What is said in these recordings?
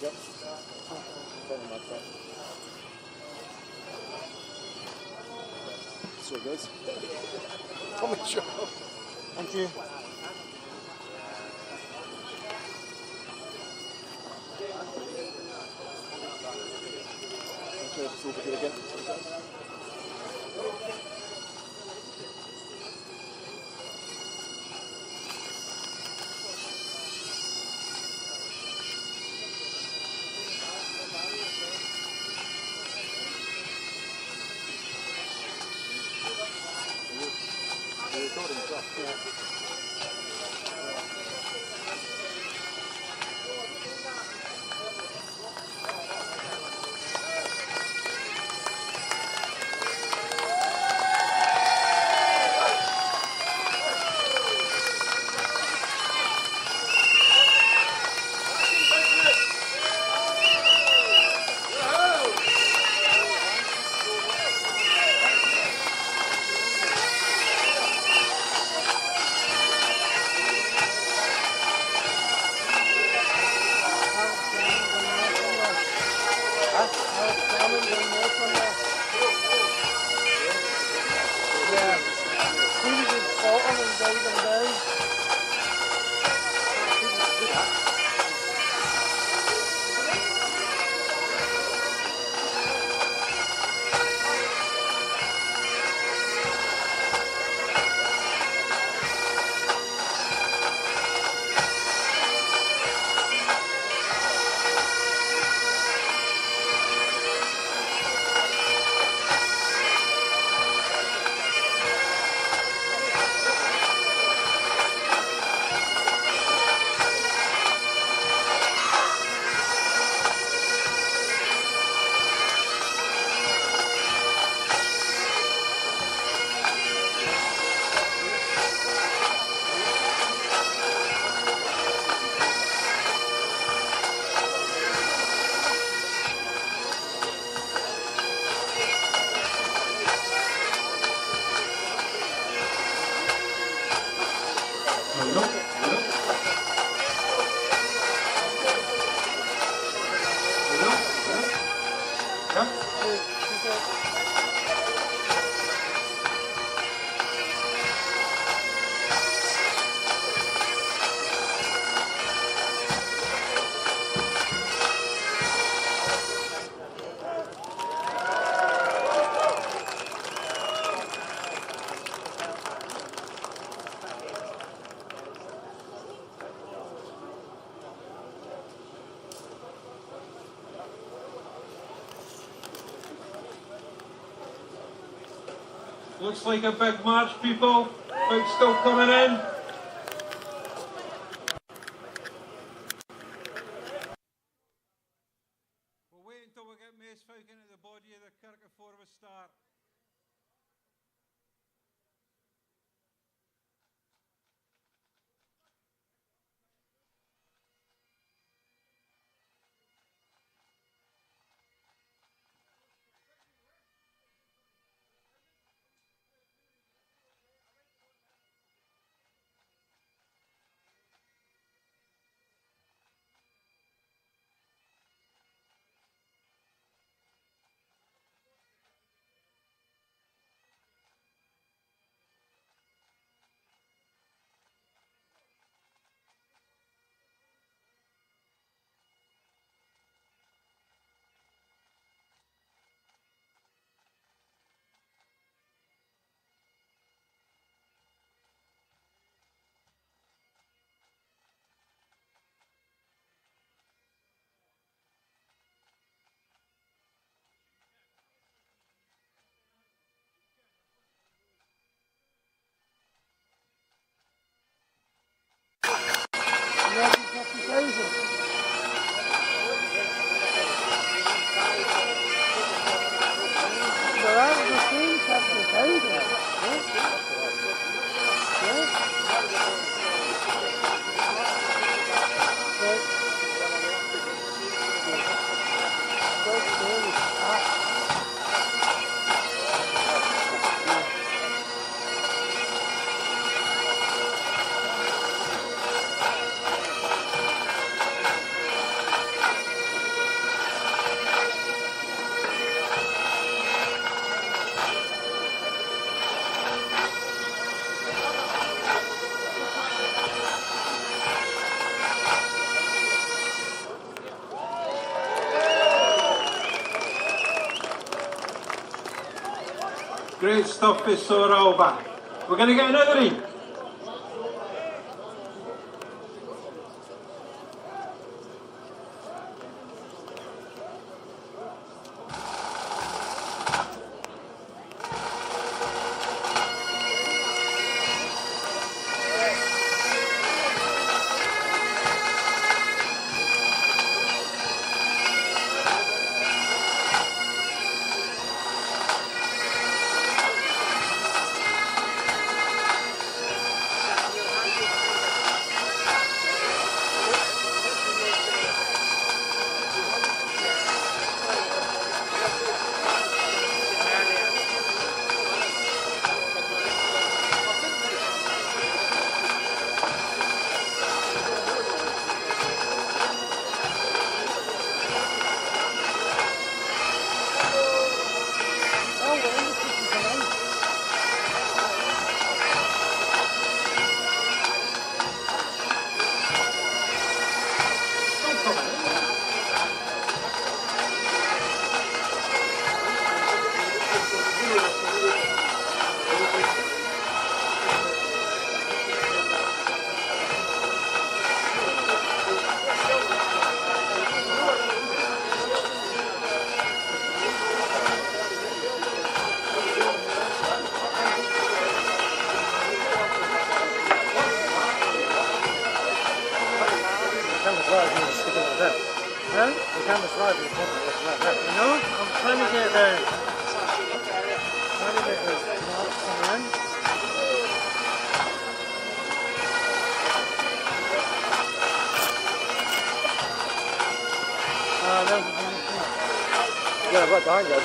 Yep. So good. Tommy Joe. Thank you. Okay, it's over here again. Looks like a big march, people. Folks still coming in. We'll wait until we get Mace folk into the body of the kirk before we start. Great stuff for Sauchiehall. We're going to get another in. Yeah, right behind you. It's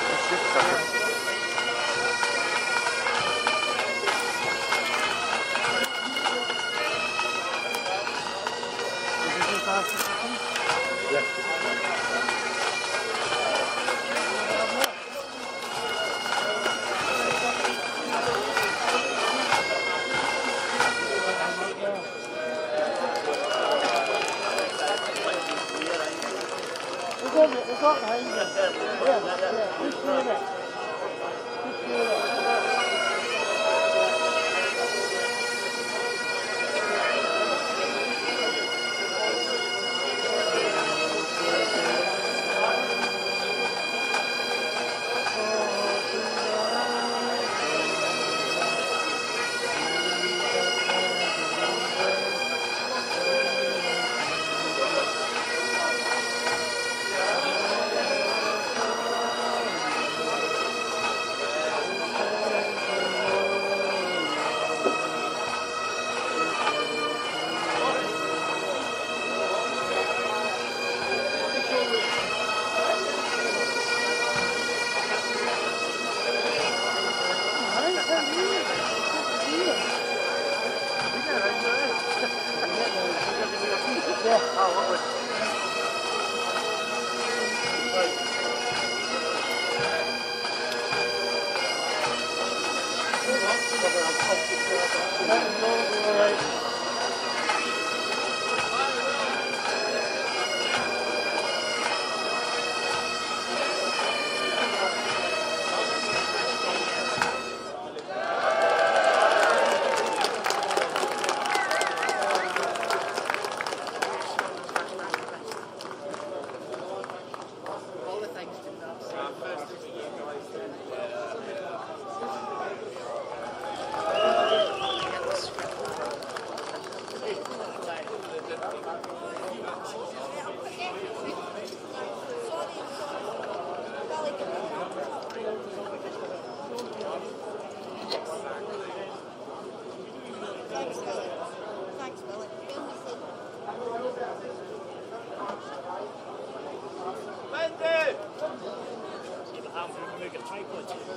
yeah.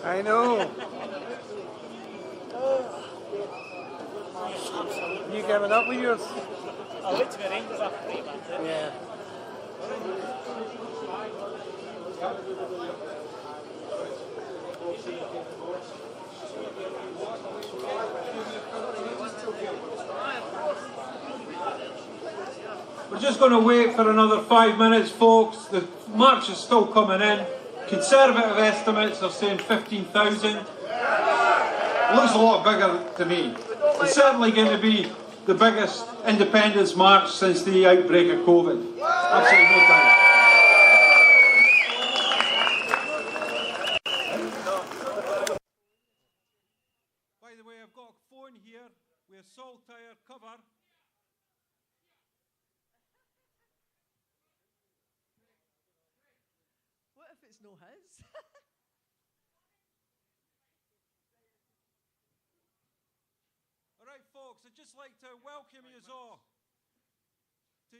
I know. You giving up with yours? I went to the Rangers after 3 months. Yeah. We're just going to wait for another 5 minutes, folks. The march is still coming in. Conservative estimates are saying 15,000. Looks a lot bigger to me. It's certainly going to be the biggest independence march since the outbreak of COVID. Absolutely no doubt. By the way, I've got a phone here with a saltire cover. What if it's no his? All right, folks, I'd just like to welcome you all to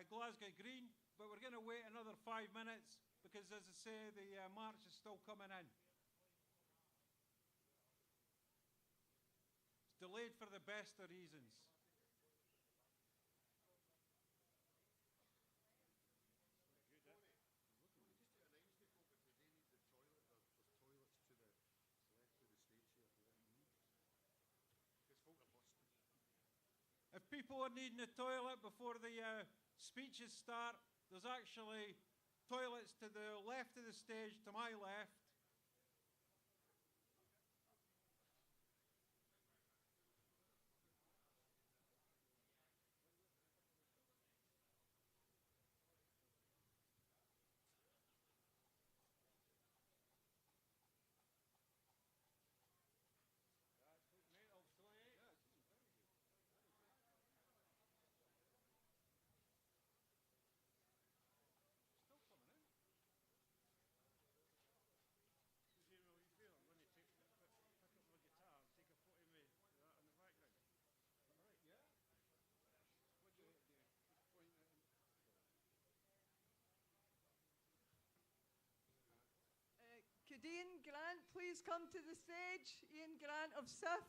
Glasgow Green, but we're going to wait another 5 minutes because, as I say, the march is still coming in. It's delayed for the best of reasons. If people are needing a toilet before the speeches start, there's actually toilets to the left of the stage, to my left. Could Ian Grant please come to the stage? Ian Grant of SIF.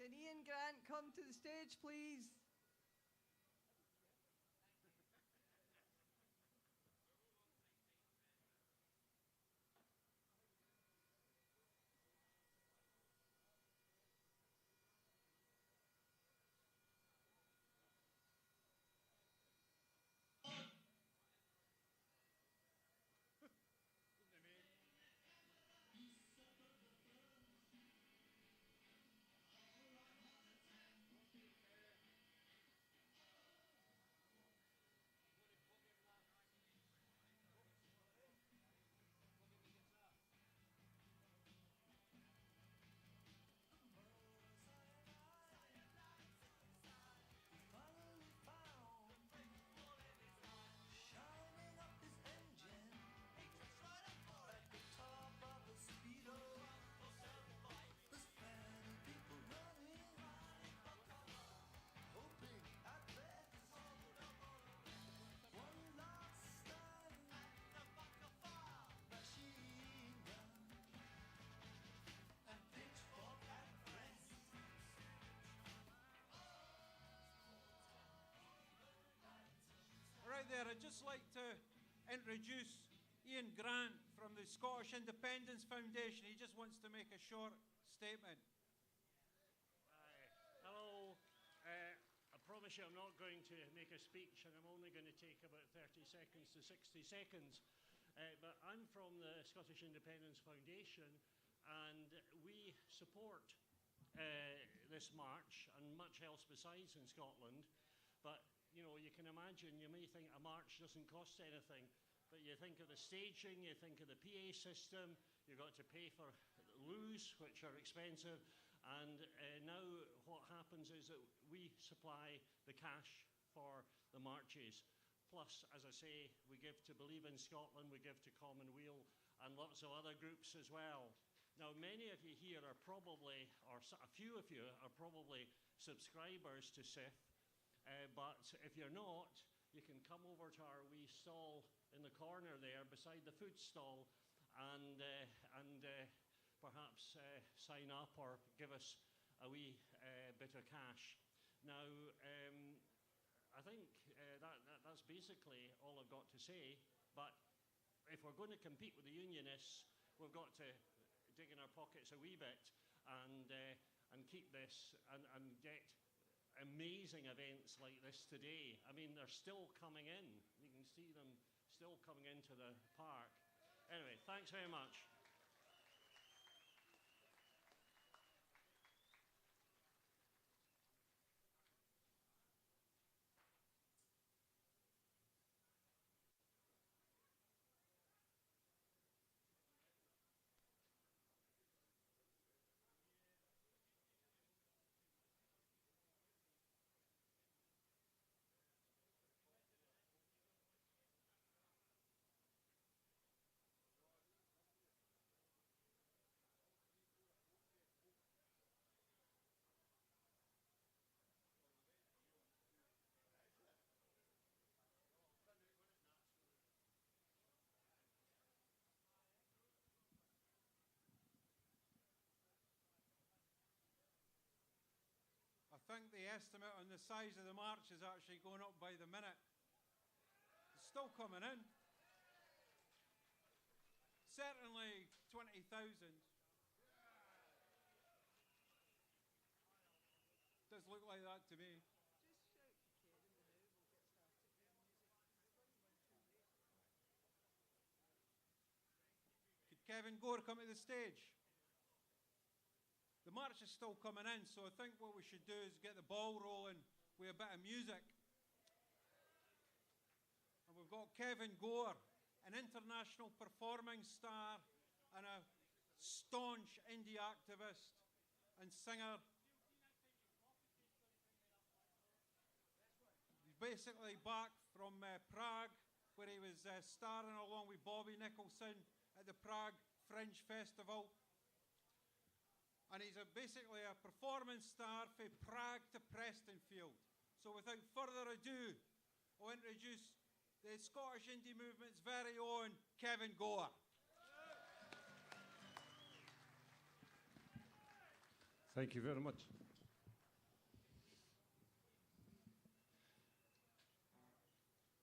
Can Ian Grant come to the stage, please? There, I'd just like to introduce Ian Grant from the Scottish Independence Foundation. He just wants to make a short statement. Hello. I promise you I'm not going to make a speech, and I'm only going to take about 30 seconds to 60 seconds. But I'm from the Scottish Independence Foundation, and we support this march and much else besides in Scotland. But you know, you can imagine, you may think a march doesn't cost anything, but you think of the staging, you think of the PA system, you've got to pay for loos, which are expensive, and now what happens is that we supply the cash for the marches. Plus, as I say, we give to Believe in Scotland, we give to Commonweal, and lots of other groups as well. Now, many of you here are probably, or a few of you are probably subscribers to SIF, but if you're not, you can come over to our wee stall in the corner there beside the food stall and perhaps sign up or give us a wee bit of cash. Now, I think that's basically all I've got to say, but if we're going to compete with the unionists, we've got to dig in our pockets a wee bit and keep this and get amazing events like this today. I mean, they're still coming in. You can see them still coming into the park. Anyway, thanks very much. I think the estimate on the size of the march is actually going up by the minute. It's still coming in. Certainly 20,000. Does look like that to me. Could Kevin Gore come to the stage? The march is still coming in, so I think what we should do is get the ball rolling with a bit of music. And we've got Kevin Gore, an international performing star and a staunch indie activist and singer. He's basically back from Prague, where he was starring along with Bobby Nicholson at the Prague Fringe Festival. And he's basically a performance star from Prague to Prestonfield. So without further ado, I'll introduce the Scottish indie movement's very own Kevin Gore. Thank you very much.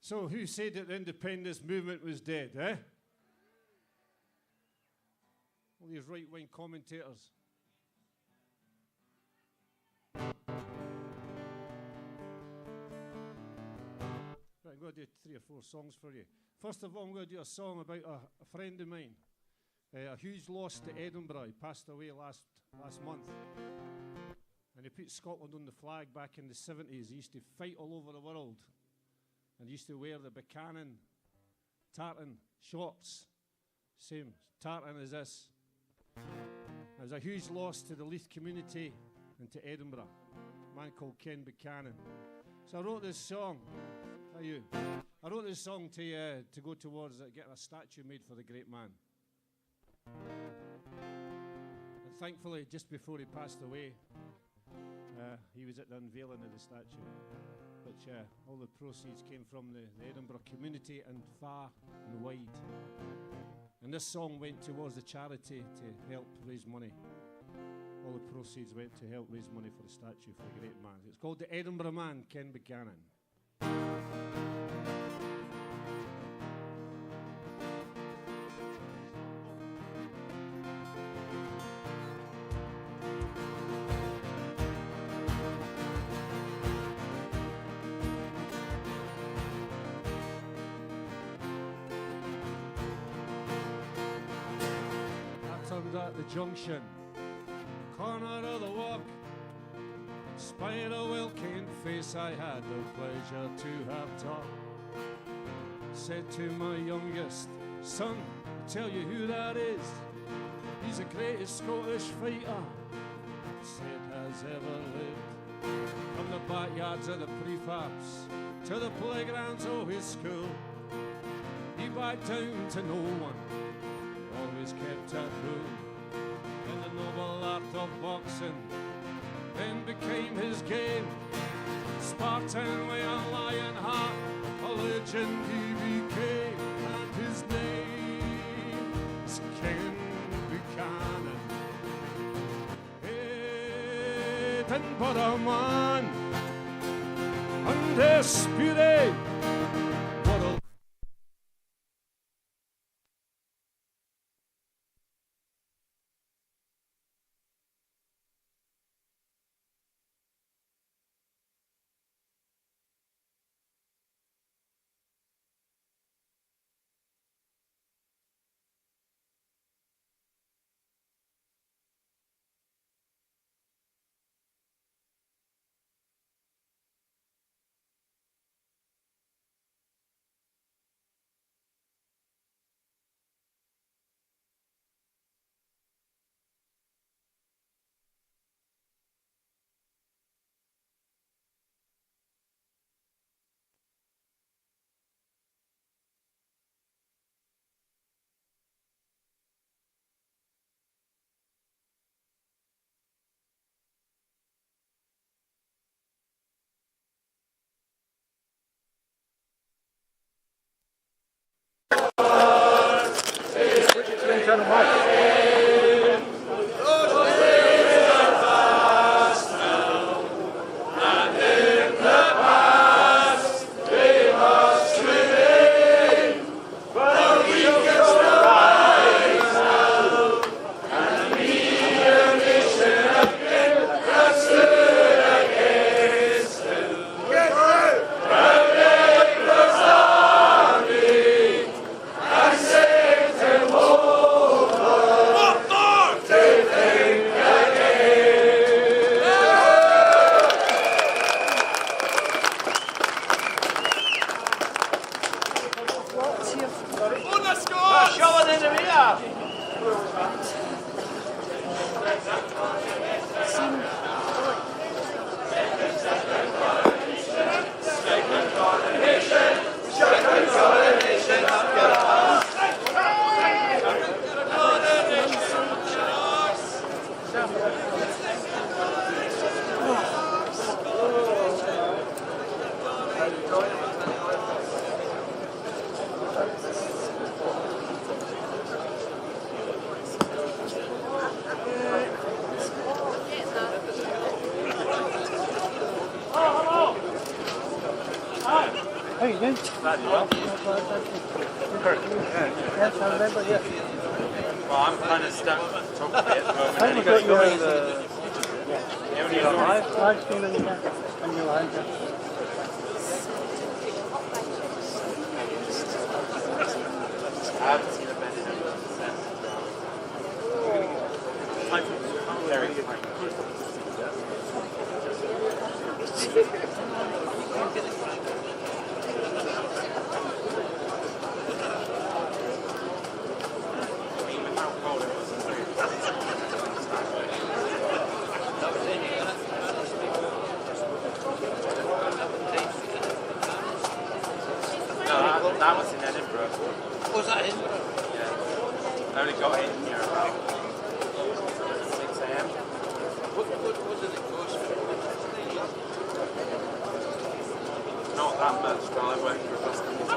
So who said that the independence movement was dead, eh? All these right-wing commentators. Right, I'm going to do 3 or 4 songs for you. First of all, I'm going to do a song about a friend of mine. A huge loss to Edinburgh. He passed away last month. And he put Scotland on the flag back in the 70s. He used to fight all over the world. And he used to wear the Buchanan tartan shorts. Same tartan as this. It was a huge loss to the Leith community and to Edinburgh. A man called Ken Buchanan. So I wrote this song. How are you? I wrote this song to go towards getting a statue made for the great man. And thankfully, just before he passed away, he was at the unveiling of the statue, which all the proceeds came from the Edinburgh community and far and wide. And this song went towards the charity to help raise money. All the proceeds went to help raise money for the statue for the great man. It's called The Edinburgh Man, Ken Buchanan. At the junction, corner of the walk, spite a well-kent face, I had the pleasure to have talked. Said to my youngest son, I'll tell you who that is. He's the greatest Scottish fighter said has ever lived. From the backyards of the prefabs to the playgrounds of his school, he backed down to no one, always kept at rule. noble art of boxing then became his game. Spartan with a lion heart, a legend he became, and his name is King Buchanan. Edinburgh man, undisputed. How you doing? Very well. Yes, I remember, yes. Well, I'm kind of stuck talking a bit at the moment. I haven't got your Live live stream on your line, yeah. I haven't seen a better Very good. That was in Edinburgh. Was that in? Yeah. I only got in here about 6 a.m. What did it cost? Not that much, but I worked for a bus company.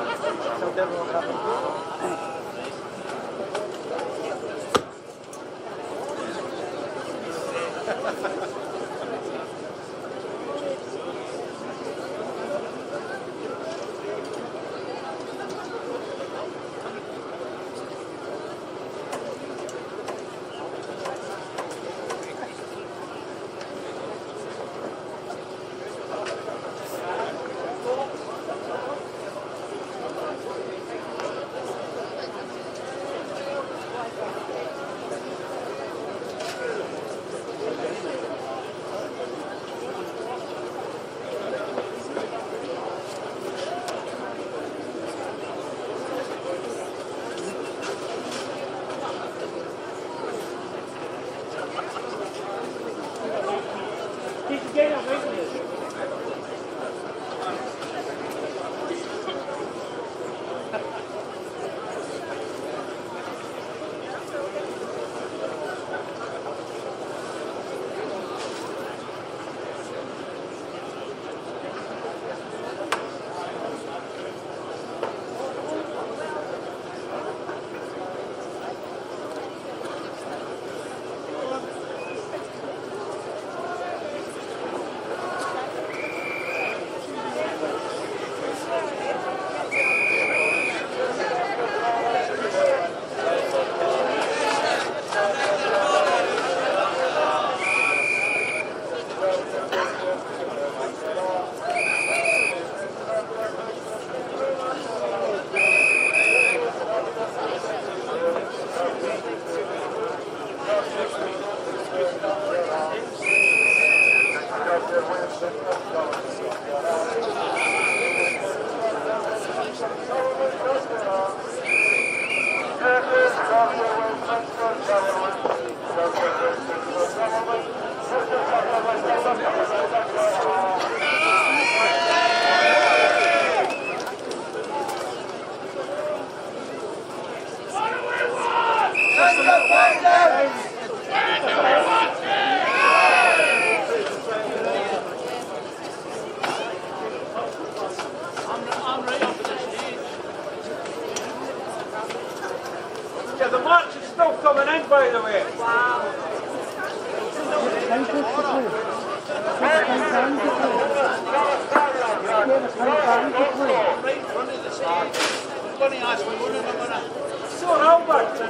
Yeah, the march is still coming in, by the way. So, Albert,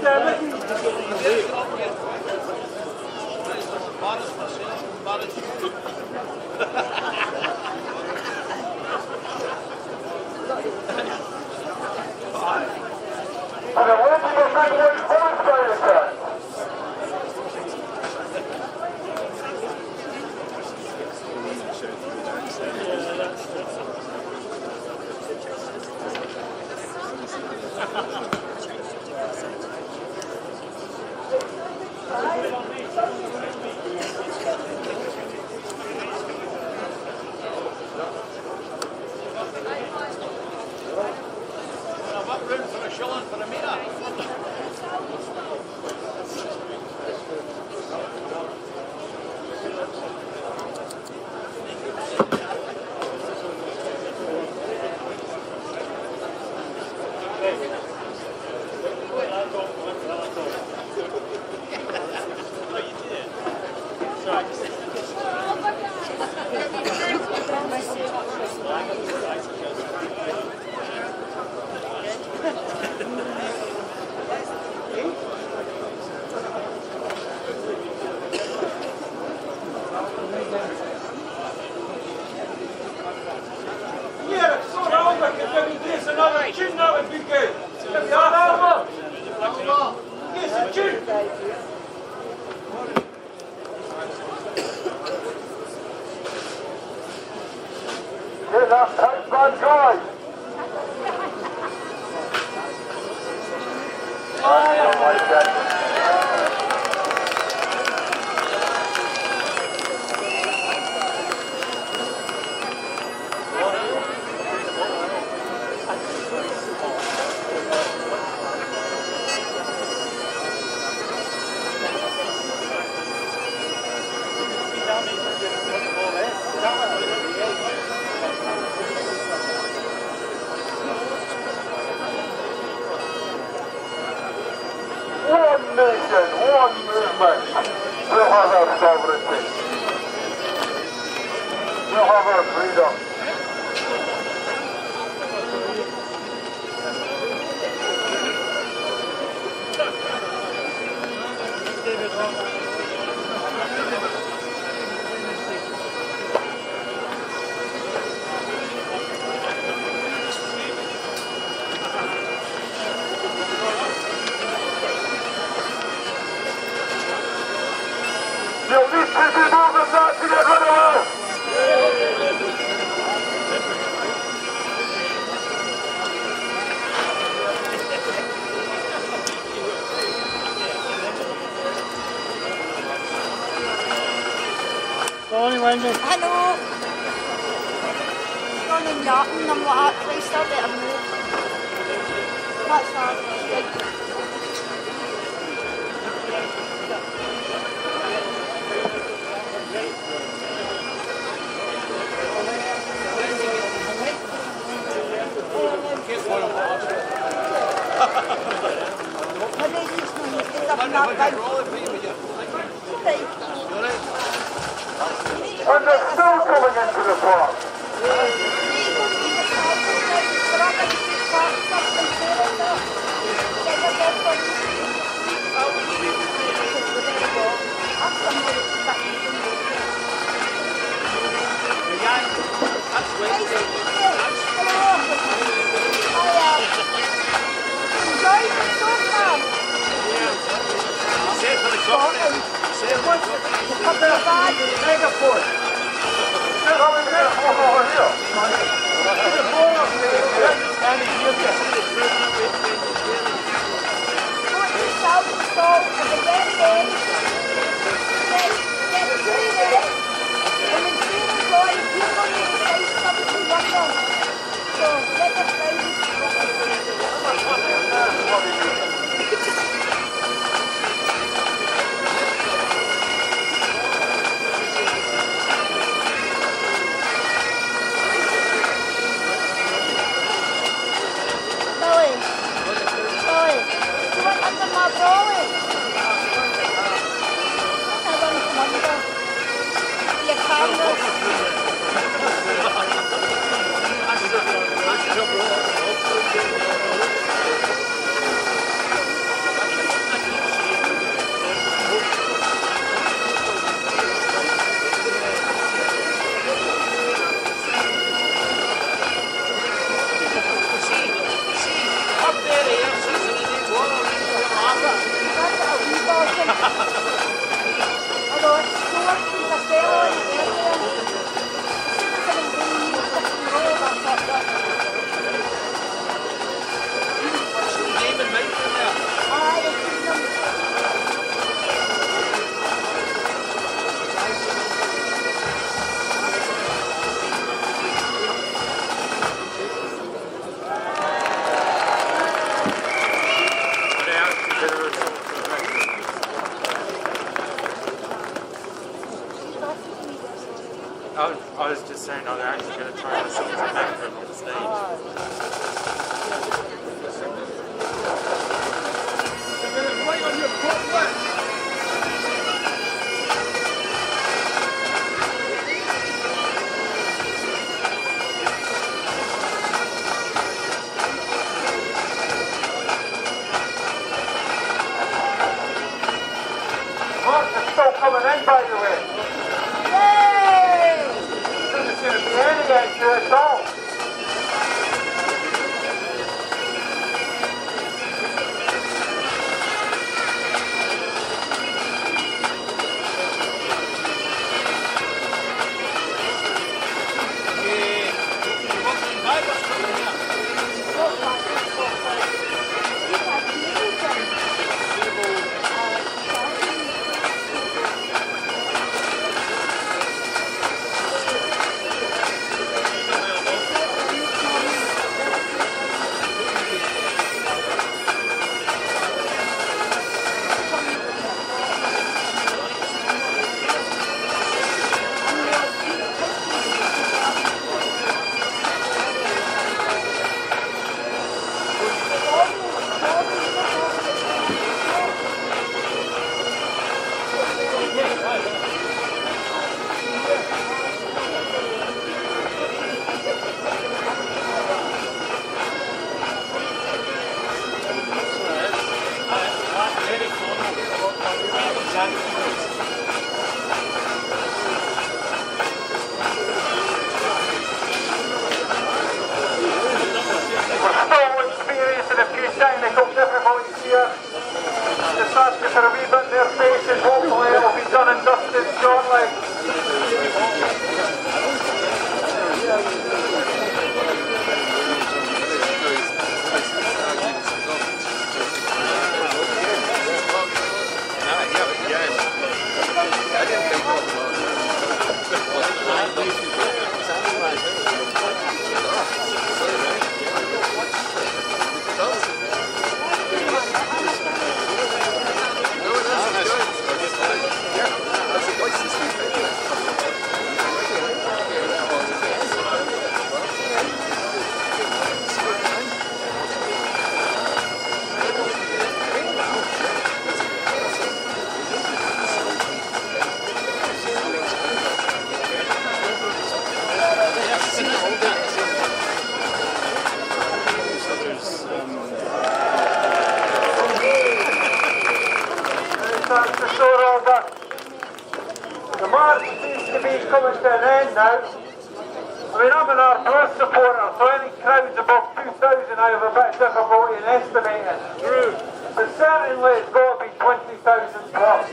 Hello. Gone and yapping, I'm like, actually still better move. What's that? And they're still coming into the park. trolley. I want to come under. Your cameras. Although it's so there's a fella in the area. As soon as I was in the road, I thought that. David Mike in there. Aye, I've seen them. I was just saying, are they actually going to try and sing some background on the stage? Right on your foot left. Mark is still coming in, by the way. Again to us all. The march seems to be coming to an end now. I mean, I'm an Arthur supporter, so any crowds above 2,000 I have a bit of difficulty in estimating. True. But certainly it's got to be 20,000 plus.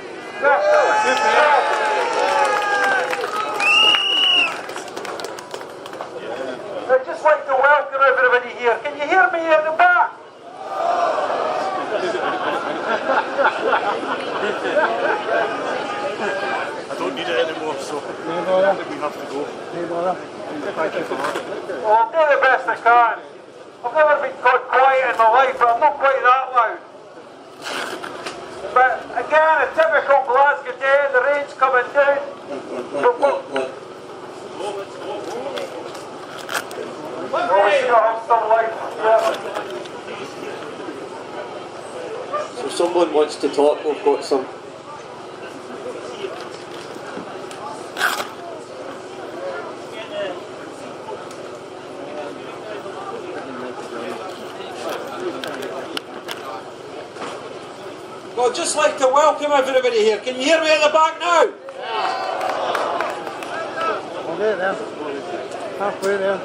I'd just like to welcome everybody here. Can you hear me at the back? I don't need it anymore, so I think we have to go. Thank you for that. Well, I'll do the best I can. I've never been caught quiet in my life, but I'm not quite that loud. But again, a typical Glasgow day, the rain's coming down. Oh, we still have some life. Yeah. if someone wants to talk, we've got some. Well, I'd just like to welcome everybody here. Can you hear me at the back now? I'll do it there. Halfway there.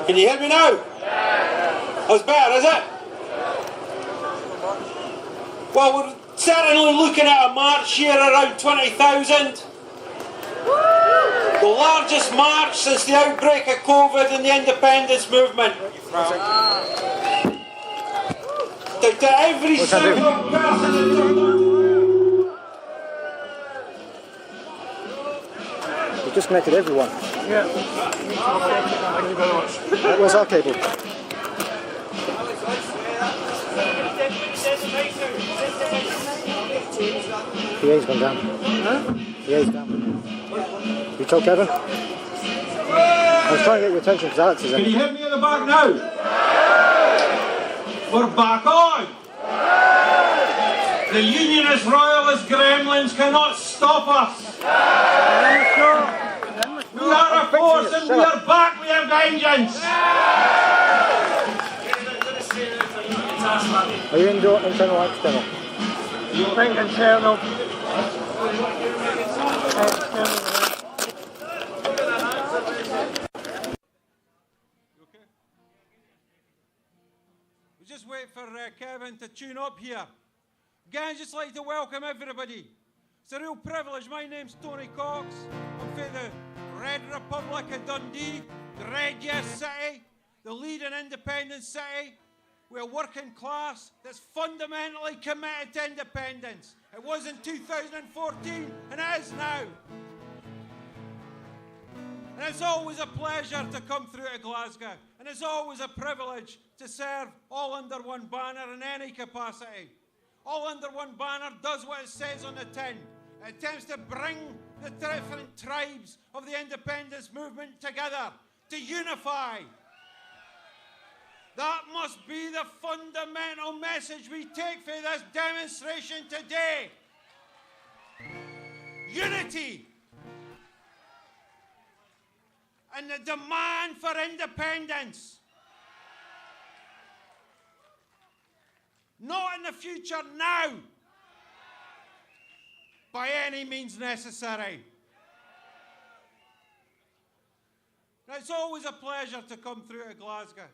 Can you hear me now? That's better, is it? Well, we're certainly looking at a march here around 20,000. The largest march since the outbreak of COVID and the independence movement. To every single person. We disconnected everyone. Yeah. Thank you very much. Where's our cable? PA's gone down. Huh? PA's down. You told Kevin? I was trying to get your attention because Alex is in. Can you hear me at the back now? We're back on! The unionist royalist gremlins cannot stop us! We are a force and we are back with a vengeance! Are you indoor, internal or external? You think internal? We just wait for Kevin to tune up here. Again, I'd just like to welcome everybody. It's a real privilege. My name's Tony Cox. I'm from the Red Republic of Dundee, the Red Yes City, the leading independent city. We're a working class that's fundamentally committed to independence. It was in 2014 and it is now. And it's always a pleasure to come through to Glasgow. And it's always a privilege to serve all under one banner in any capacity. All under one banner does what it says on the tin. It attempts to bring the different tribes of the independence movement together, to unify. That must be the fundamental message we take for this demonstration today. Unity. And the demand for independence. Not in the future, now. By any means necessary. Now, it's always a pleasure to come through to Glasgow.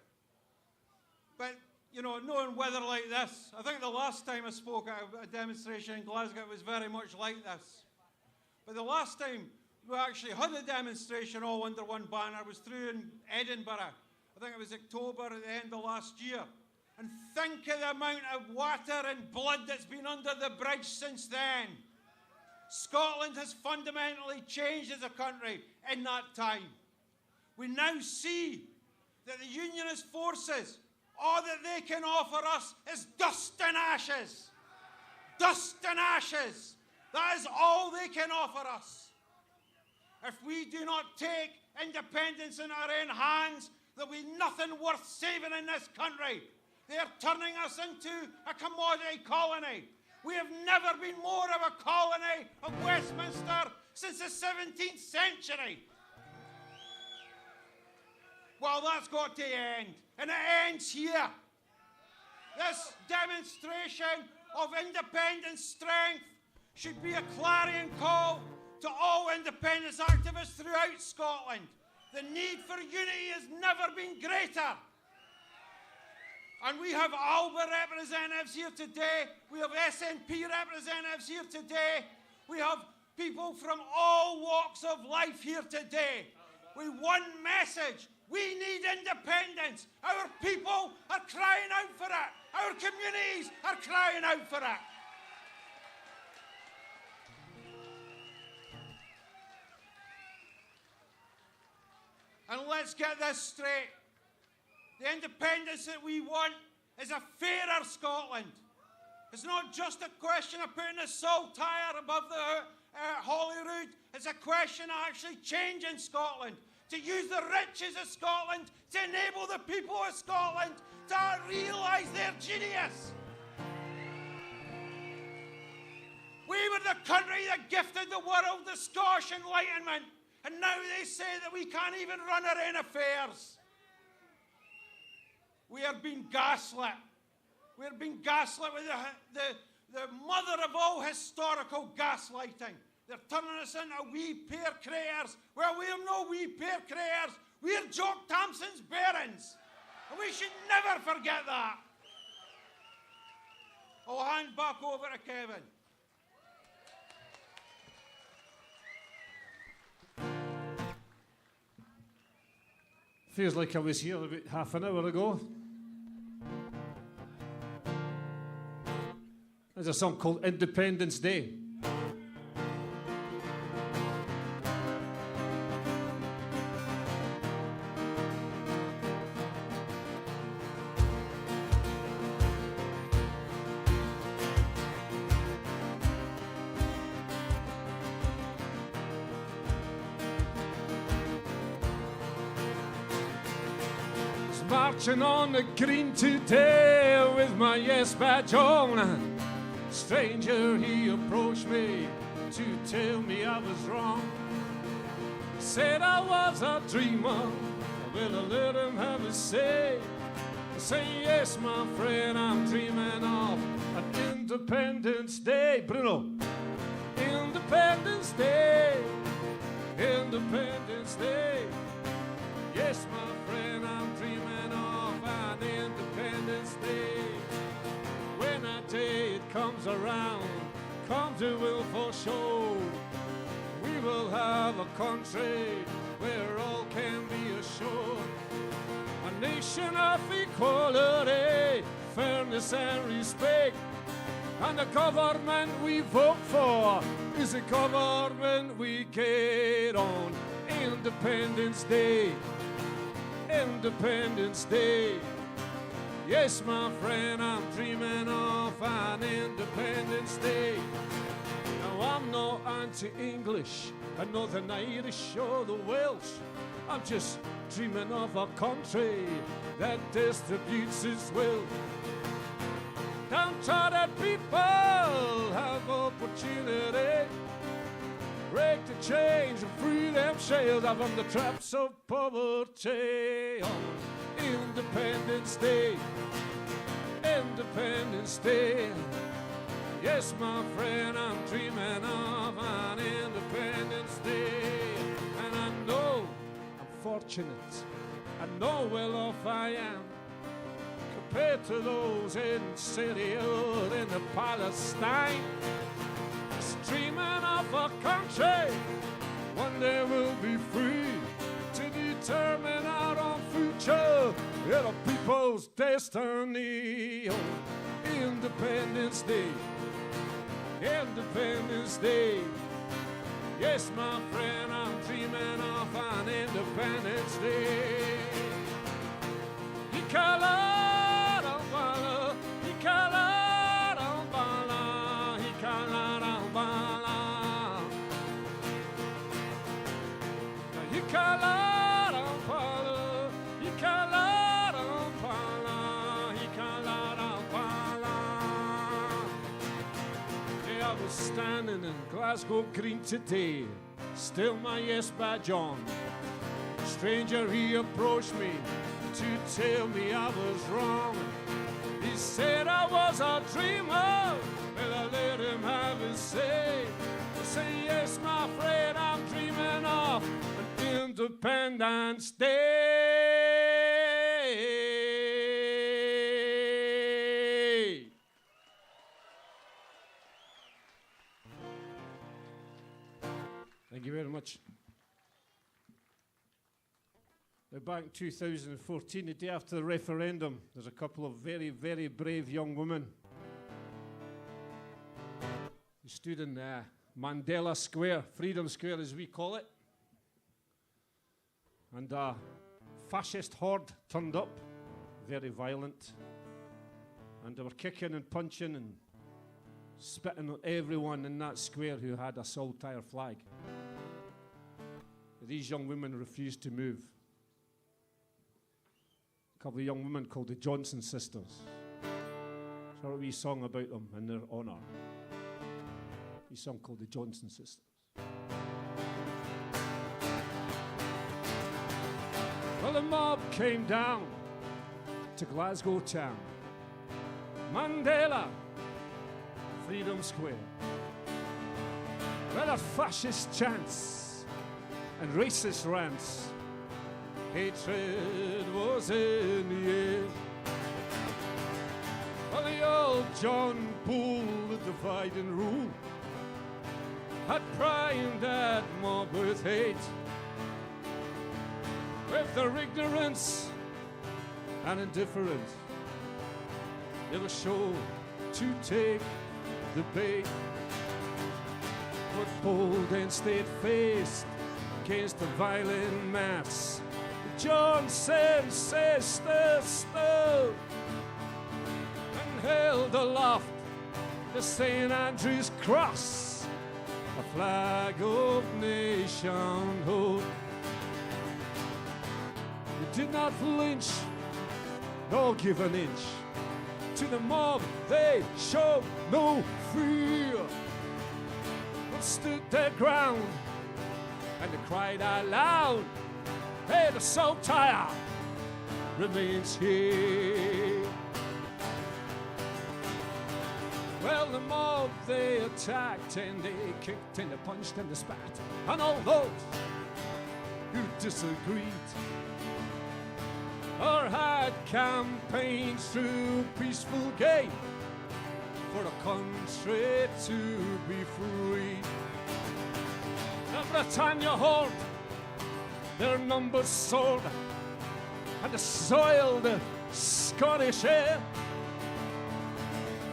But, you know, knowing weather like this, I think the last time I spoke at a demonstration in Glasgow, it was very much like this. But the last time we actually had a demonstration all under one banner was through in Edinburgh. I think it was October at the end of last year. And think of the amount of water and blood that's been under the bridge since then. Scotland has fundamentally changed as a country in that time. We now see that the unionist forces, all that they can offer us is dust and ashes. Dust and ashes. That is all they can offer us. If we do not take independence in our own hands, there will be nothing worth saving in this country. They are turning us into a commodity colony. We have never been more of a colony of Westminster since the 17th century. Well, that's got to end, and it ends here. This demonstration of independent strength should be a clarion call to all independence activists throughout Scotland. The need for unity has never been greater. And we have AUOB representatives here today. We have SNP representatives here today. We have people from all walks of life here today. With one message: we need independence. Our people are crying out for it. Our communities are crying out for it. And let's get this straight. The independence that we want is a fairer Scotland. It's not just a question of putting a salt tire above Holyrood. It's a question of actually changing Scotland, to use the riches of Scotland to enable the people of Scotland to realise their genius. We were the country that gifted the world the Scottish Enlightenment, and now they say that we can't even run our own affairs. We are being gaslit. We are being gaslit with the mother of all historical gaslighting. They're turning us into wee pear creators. Well, we're no wee pear creators. We're Jock Thompson's barons. And we should never forget that. I'll hand back over to Kevin. Feels like I was here about half an hour ago. There's a song called Independence Day. Marching on the green today with my yes badge on. Stranger, he approached me to tell me I was wrong. Said I was a dreamer, well, I let him have his say. Say yes, my friend, I'm dreaming of an Independence Day. Bruno. Independence Day, Independence Day. Yes, my friend, I'm dreaming of an Independence Day. When that day it comes around, comes it will for sure. We will have a country where all can be assured. A nation of equality, fairness and respect. And the government we vote for is the government we get on Independence Day. Independence Day. Yes, my friend, I'm dreaming of an Independence Day. Now, I'm not anti-English, I'm not the Irish or the Welsh. I'm just dreaming of a country that distributes its wealth. Downtrodden people have opportunity. Break the chains and free themselves from the traps of poverty on Independence Day. Independence Day. Yes, my friend, I'm dreaming of an Independence Day. And I know I'm fortunate. I know well off I am compared to those in Syria or in the Palestine. Dreaming of a country one day we'll be free to determine our own future and a people's destiny on Independence Day. Independence Day. Yes, my friend, I'm dreaming of an Independence Day. I was standing in Glasgow green today, still my yes badge on. Stranger, he approached me to tell me I was wrong. He said I was a dreamer, and I let him have his say. I say, yes, my friend, I'm dreaming of an Independence Day. Thank you very much. Now, back in 2014, the day after the referendum, there's a couple of very, very brave young women who stood in Mandela Square, Freedom Square as we call it, and a fascist horde turned up, very violent, and they were kicking and punching and spitting on everyone in that square who had a Saltire flag. These young women refused to move. A couple of young women called the Johnson sisters. So a wee song about them in their honour. A song called the Johnson sisters. Well, the mob came down to Glasgow town. Mandela, Freedom Square. Well, a fascist chants and racist rants. Hatred was in the air. Well, the old John Bull, the divide and rule, had primed that mob with hate. With their ignorance and indifference, they were sure to take the bait. But bold and steadfast against the violent mass, the Johnson sisters stood and held aloft the St. Andrew's cross, a flag of nationhood. They did not flinch nor give an inch. To the mob they showed no fear, but stood their ground and they cried out loud, hey, the Saltire remains here. Well, the mob they attacked and they kicked and they punched and they spat on all those who disagreed or had campaigns through peaceful gain for the country to be free. The Britannia horde, their numbers soared and they soiled the Scottish air,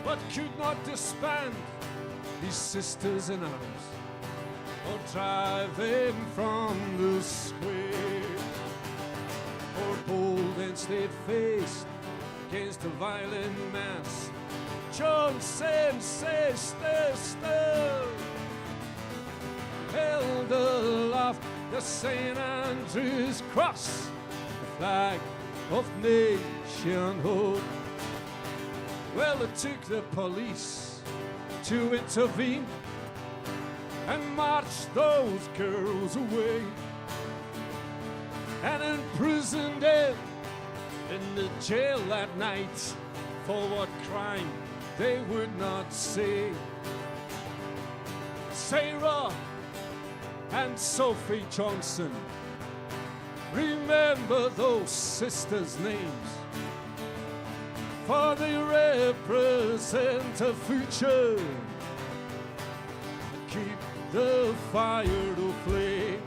but could not disband these sisters in arms or drive them from the square. For bold and steadfast against the violent mass, Johnson sisters stood, held aloft the St. Andrew's cross, the flag of nationhood. Well, it took the police to intervene and march those girls away and imprisoned them in the jail that night for what crime they would not say. Sarah and Sophie Johnson, remember those sisters' names, for they represent a future. Keep the fire aflame.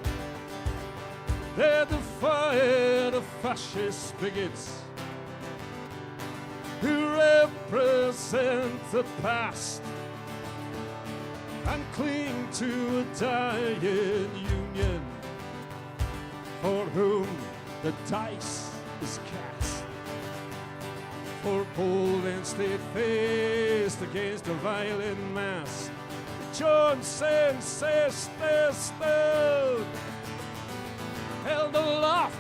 They're the fire of fascist bigots who represent the past and cling to a dying union for whom the dice is cast. For bold and steadfast against the violent mass, Johnson sisters stood, held aloft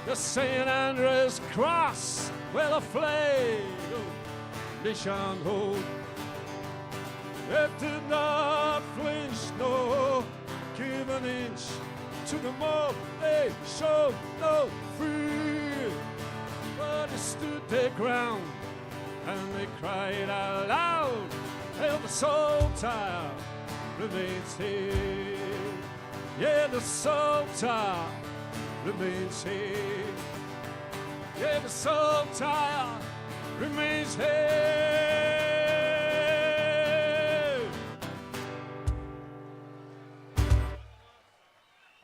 the St. Andrew's cross, with a flag of nationhood. They did not flinch nor give an inch. To the mob they showed no fear, but they stood their ground and they cried out loud, hey, the Saltire remains here. Yeah, the Saltire remains here. Yeah, the Saltire remains here.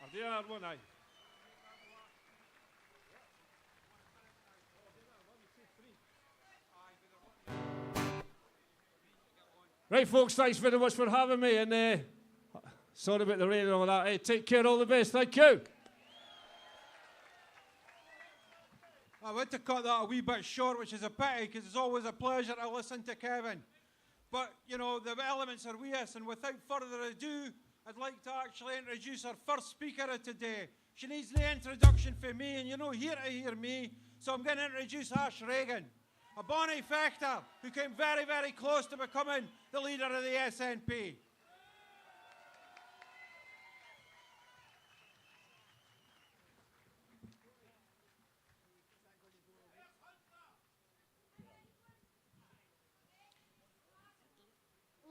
I'll do that one night. Right, folks, thanks very much for having me, and sorry about the rain and all that. Hey, take care, all the best. Thank you. I want to cut that a wee bit short, which is a pity, because it's always a pleasure to listen to Kevin. but, you know, the elements are with us. And without further ado, I'd like to actually introduce our first speaker of today. She needs no introduction for me, and you know, here to hear me. So I'm going to introduce Ash Regan, a bonny fechter who came very, very close to becoming the leader of the SNP.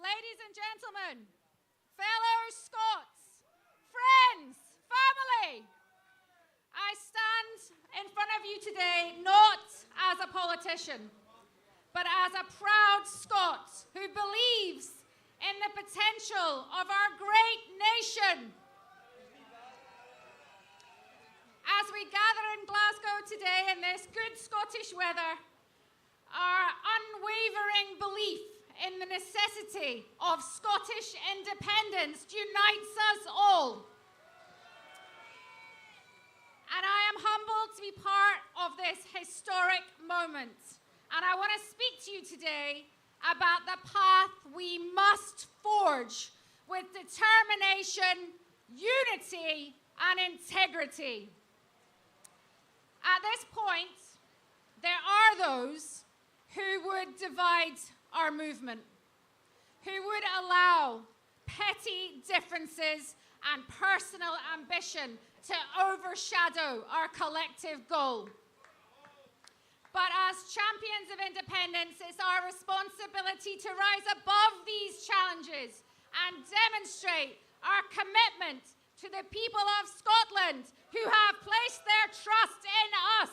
Ladies and gentlemen, fellow Scots, friends, family, I stand in front of you today not as a politician, but as a proud Scot who believes in the potential of our great nation. As we gather in Glasgow today in this good Scottish weather, our unwavering belief in the necessity of Scottish independence unites us all. And I am humbled to be part of this historic moment. And I want to speak to you today about the path we must forge with determination, unity, and integrity. At this point, there are those who would divide our movement, who would allow petty differences and personal ambition to overshadow our collective goal. But as champions of independence, it's our responsibility to rise above these challenges and demonstrate our commitment to the people of Scotland who have placed their trust in us.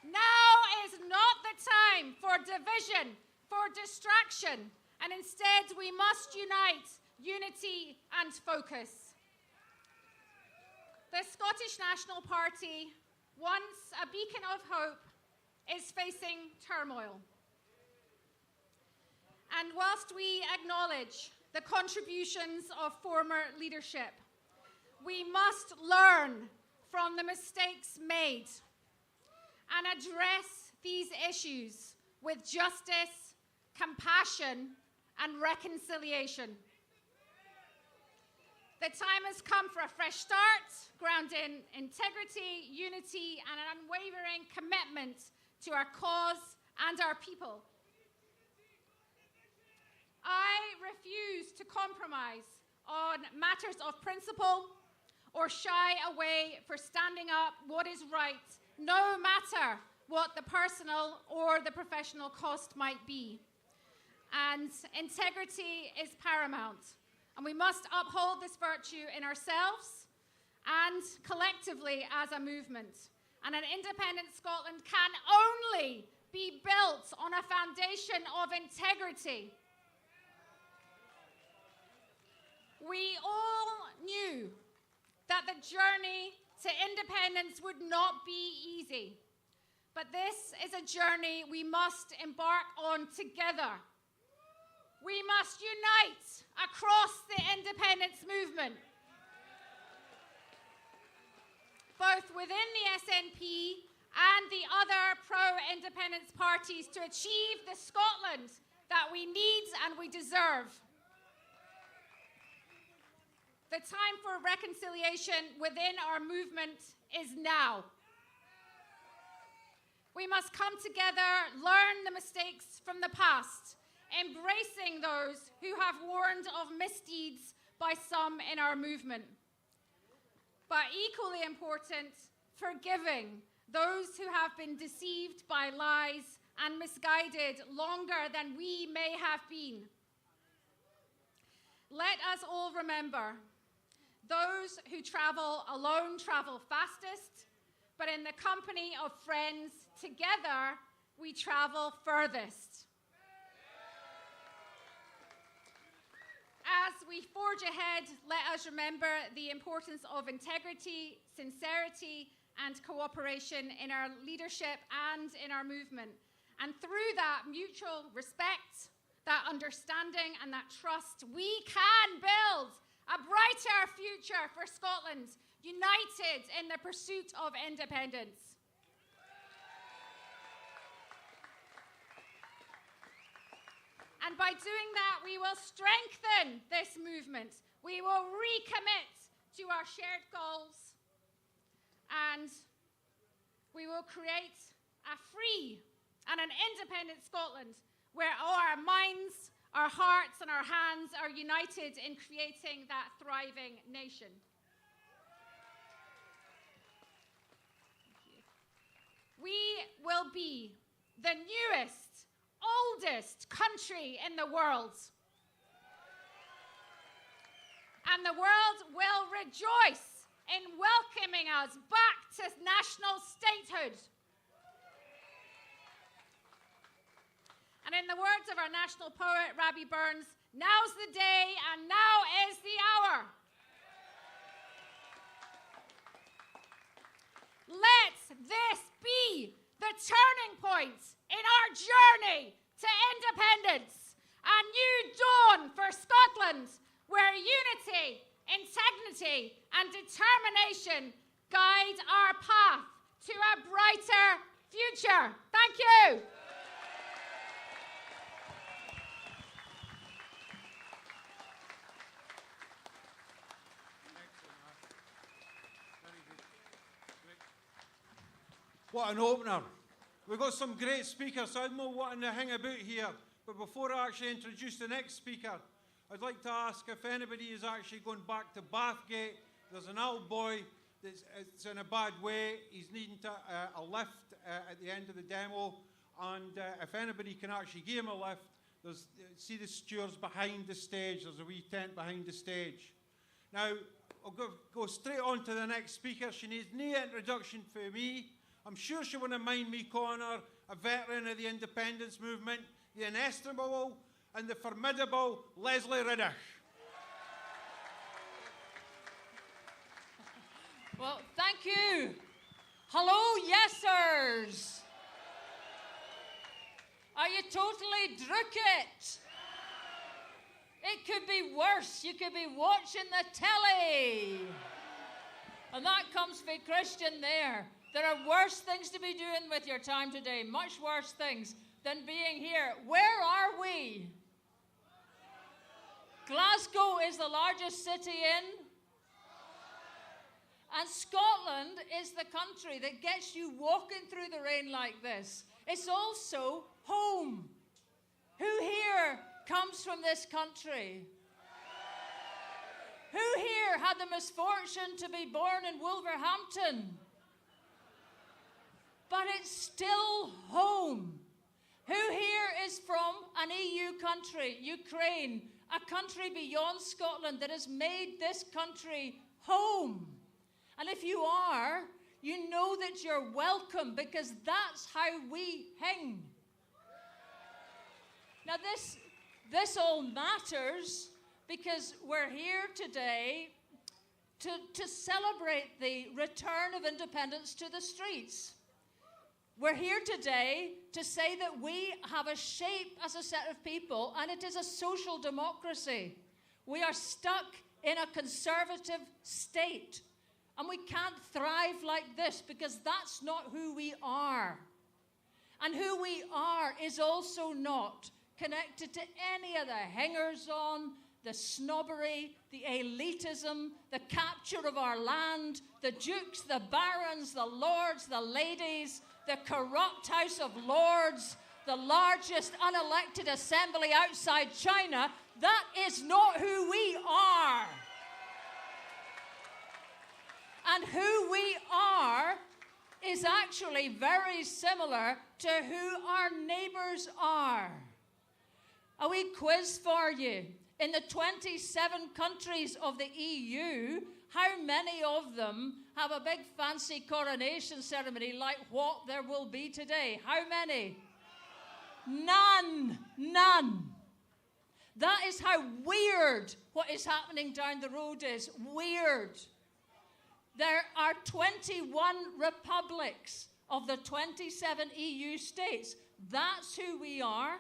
Now is not the time for division, for distraction, and instead we must unite, unity and focus. The Scottish National Party, once a beacon of hope, is facing turmoil. And whilst we acknowledge the contributions of former leadership, we must learn from the mistakes made and address these issues with justice, compassion, and reconciliation. The time has come for a fresh start, grounded in integrity, unity, and an unwavering commitment to our cause and our people. I refuse to compromise on matters of principle or shy away for standing up what is right, no matter what the personal or the professional cost might be. And integrity is paramount, and we must uphold this virtue in ourselves and collectively as a movement. And an independent Scotland can only be built on a foundation of integrity. We all knew that the journey to independence would not be easy. But this is a journey we must embark on together. We must unite across the independence movement, both within the SNP and the other pro-independence parties, to achieve the Scotland that we need and we deserve. The time for reconciliation within our movement is now. We must come together, learn the mistakes from the past, embracing those who have warned of misdeeds by some in our movement. But equally important, forgiving those who have been deceived by lies and misguided longer than we may have been. Let us all remember, those who travel alone travel fastest, but in the company of friends, together, we travel furthest. As we forge ahead, let us remember the importance of integrity, sincerity, and cooperation in our leadership and in our movement. And through that mutual respect, that understanding, and that trust, we can build a brighter future for Scotland, united in the pursuit of independence. And by doing that, we will strengthen this movement. We will recommit to our shared goals. And we will create a free and an independent Scotland where all our minds, our hearts, and our hands are united in creating that thriving nation. We will be the newest, oldest country in the world. And the world will rejoice in welcoming us back to national statehood. And in the words of our national poet, Robbie Burns, now's the day and now is the hour. Let this be the turning point in our journey to independence. A new dawn for Scotland, where unity, integrity, and determination guide our path to a brighter future. Thank you. What an opener. We've got some great speakers, so I don't know what in the hang about here. But before I actually introduce the next speaker, I'd like to ask if anybody is actually going back to Bathgate. There's an old boy that's in a bad way. He's needing a lift at the end of the demo. And if anybody can actually give him a lift, see the stewards behind the stage. There's a wee tent behind the stage. Now, I'll go straight on to the next speaker. She needs no introduction for me. I'm sure she wouldn't mind me calling her a veteran of the independence movement, the inestimable and the formidable Leslie Riddick. Well, thank you. Hello, yesers. Are you totally drookit? It could be worse. You could be watching the telly. And that comes for Christian there. There are worse things to be doing with your time today, much worse things than being here. Where are we? Glasgow is the largest city in, and Scotland is the country that gets you walking through the rain like this. It's also home. Who here comes from this country? Who here had the misfortune to be born in Wolverhampton? But it's still home. Who here is from an EU country, Ukraine, a country beyond Scotland that has made this country home? And if you are, you know that you're welcome, because that's how we hang. Now this all matters because we're here today to celebrate the return of independence to the streets. We're here today to say that we have a shape as a set of people, and it is a social democracy. We are stuck in a conservative state, and we can't thrive like this because that's not who we are. And who we are is also not connected to any of the hangers-on, the snobbery, the elitism, the capture of our land, the dukes, the barons, the lords, the ladies, the corrupt House of Lords, the largest unelected assembly outside China. That is not who we are. And who we are is actually very similar to who our neighbours are. A wee quiz for you. In the 27 countries of the EU, how many of them have a big fancy coronation ceremony like what there will be today? How many? None. None. That is how weird what is happening down the road is. Weird. There are 21 republics of the 27 EU states. That's who we are.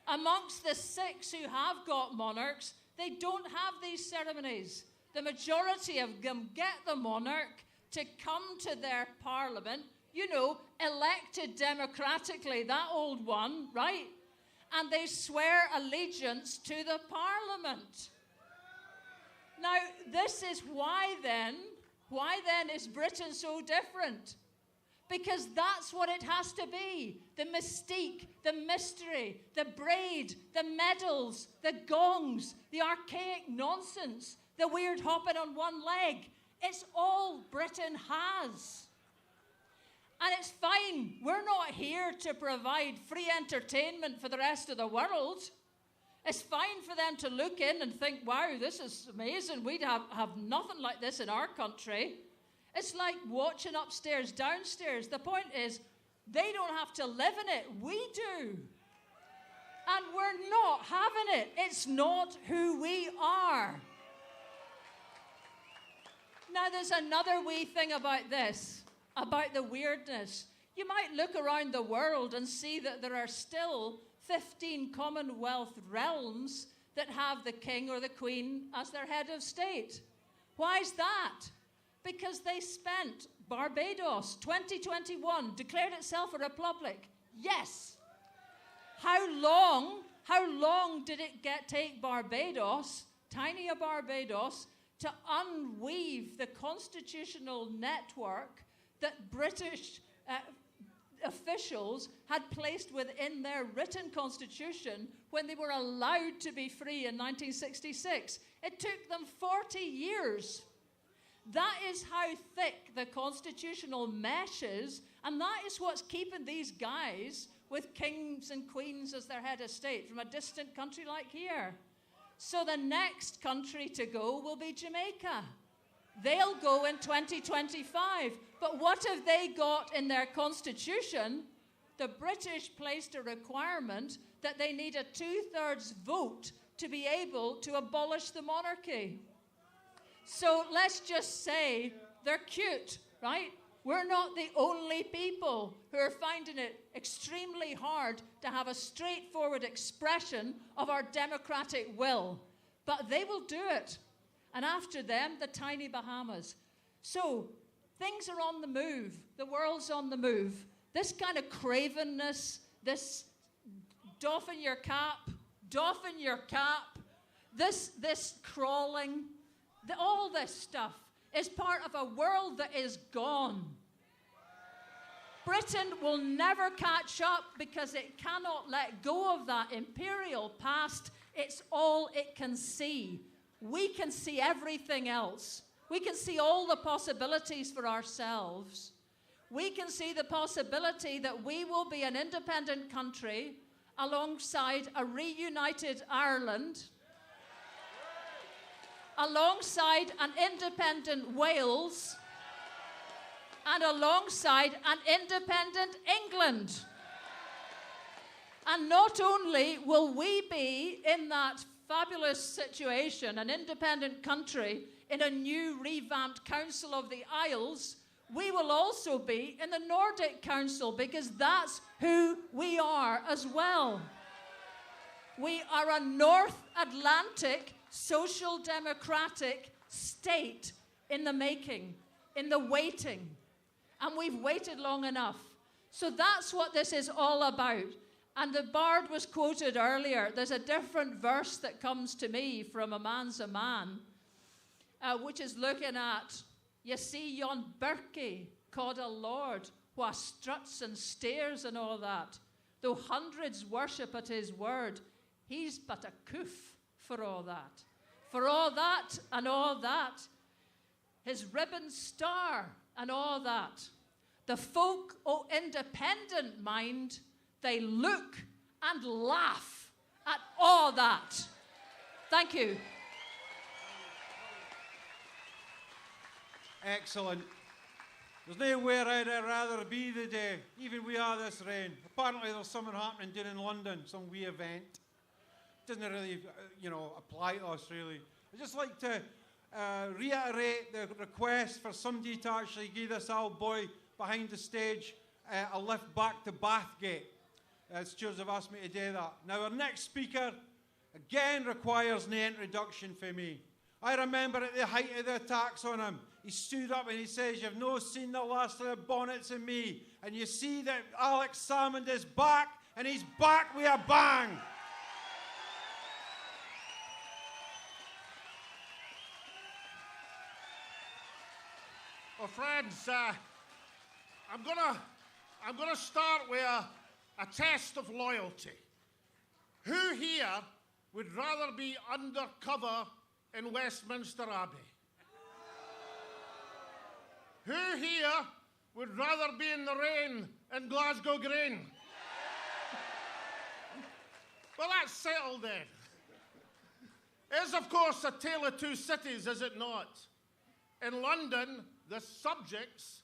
Amongst the 6 who have got monarchs, they don't have these ceremonies. The majority of them get the monarch to come to their parliament, you know, elected democratically, that old one, right? and they swear allegiance to the Parliament. Now, this is why then is Britain so different? Because that's what it has to be. The mystique, the mystery, the braid, the medals, the gongs, the archaic nonsense, the weird hopping on one leg. It's all Britain has. And it's fine. We're not here to provide free entertainment for the rest of the world. It's fine for them to look in and think, wow, this is amazing. We'd have nothing like this in our country. It's like watching upstairs, downstairs. The point is, they don't have to live in it. We do. And we're not having it. It's not who we are. Now, there's another wee thing about this, about the weirdness. You might look around the world and see that there are still 15 Commonwealth realms that have the king or the queen as their head of state. Why is that? Because they spent Barbados, 2021, declared itself a republic. Yes. How long did it take Barbados, tiny a Barbados, to unweave the constitutional network that British officials had placed within their written constitution when they were allowed to be free in 1966? It took them 40 years. That is how thick the constitutional mesh is, and that is what's keeping these guys with kings and queens as their head of state from a distant country like here. So the next country to go will be Jamaica. They'll go in 2025. But what have they got in their constitution? The British placed a requirement that they need a 2/3 vote to be able to abolish the monarchy. So let's just say they're cute, right? We're not the only people who are finding it extremely hard to have a straightforward expression of our democratic will. But they will do it. And after them, the tiny Bahamas. So things are on the move. The world's on the move. This kind of cravenness, this doffing your cap, this crawling, all this stuff is part of a world that is gone. Britain will never catch up because it cannot let go of that imperial past. It's all it can see. We can see everything else. We can see all the possibilities for ourselves. We can see the possibility that we will be an independent country alongside a reunited Ireland, alongside an independent Wales, and alongside an independent England. And not only will we be in that fabulous situation, an independent country in a new revamped Council of the Isles, we will also be in the Nordic Council because that's who we are as well. We are a North Atlantic social democratic state in the making, in the waiting. And we've waited long enough. So that's what this is all about. And the bard was quoted earlier. There's a different verse that comes to me from A Man's a Man, which is looking at, you see yon birkie called a lord, wha struts and stares and all that. Though hundreds worship at his word, he's but a coof for all that. For all that and all that, his ribbon star and all that. The folk o' independent mind, they look and laugh at all that. Thank you. Excellent. There's nowhere I'd rather be the day, even we are this rain. Apparently there's something happening down in London, some wee event. Doesn't really, apply to us really. I'd just like to reiterate the request for somebody to actually give this old boy behind the stage a lift back to Bathgate. Stewards have asked me to do that. Now our next speaker, again, requires no introduction for me. I remember at the height of the attacks on him, he stood up and he says, "You've no seen the last of the bonnets in me. And you see that Alex Salmond is back and he's back with a bang. Well, friends, I'm gonna start with a test of loyalty. Who here would rather be undercover in Westminster Abbey? Who here would rather be in the rain in Glasgow Green? Well, that's settled then. It is, of course, a tale of two cities, is it not? In London, the subjects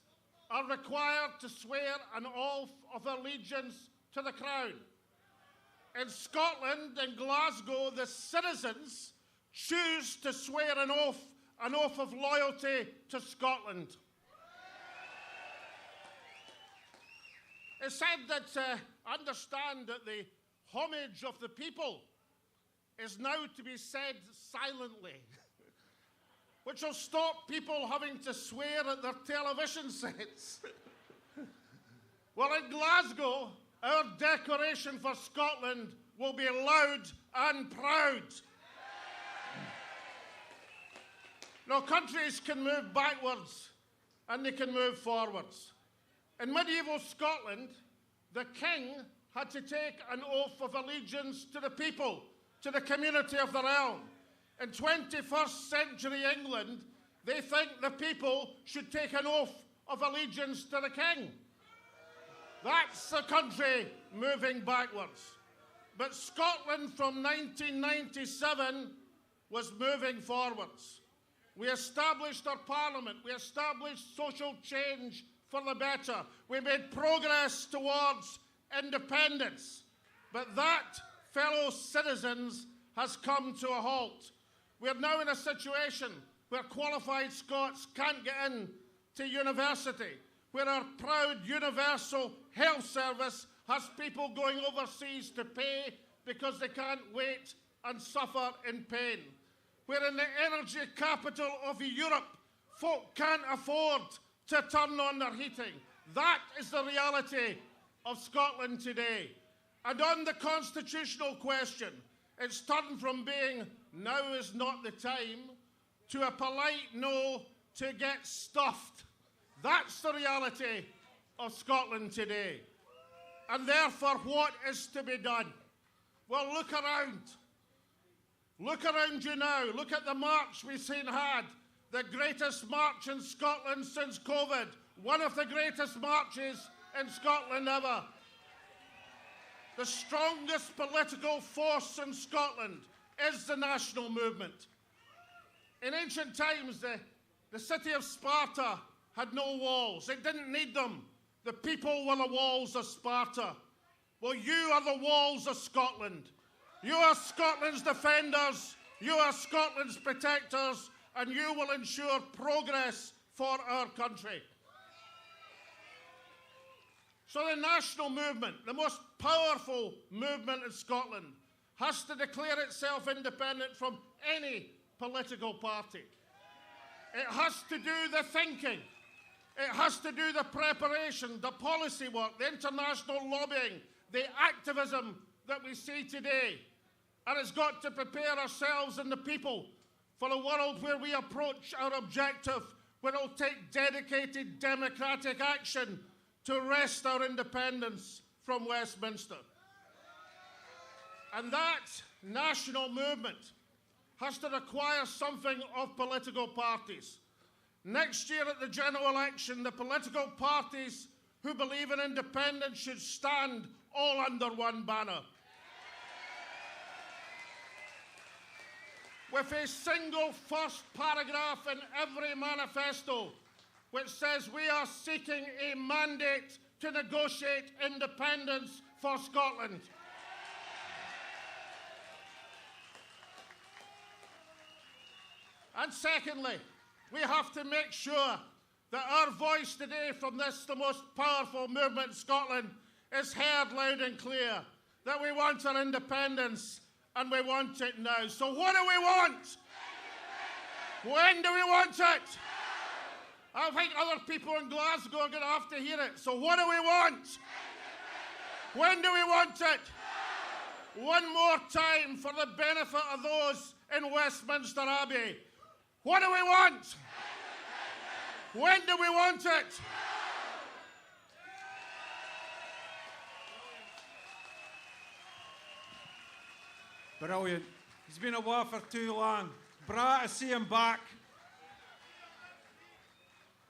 are required to swear an oath of allegiance to the crown. In Scotland, in Glasgow, the citizens choose to swear an oath of loyalty to Scotland. It's said that understand that the homage of the people is now to be said silently, which will stop people having to swear at their television sets. Well, in Glasgow, our declaration for Scotland will be loud and proud. Now, countries can move backwards and they can move forwards. In medieval Scotland, the king had to take an oath of allegiance to the people, to the community of the realm. In 21st century England, they think the people should take an oath of allegiance to the king. That's the country moving backwards. But Scotland from 1997 was moving forwards. We established our parliament. We established social change for the better. We made progress towards independence. But that, fellow citizens, has come to a halt. We're now in a situation where qualified Scots can't get in to university, where our proud universal health service has people going overseas to pay because they can't wait and suffer in pain, where in the energy capital of Europe, folk can't afford to turn on their heating. That is the reality of Scotland today. And on the constitutional question, it's turned from being now is not the time to a polite no to get stuffed. That's the reality of Scotland today. And therefore, what is to be done? Well, look around. Look around you now. Look at the march we've seen had. The greatest march in Scotland since COVID. One of the greatest marches in Scotland ever. The strongest political force in Scotland is the national movement. In ancient times, the city of Sparta had no walls. It didn't need them. The people were the walls of Sparta. Well, you are the walls of Scotland. You are Scotland's defenders. You are Scotland's protectors, and you will ensure progress for our country. So the national movement, the most powerful movement in Scotland, has to declare itself independent from any political party. It has to do the thinking. It has to do the preparation, the policy work, the international lobbying, the activism that we see today. And it's got to prepare ourselves and the people for a world where we approach our objective, where it'll take dedicated democratic action to wrest our independence from Westminster. And that national movement has to require something of political parties. Next year at the general election, the political parties who believe in independence should stand all under one banner. With a single first paragraph in every manifesto, which says we are seeking a mandate to negotiate independence for Scotland. And secondly, we have to make sure that our voice today from this, the most powerful movement in Scotland, is heard loud and clear, that we want our independence and we want it now. So what do we want? When do we want it? I think other people in Glasgow are going to have to hear it. So what do we want? When do we want it? One more time for the benefit of those in Westminster Abbey. What do we want? When do we want it? Brilliant. He's been away for too long. Bra to see him back.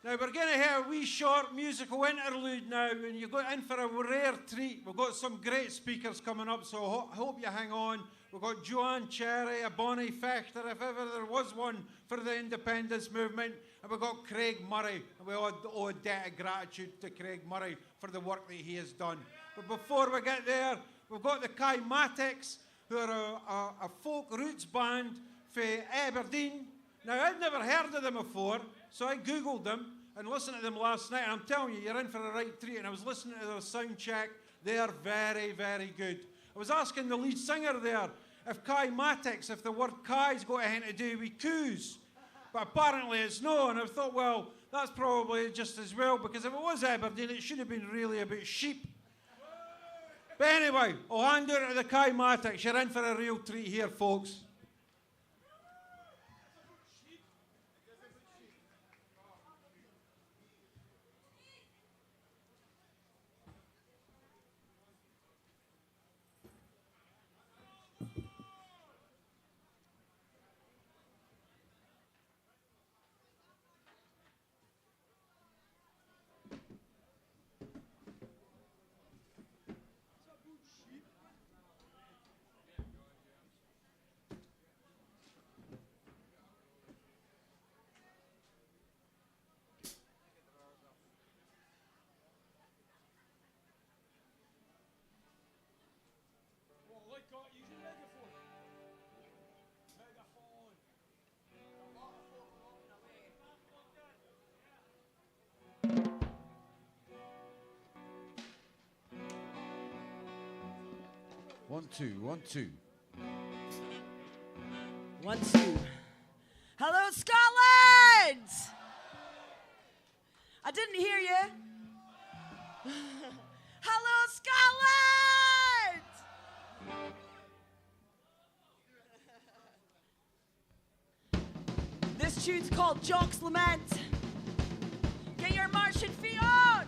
Now we're going to hear a wee short musical interlude now, and you got in for a rare treat. We've got some great speakers coming up, so I hope you hang on. We've got Joanne Cherry, a Bonnie Fechter, if ever there was one for the independence movement, and we've got Craig Murray, and we owe a debt of gratitude to Craig Murray for the work that he has done. But before we get there, we've got the Kymatics, who are a folk roots band for Aberdeen. Now, I'd never heard of them before, so I Googled them and listened to them last night, and I'm telling you, you're in for a right treat. And I was listening to their sound check. They are very, very good. I was asking the lead singer there if Kymatics, if the word Kai's got anything to do with coos. But apparently it's no, and I thought, well, that's probably just as well, because if it was Aberdeen, it should have been really about sheep. But anyway, I'll hand over to the Kymatics. You're in for a real treat here, folks. One, two, 1, 2. 1, 2. Hello, Scotland! I didn't hear you. Hello, Scotland! This tune's called Jock's Lament. Get your marching feet on!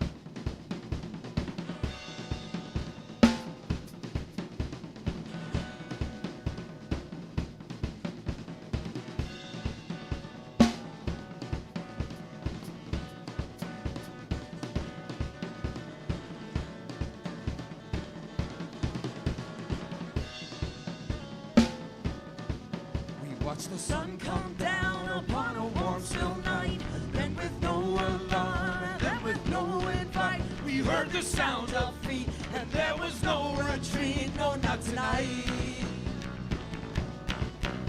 Watch the sun come down upon a warm, still night. Then with no alarm, then with no invite, we heard the sound of feet, and there was no retreat, no, not tonight.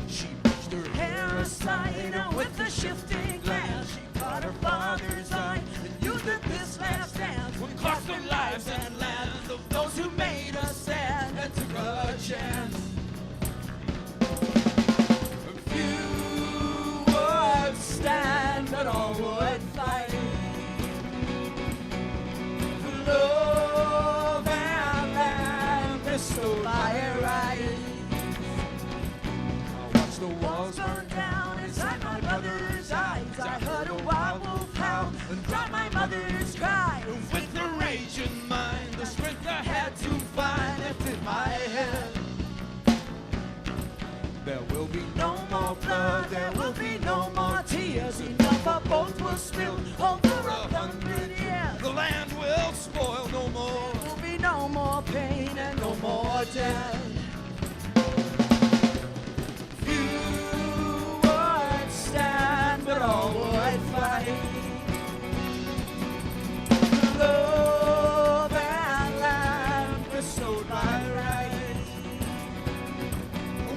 She pushed her hair aside, and with a shifting glance, she caught her father's eye, and knew that this last dance would cost the lives and lands of those who made a stand and took a chance. Stand, but all would fight for love and land bestowed by a right. I watched the walls burn down inside my mother's eyes. I heard a wild wolf howl and dropped my mother's cry. With the rage in mind, the strength I had to find lifted my head. There will be no more blood, there will be no more tears. Enough of both will spill over 100 years. The land will spoil no more. There will be no more pain and no more death. Few would stand, but all would fight. Love and land bestowed by right.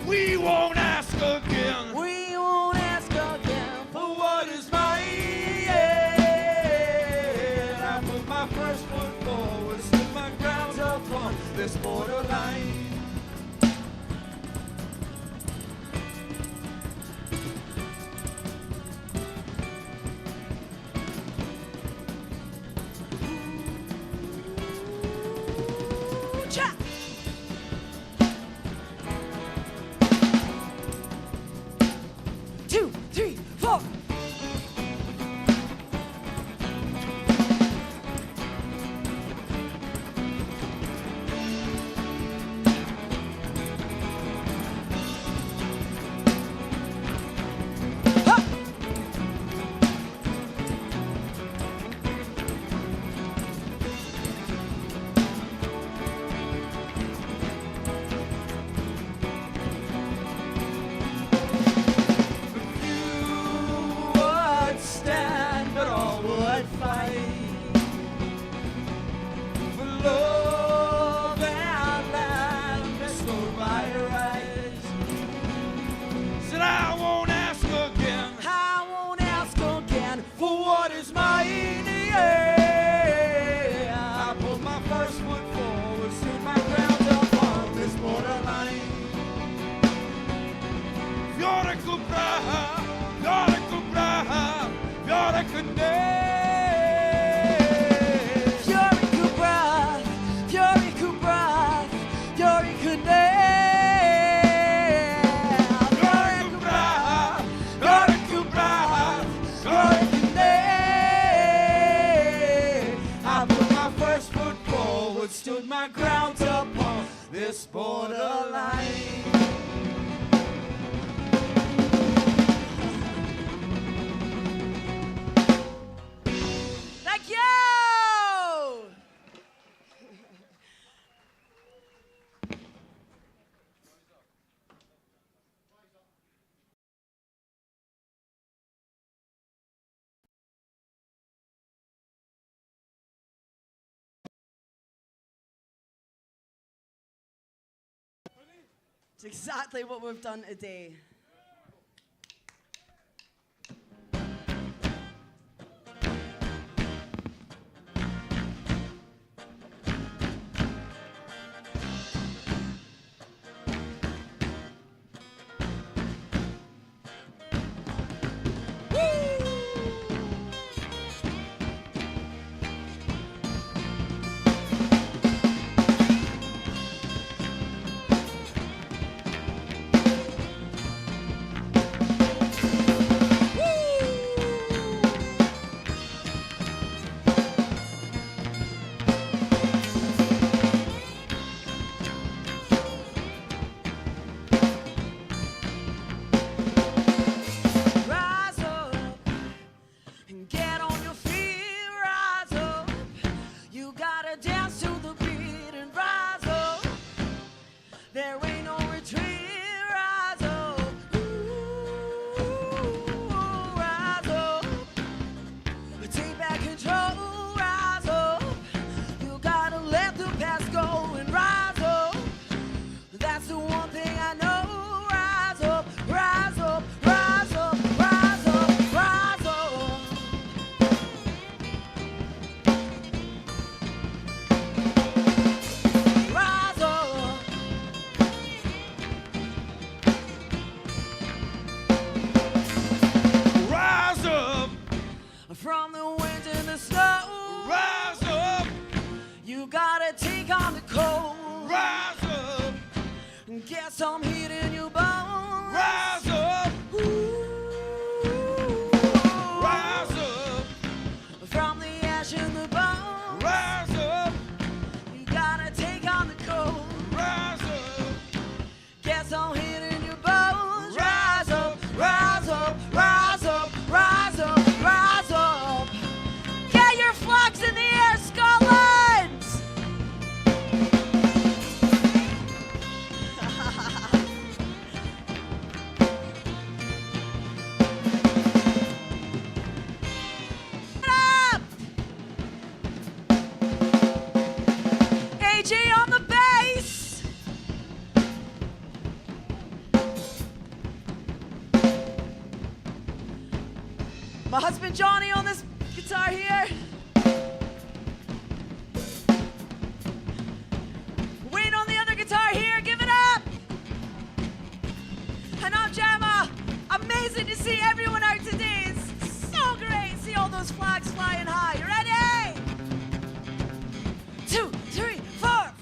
We won't ask again. We won't ask again for what is mine. I put my first foot forward, stood my ground upon this borderline. Cha! 2, 3, 4. Would stand, but all would fight for love and land restored by rights. Said I won't ask again. I won't ask again for what is mine. Yeah. I put my first foot forward, stood my ground upon this borderline. Fiore Cupra. Fiore Cupra, Fiore Cunè. Fiore Cupra, Fiore Cupra, Fiore Cunè. Fiore Cupra, Fiore Cupra, Fiore Cunè. I put my first foot forward, stood my ground upon this borderline. Thank you! It's exactly what we've done today. From the wind and the snow, rise up. You gotta take on the cold, rise up. And get some heat in your bones, rise up. Ooh, rise up. From the ash in the bone, rise up. You gotta take on the cold, rise up. Get some heat in your bones, rise up, rise up, rise up, rise up. Rise up, get your flags in the air, Scotland! Get up! AJ on the bass! My husband Johnny on this guitar here. Wayne on the other guitar here, give it up! And I'm Gemma. Amazing to see everyone out today. It's so great. See all those flags flying high. You ready? 2, 3, 4.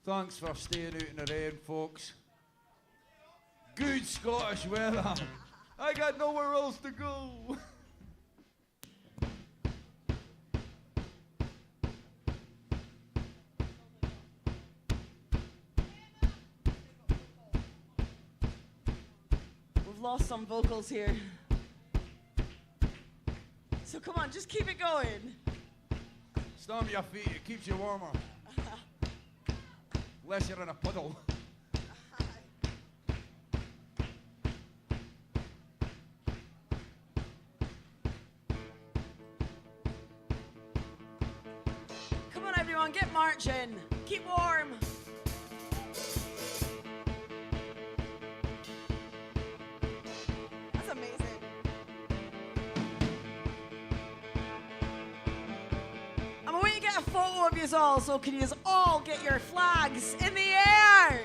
Thanks for staying out in the rain, folks. Good Scottish weather. I got nowhere else to go. We've lost some vocals here. So come on, just keep it going. Stomp your feet, it keeps you warmer. Unless you're in a puddle. Come on, everyone, get marching. Keep warm. That's amazing. I'm going to get a photo of you all, so can you all get your flags in the air?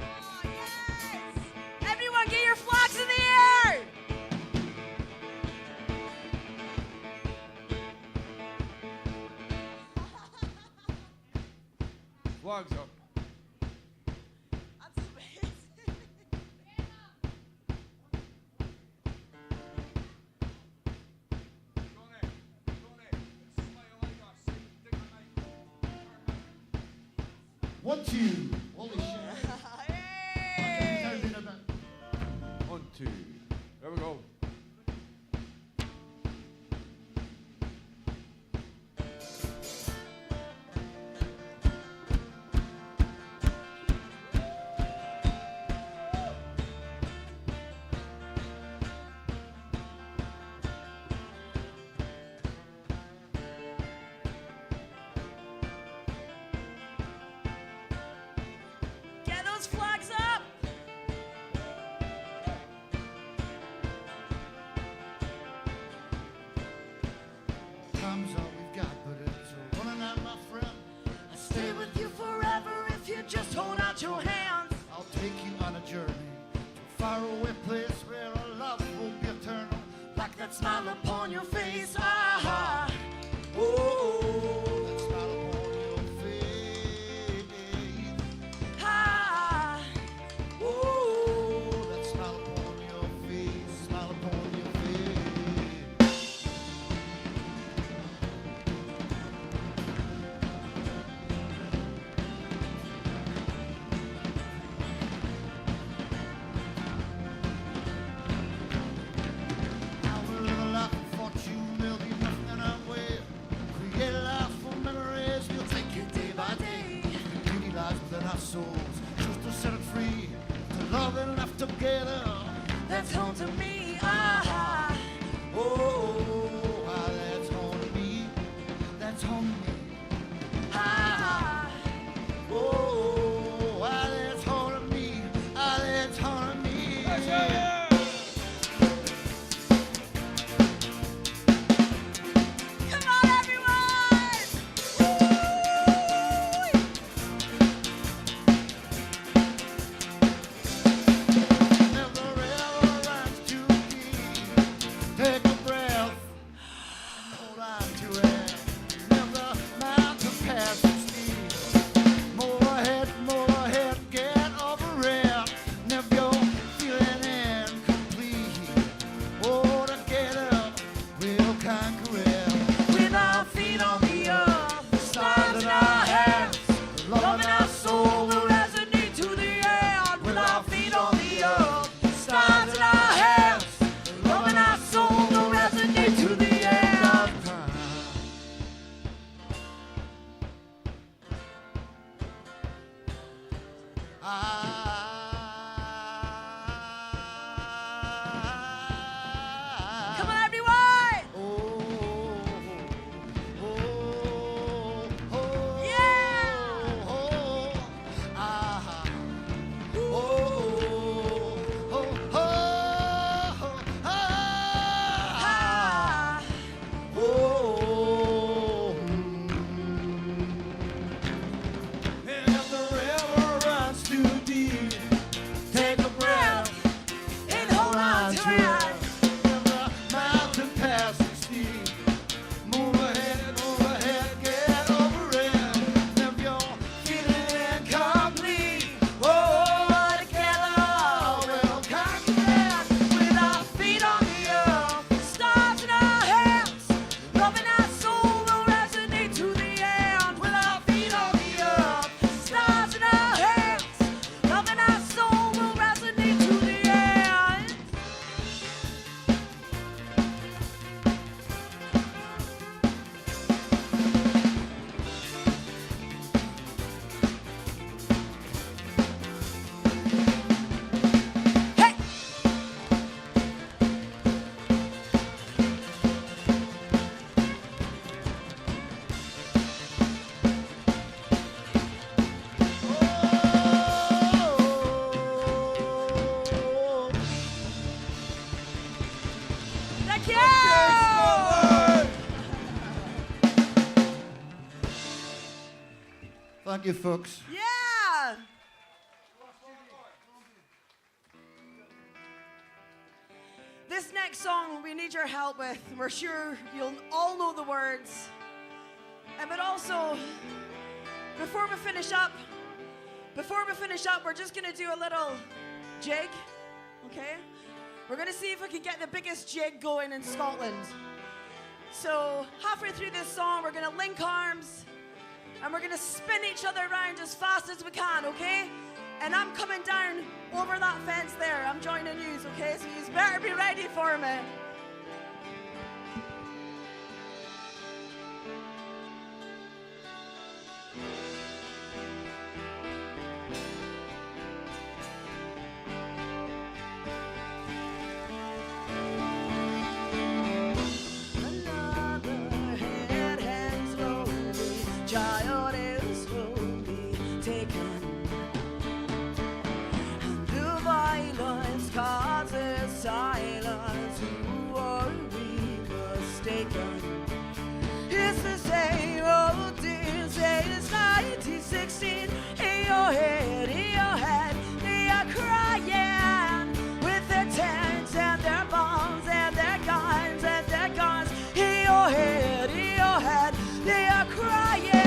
Oh, yes! Everyone get your flags in the air! Flags up. That's amazing. One, two. Holy shit. Hey! 1, 2. There we go. Get those flags up! Time's all we've got, but it's running out, my friend. I'll stay with you forever if you just hold out your hands. I'll take you on a journey to a faraway place where our love will be eternal. Like that smile upon your face. Ah, ooh. That smile upon your face. Ah, ooh. That smile upon your face. Smile upon your face. I will live a life of fortune. There'll be nothing in our way. Create a life for memories. We'll take it day by day. Beauty lies within our souls. Choose to set it free. To love and laugh together. That's home to me. Ah, Oh, ah, that's home to me. That's home to me. ah. Oh, ah, that's home to me. Ah, that's home to me. Come on, everyone! Never ever runs too deep. Take a breath. Hold on to it. Never mind the past and speed. Move ahead, get over it. Never you're feeling incomplete. Oh, together we'll conquer it. With our feet on the earth, stars in our hands, love in our soul will resonate to the end. With our feet on the earth, stars in our hands, love in our soul will resonate to the end of time. Come on, everyone! And if the river runs too deep, Thank you, folks. Yeah! This next song we need your help with. We're sure you'll all know the words. But also, before we finish up, we're just gonna do a little jig, okay? We're gonna see if we can get the biggest jig going in Scotland. So halfway through this song, we're gonna link arms and we're gonna spin each other around as fast as we can, okay? And I'm coming down over that fence there. I'm joining you, okay? So you better be ready for me. Child is slowly taken, and the violence causes silence. Who are we mistaken? It's the same old thing, say it's 1916. In your head, they are crying with their tanks and their bombs and their guns and their guns. In your head, they are crying.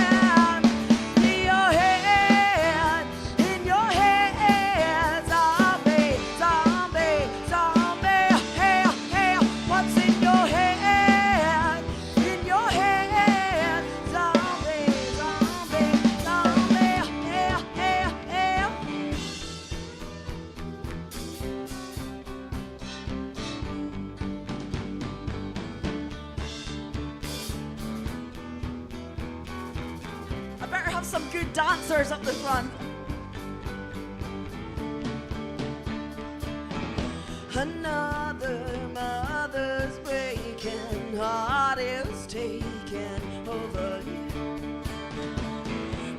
Some good dancers up the front. Another mother's breaking, heart is taken over.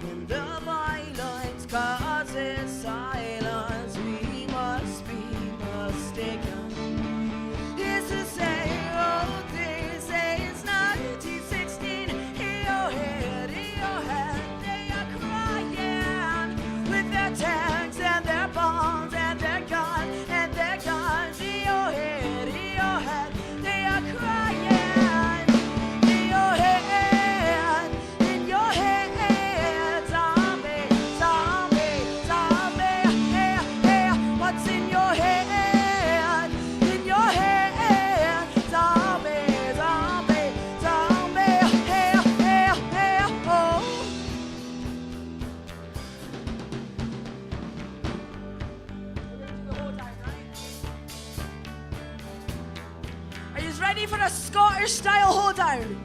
When the violence causes silence, we must be mistaken. It's the same old thing, say it's 1916. In your head, they are crying with their tanks and their bombs and their guns and their guns. In your head, they are crying. In your head, zombie, zombie, zombie. What's in your head? In your head, zombie, zombie, zombie. Oh. Are you ready for a Scottish style hold down?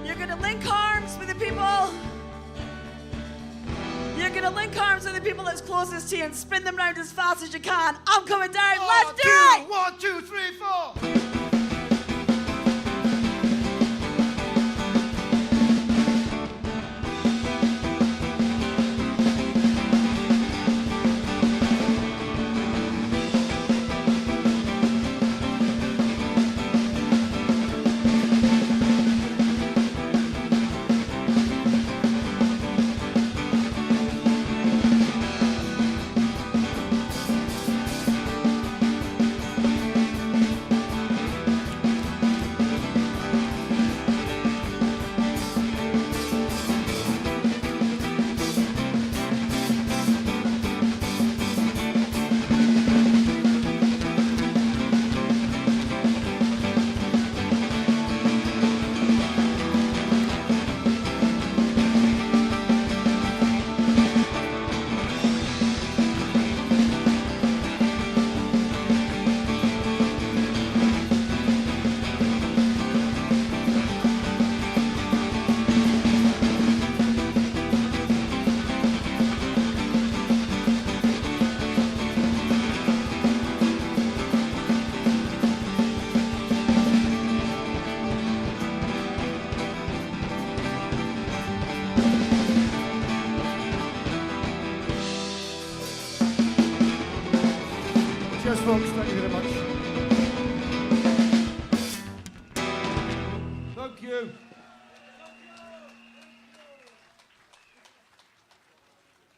You're gonna link arms with the people. You're gonna link arms with the people that's closest to you and spin them round as fast as you can. I'm coming down. Let's do it! 1, 2, 3, 4.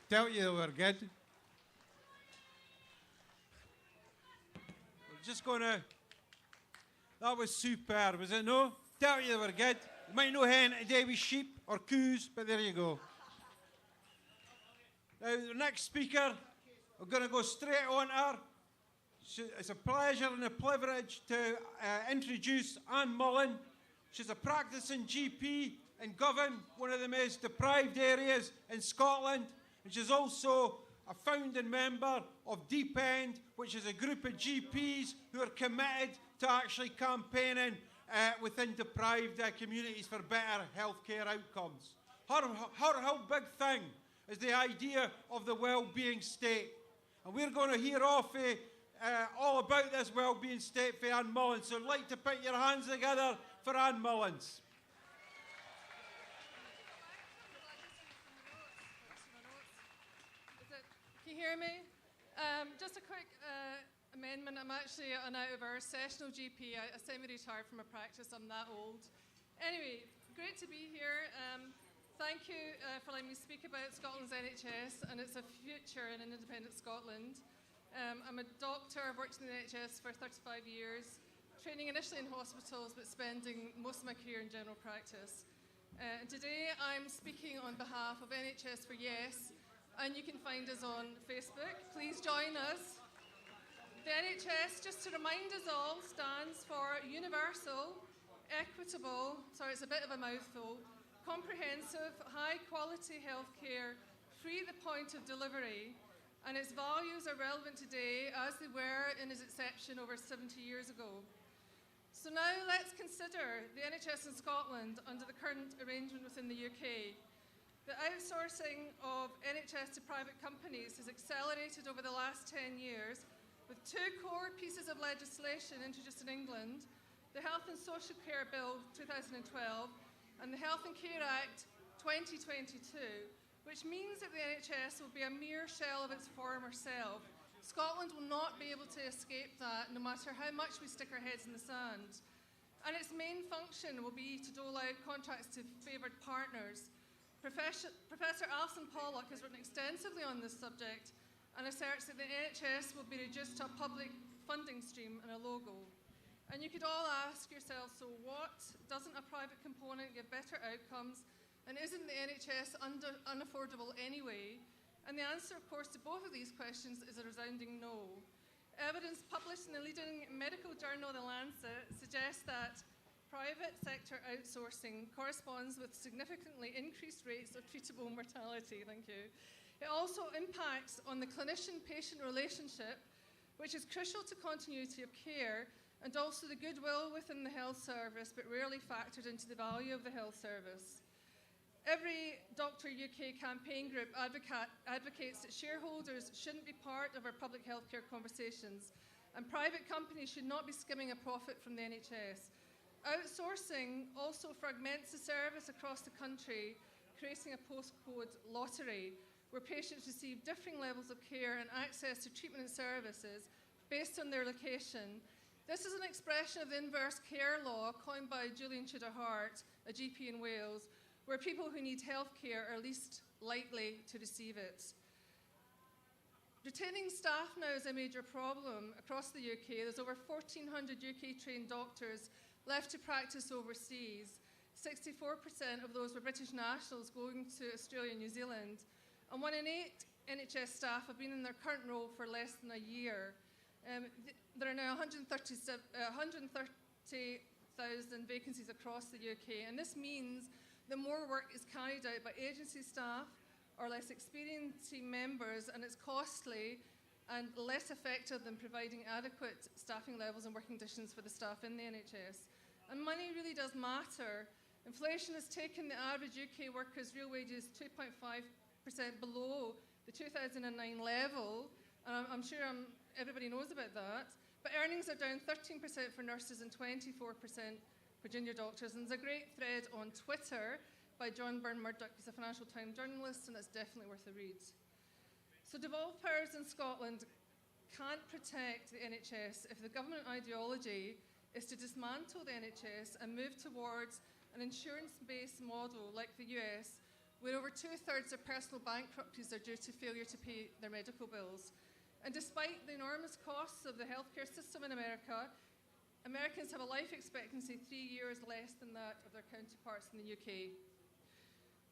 Tell you they were good. We're just gonna. That was superb, was it no? Tell you they were good. You might know hen today with sheep or coos, but there you go. Now, the next speaker, we're going to go straight on her. It's a pleasure and a privilege to introduce Anne Mullen. She's a practicing GP in Govan, one of the most deprived areas in Scotland. And she's also a founding member of Deep End, which is a group of GPs who are committed to actually campaigning within deprived communities for better healthcare outcomes. Her whole big thing is the idea of the well-being state. And we're going to hear off all about this well-being state for Anne Mullins. So I'd like to put your hands together for Anne Mullins. Can you hear me? Just a quick amendment. I'm actually an out-of-hours sessional GP. I semi-retired from a practice. I'm that old. Anyway, great to be here. Thank you for letting me speak about Scotland's NHS and its future in an independent Scotland. I'm a doctor. I've worked in the NHS for 35 years, training initially in hospitals, but spending most of my career in general practice. And today I'm speaking on behalf of NHS for Yes, and you can find us on Facebook. Please join us. The NHS, just to remind us all, stands for universal, equitable, sorry, it's a bit of a mouthful, comprehensive, high-quality healthcare, free at the point of delivery, and its values are relevant today as they were in its inception over 70 years ago. So now let's consider the NHS in Scotland under the current arrangement within the UK. The outsourcing of NHS to private companies has accelerated over the last 10 years with two core pieces of legislation introduced in England, the Health and Social Care Bill 2012 and the Health and Care Act 2022, which means that the NHS will be a mere shell of its former self. Scotland will not be able to escape that no matter how much we stick our heads in the sand. And its main function will be to dole out contracts to favoured partners. Professor Alison Pollock has written extensively on this subject and asserts that the NHS will be reduced to a public funding stream and a logo. And you could all ask yourself, so what? Doesn't a private component give better outcomes? And isn't the NHS unaffordable anyway? And the answer, of course, to both of these questions is a resounding no. Evidence published in the leading medical journal, The Lancet, suggests that private sector outsourcing corresponds with significantly increased rates of treatable mortality. Thank you. It also impacts on the clinician-patient relationship, which is crucial to continuity of care, and also the goodwill within the health service, but rarely factored into the value of the health service. Every Doctor UK campaign group advocates that shareholders shouldn't be part of our public healthcare conversations, and private companies should not be skimming a profit from the NHS. Outsourcing also fragments the service across the country, creating a postcode lottery where patients receive differing levels of care and access to treatment and services based on their location. This is an expression of the inverse care law coined by Julian Tudor-Hart, a GP in Wales, where people who need health care are least likely to receive it. Retaining staff now is a major problem across the UK. There's over 1,400 UK-trained doctors left to practice overseas. 64% of those were British nationals going to Australia and New Zealand. And 1 in 8 NHS staff have been in their current role for less than a year. There are now 130,000 vacancies across the UK, and this means that more work is carried out by agency staff or less experienced team members, and it's costly and less effective than providing adequate staffing levels and working conditions for the staff in the NHS. And money really does matter. Inflation has taken the average UK worker's real wages 2.5% below the 2009 level, and I'm sure everybody knows about that. But earnings are down 13% for nurses and 24% for junior doctors. And there's a great thread on Twitter by John Byrne-Murdoch, who's a Financial Times journalist, and it's definitely worth a read. So devolved powers in Scotland can't protect the NHS if the government ideology is to dismantle the NHS and move towards an insurance-based model like the US, where over 2/3 of personal bankruptcies are due to failure to pay their medical bills. And despite the enormous costs of the healthcare system in America, Americans have a life expectancy 3 years less than that of their counterparts in the UK.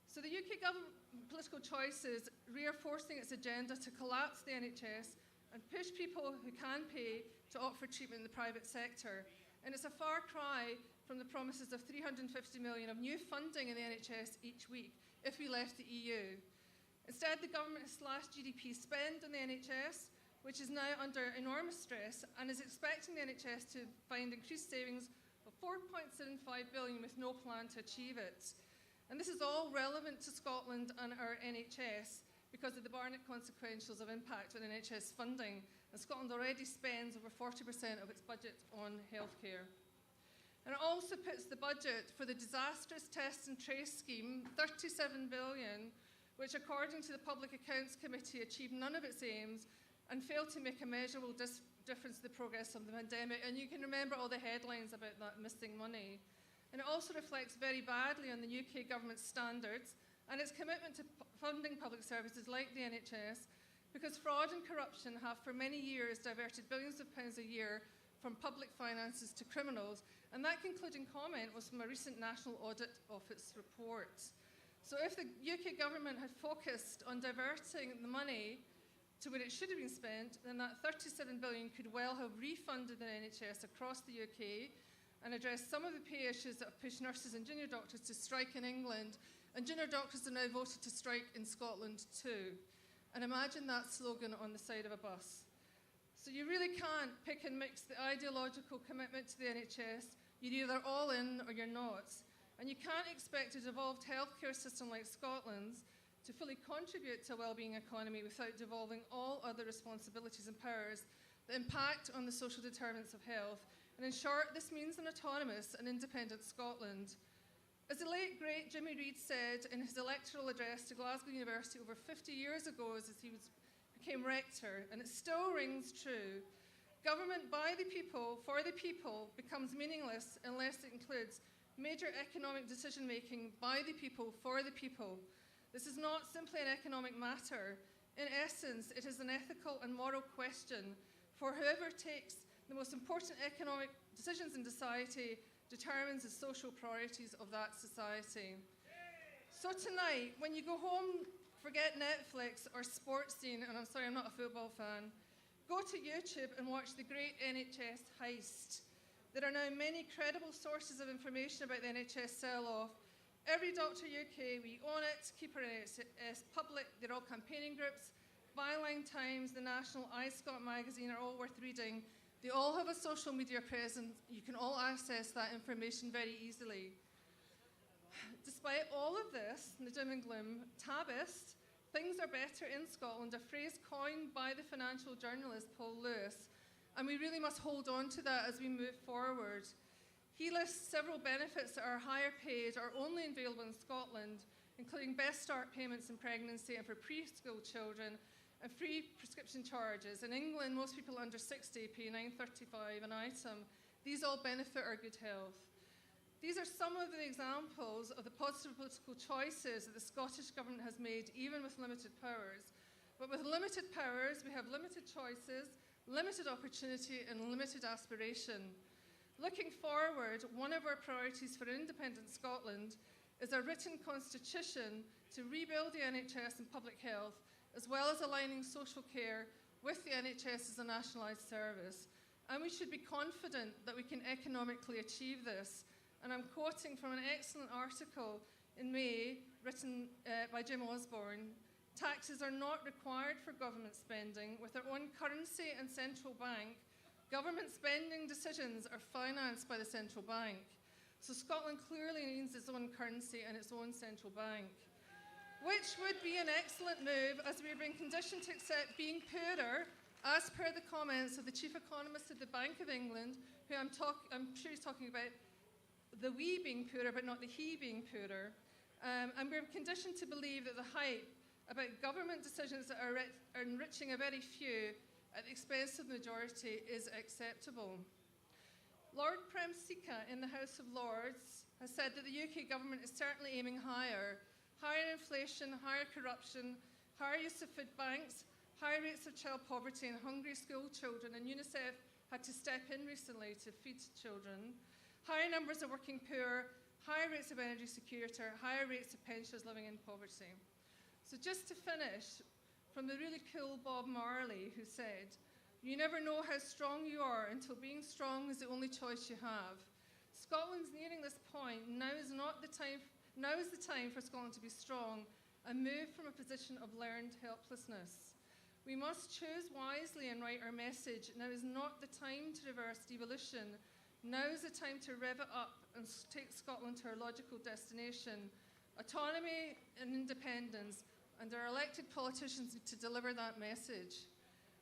So the UK government political choice is reinforcing its agenda to collapse the NHS and push people who can pay to opt for treatment in the private sector. And it's a far cry from the promises of 350 million of new funding in the NHS each week if we left the EU. Instead, the government has slashed GDP spend on the NHS, which is now under enormous stress, and is expecting the NHS to find increased savings of 4.75 billion with no plan to achieve it. And this is all relevant to Scotland and our NHS because of the Barnett consequentials of impact on NHS funding. And Scotland already spends over 40% of its budget on healthcare. And it also puts the budget for the disastrous test and trace scheme, 37 billion, which according to the Public Accounts Committee achieved none of its aims and failed to make a measurable difference to the progress of the pandemic. And you can remember all the headlines about that missing money. And it also reflects very badly on the UK government's standards and its commitment to funding public services like the NHS, because fraud and corruption have for many years diverted billions of pounds a year from public finances to criminals. And that concluding comment was from a recent National Audit Office report. So if the UK government had focused on diverting the money to where it should have been spent, then that 37 billion could well have refunded the NHS across the UK and addressed some of the pay issues that have pushed nurses and junior doctors to strike in England. And junior doctors are now voted to strike in Scotland too. And imagine that slogan on the side of a bus. So you really can't pick and mix the ideological commitment to the NHS. You're either all in or you're not. And you can't expect a devolved healthcare system like Scotland's to fully contribute to a wellbeing economy without devolving all other responsibilities and powers that impact on the social determinants of health. And in short, this means an autonomous and independent Scotland. As the late, great Jimmy Reid said in his electoral address to Glasgow University over 50 years ago as he became rector, and it still rings true, government by the people, for the people, becomes meaningless unless it includes major economic decision-making by the people, for the people. This is not simply an economic matter. In essence, it is an ethical and moral question, for whoever takes the most important economic decisions in society determines the social priorities of that society. So tonight, when you go home, forget Netflix or sports scene, and I'm sorry, I'm not a football fan, go to YouTube and watch the great NHS heist. There are now many credible sources of information about the NHS sell-off. Every Doctor UK, We Own It, Keeper NHS Public, they're all campaigning groups. Byline Times, The National, iScot magazine are all worth reading. They all have a social media presence. You can all access that information very easily. Despite all of this, the doom and gloom, Tabist, things are better in Scotland, a phrase coined by the financial journalist Paul Lewis, and we really must hold on to that as we move forward. He lists several benefits that are higher paid or only available in Scotland, including best start payments in pregnancy and for preschool children, and free prescription charges. In England, most people under 60 pay £9.35 an item. These all benefit our good health. These are some of the examples of the positive political choices that the Scottish Government has made, even with limited powers. But with limited powers, we have limited choices, limited opportunity, and limited aspiration. Looking forward, one of our priorities for independent Scotland is a written constitution to rebuild the NHS and public health, as well as aligning social care with the NHS as a nationalised service. And we should be confident that we can economically achieve this. And I'm quoting from an excellent article in May written by Jim Osborne. Taxes are not required for government spending. With their own currency and central bank, government spending decisions are financed by the central bank. So Scotland clearly needs its own currency and its own central bank, which would be an excellent move as we have been conditioned to accept being poorer, as per the comments of the chief economist of the Bank of England, who I'm sure he's talking about the we being poorer, but not the he being poorer. And we're conditioned to believe that the hype about government decisions that are enriching a very few at the expense of the majority is acceptable. Lord Prem Sika in the House of Lords has said that the UK government is certainly aiming higher higher inflation, higher corruption, higher use of food banks, higher rates of child poverty and hungry school children, and UNICEF had to step in recently to feed children, higher numbers of working poor, higher rates of energy security, higher rates of pensioners living in poverty. So just to finish, from the really cool Bob Marley, who said, "You never know how strong you are until being strong is the only choice you have." Scotland's nearing this point. Now is the time for Scotland to be strong and move from a position of learned helplessness. We must choose wisely and write our message. Now is not the time to reverse devolution. Now is the time to rev it up and take Scotland to our logical destination. Autonomy and independence, and our elected politicians to deliver that message.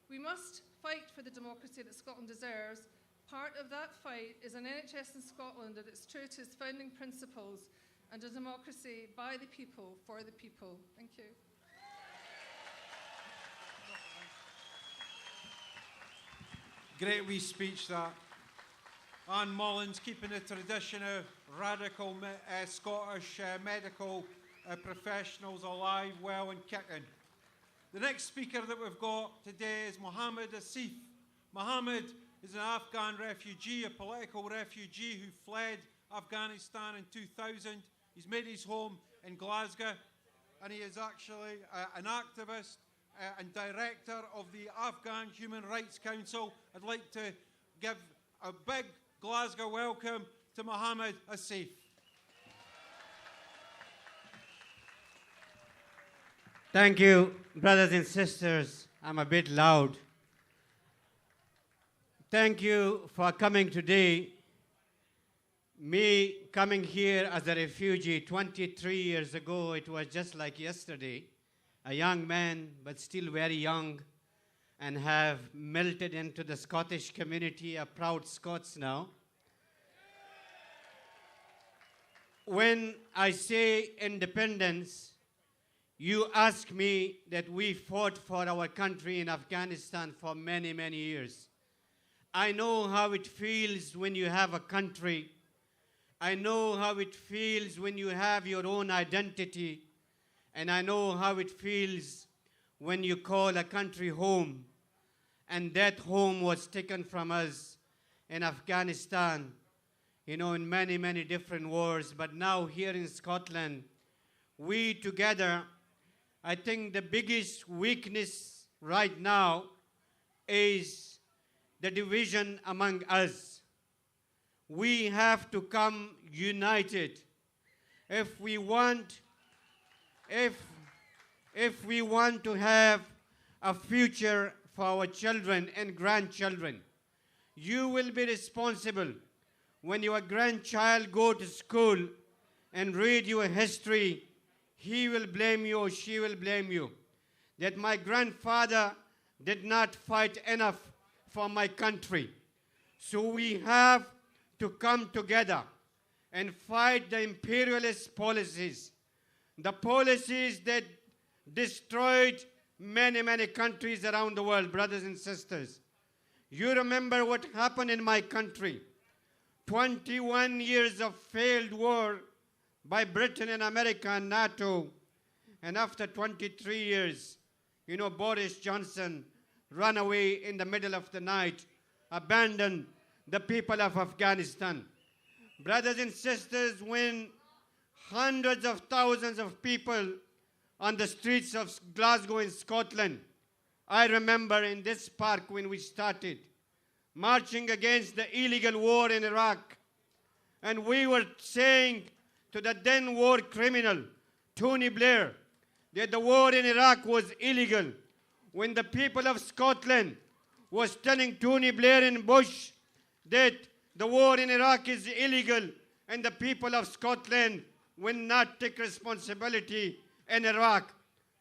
We must fight for the democracy that Scotland deserves. Part of that fight is an NHS in Scotland that is true to its founding principles and a democracy by the people, for the people. Thank you. Great wee speech that. Anne Mullins keeping the tradition of radical Scottish medical professionals alive, well and kicking. The next speaker that we've got today is Mohammed Asif. Mohammed is an Afghan refugee, a political refugee who fled Afghanistan in 2000. He's made his home in Glasgow, and he is actually an activist and director of the Afghan Human Rights Council. I'd like to give a big Glasgow welcome to Mohammed Asif. Thank you, brothers and sisters. I'm a bit loud. Thank you for coming today. Me coming here as a refugee 23 years ago, it was just like yesterday. A young man, but still very young, and have melted into the Scottish community, a proud Scots now. When I say independence, you ask me that we fought for our country in Afghanistan for many, many years. I know how it feels when you have a country. I know how it feels when you have your own identity. And I know how it feels when you call a country home. And that home was taken from us in Afghanistan, you know, in many, many different wars. But now here in Scotland, we together, I think the biggest weakness right now is the division among us. We have to come united if we want to have a future for our children and grandchildren. You will be responsible when your grandchild go to school and read your history. He will blame you or she will blame you that my grandfather did not fight enough for my country. So we have to come together and fight the imperialist policies, the policies that destroyed many, many countries around the world, brothers and sisters. You remember what happened in my country. 21 years of failed war by Britain and America and NATO. And after 23 years, you know, Boris Johnson ran away in the middle of the night, abandoned the people of Afghanistan. Brothers and sisters, when hundreds of thousands of people on the streets of Glasgow in Scotland, I remember in this park when we started, marching against the illegal war in Iraq. And we were saying to the then war criminal, Tony Blair, that the war in Iraq was illegal. When the people of Scotland was telling Tony Blair and Bush that the war in Iraq is illegal and the people of Scotland will not take responsibility in Iraq.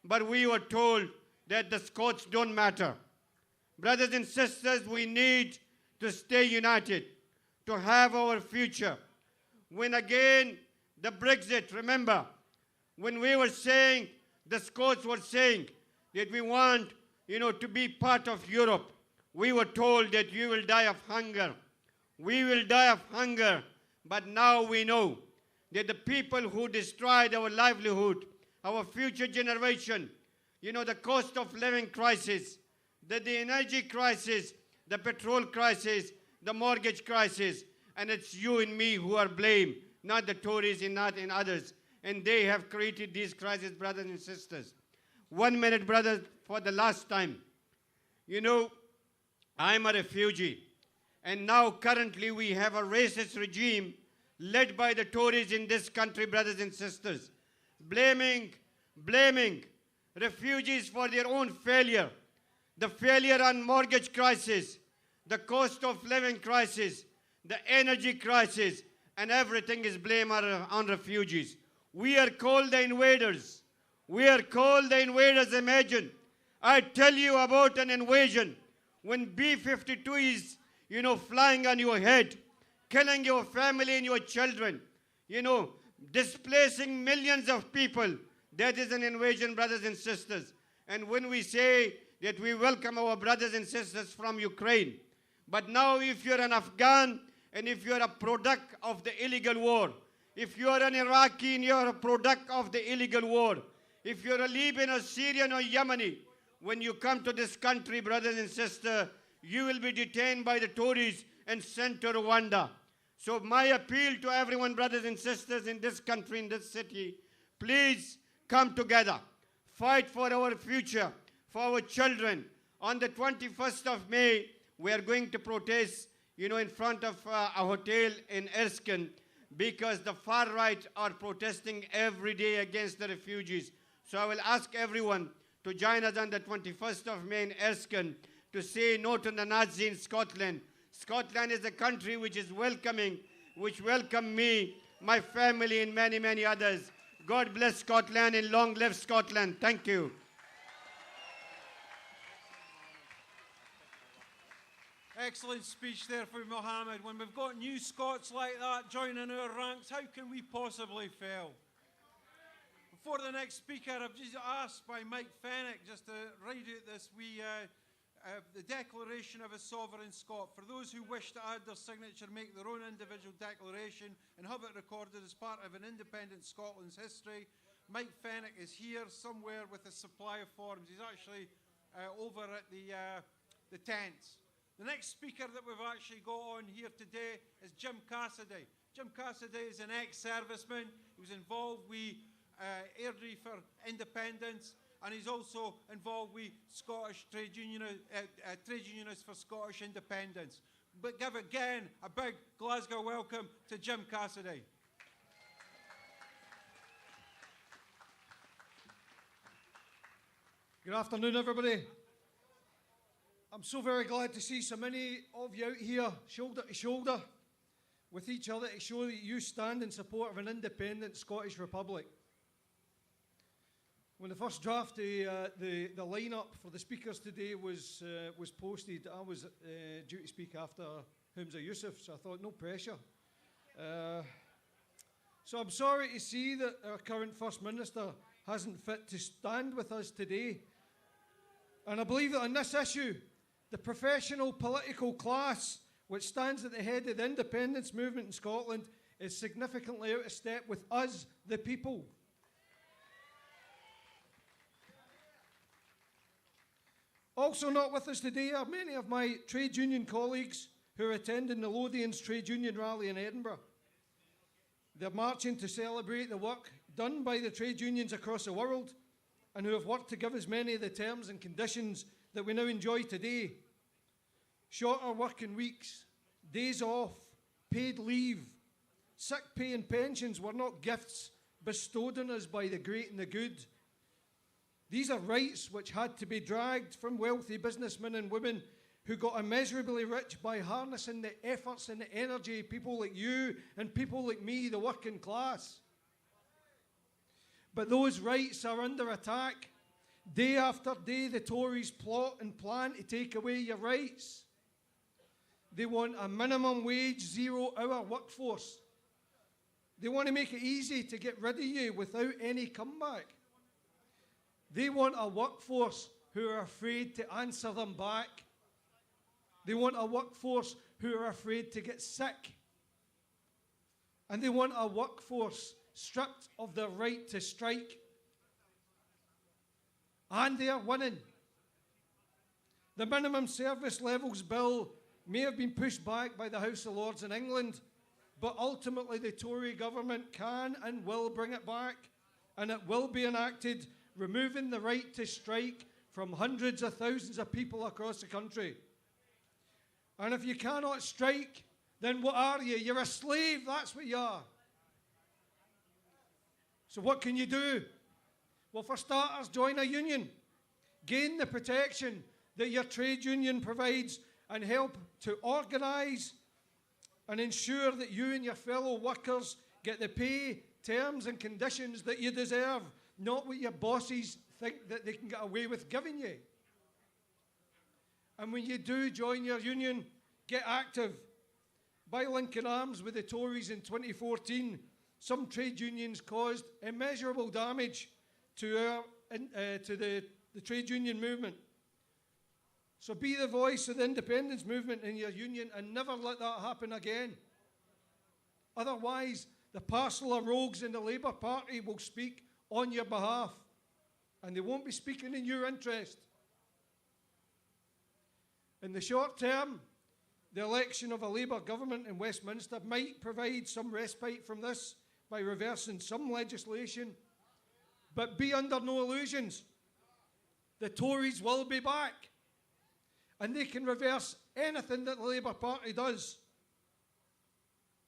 But we were told that the Scots don't matter. Brothers and sisters, we need to stay united, to have our future. When again the Brexit, remember, when we were saying, the Scots were saying that we want, you know, to be part of Europe, we were told that you will die of hunger. We will die of hunger, but now we know that the people who destroyed our livelihood our future generation. You know, the cost of living crisis, the energy crisis, the petrol crisis, the mortgage crisis, and it's you and me who are blamed, not the Tories and not in others. And they have created these crises, brothers and sisters. 1 minute, brothers, for the last time. You know, I'm a refugee. And now currently we have a racist regime led by the Tories in this country, brothers and sisters, blaming refugees for their own failure. The failure on mortgage crisis, the cost of living crisis, the energy crisis, and everything is blamed on refugees. We are called the invaders. We are called the invaders. Imagine, I tell you about an invasion when B-52 is, you know, flying on your head, killing your family and your children, you know, displacing millions of people. That is an invasion, brothers and sisters. And when we say that we welcome our brothers and sisters from Ukraine, but now if you're an Afghan and if you're a product of the illegal war, if you're an Iraqi and you're a product of the illegal war, if you're a Libyan or Syrian or Yemeni, when you come to this country, brothers and sisters, you will be detained by the Tories and sent to Rwanda. So my appeal to everyone, brothers and sisters in this country, in this city, please come together. Fight for our future, for our children. On the 21st of May, we are going to protest, you know, in front of a hotel in Erskine, because the far right are protesting every day against the refugees. So I will ask everyone to join us on the 21st of May in Erskine to say no to the Nazi in Scotland. Scotland is a country which is welcoming, which welcomed me, my family, and many, many others. God bless Scotland and long live Scotland. Thank you. Excellent speech there from Mohammed. When we've got new Scots like that joining our ranks, how can we possibly fail? Before the next speaker, I've just asked by Mike Fennick just to read out this the declaration of a sovereign Scot. For those who wish to add their signature, make their own individual declaration and have it recorded as part of an independent Scotland's history. Mike Fennick is here somewhere with a supply of forms. He's actually over at the tents. The next speaker that we've actually got on here today is Jim Cassidy. Jim Cassidy is an ex-serviceman. He was involved with Airdrie for Independence, and he's also involved with Scottish trade unionists for Scottish independence. But give again a big Glasgow welcome to Jim Cassidy. Good afternoon, everybody. I'm so very glad to see so many of you out here, shoulder to shoulder, with each other to show that you stand in support of an independent Scottish Republic. When the first draft, the lineup for the speakers today was posted, I was due to speak after Humza Yousaf, so I thought, no pressure. So I'm sorry to see that our current First Minister hasn't fit to stand with us today. And I believe that on this issue, the professional political class, which stands at the head of the independence movement in Scotland, is significantly out of step with us, the people. Also not with us today are many of my trade union colleagues who are attending the Lothians Trade Union Rally in Edinburgh. They're marching to celebrate the work done by the trade unions across the world and who have worked to give us many of the terms and conditions that we now enjoy today. Shorter working weeks, days off, paid leave, sick pay and pensions were not gifts bestowed on us by the great and the good. These are rights which had to be dragged from wealthy businessmen and women who got immeasurably rich by harnessing the efforts and the energy of people like you and people like me, the working class. But those rights are under attack. Day after day, the Tories plot and plan to take away your rights. They want a minimum wage, 0-hour workforce. They want to make it easy to get rid of you without any comeback. They want a workforce who are afraid to answer them back. They want a workforce who are afraid to get sick. And they want a workforce stripped of their right to strike. And they are winning. The minimum service levels bill may have been pushed back by the House of Lords in England, but ultimately the Tory government can and will bring it back, and it will be enacted, removing the right to strike from hundreds of thousands of people across the country. And if you cannot strike, then what are you? You're a slave, that's what you are. So what can you do? Well, for starters, join a union. Gain the protection that your trade union provides and help to organise and ensure that you and your fellow workers get the pay, terms and conditions that you deserve, not what your bosses think that they can get away with giving you. And when you do join your union, get active. By linking arms with the Tories in 2014, some trade unions caused immeasurable damage to the trade union movement. So be the voice of the independence movement in your union and never let that happen again. Otherwise, the parcel of rogues in the Labour Party will speak on your behalf, and they won't be speaking in your interest. In the short term, the election of a Labour government in Westminster might provide some respite from this by reversing some legislation, but be under no illusions. The Tories will be back, and they can reverse anything that the Labour Party does.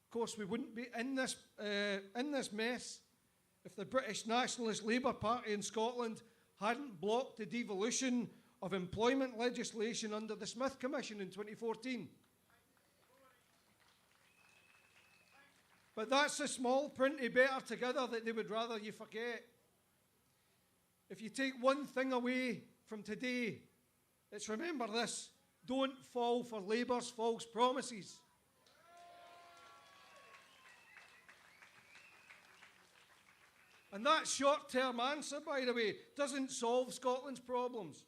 Of course, we wouldn't be in this mess if the British Nationalist Labour Party in Scotland hadn't blocked the devolution of employment legislation under the Smith Commission in 2014. But that's the small print of better together that they would rather you forget. If you take one thing away from today, it's remember this: don't fall for Labour's false promises. And that short-term answer, by the way, doesn't solve Scotland's problems.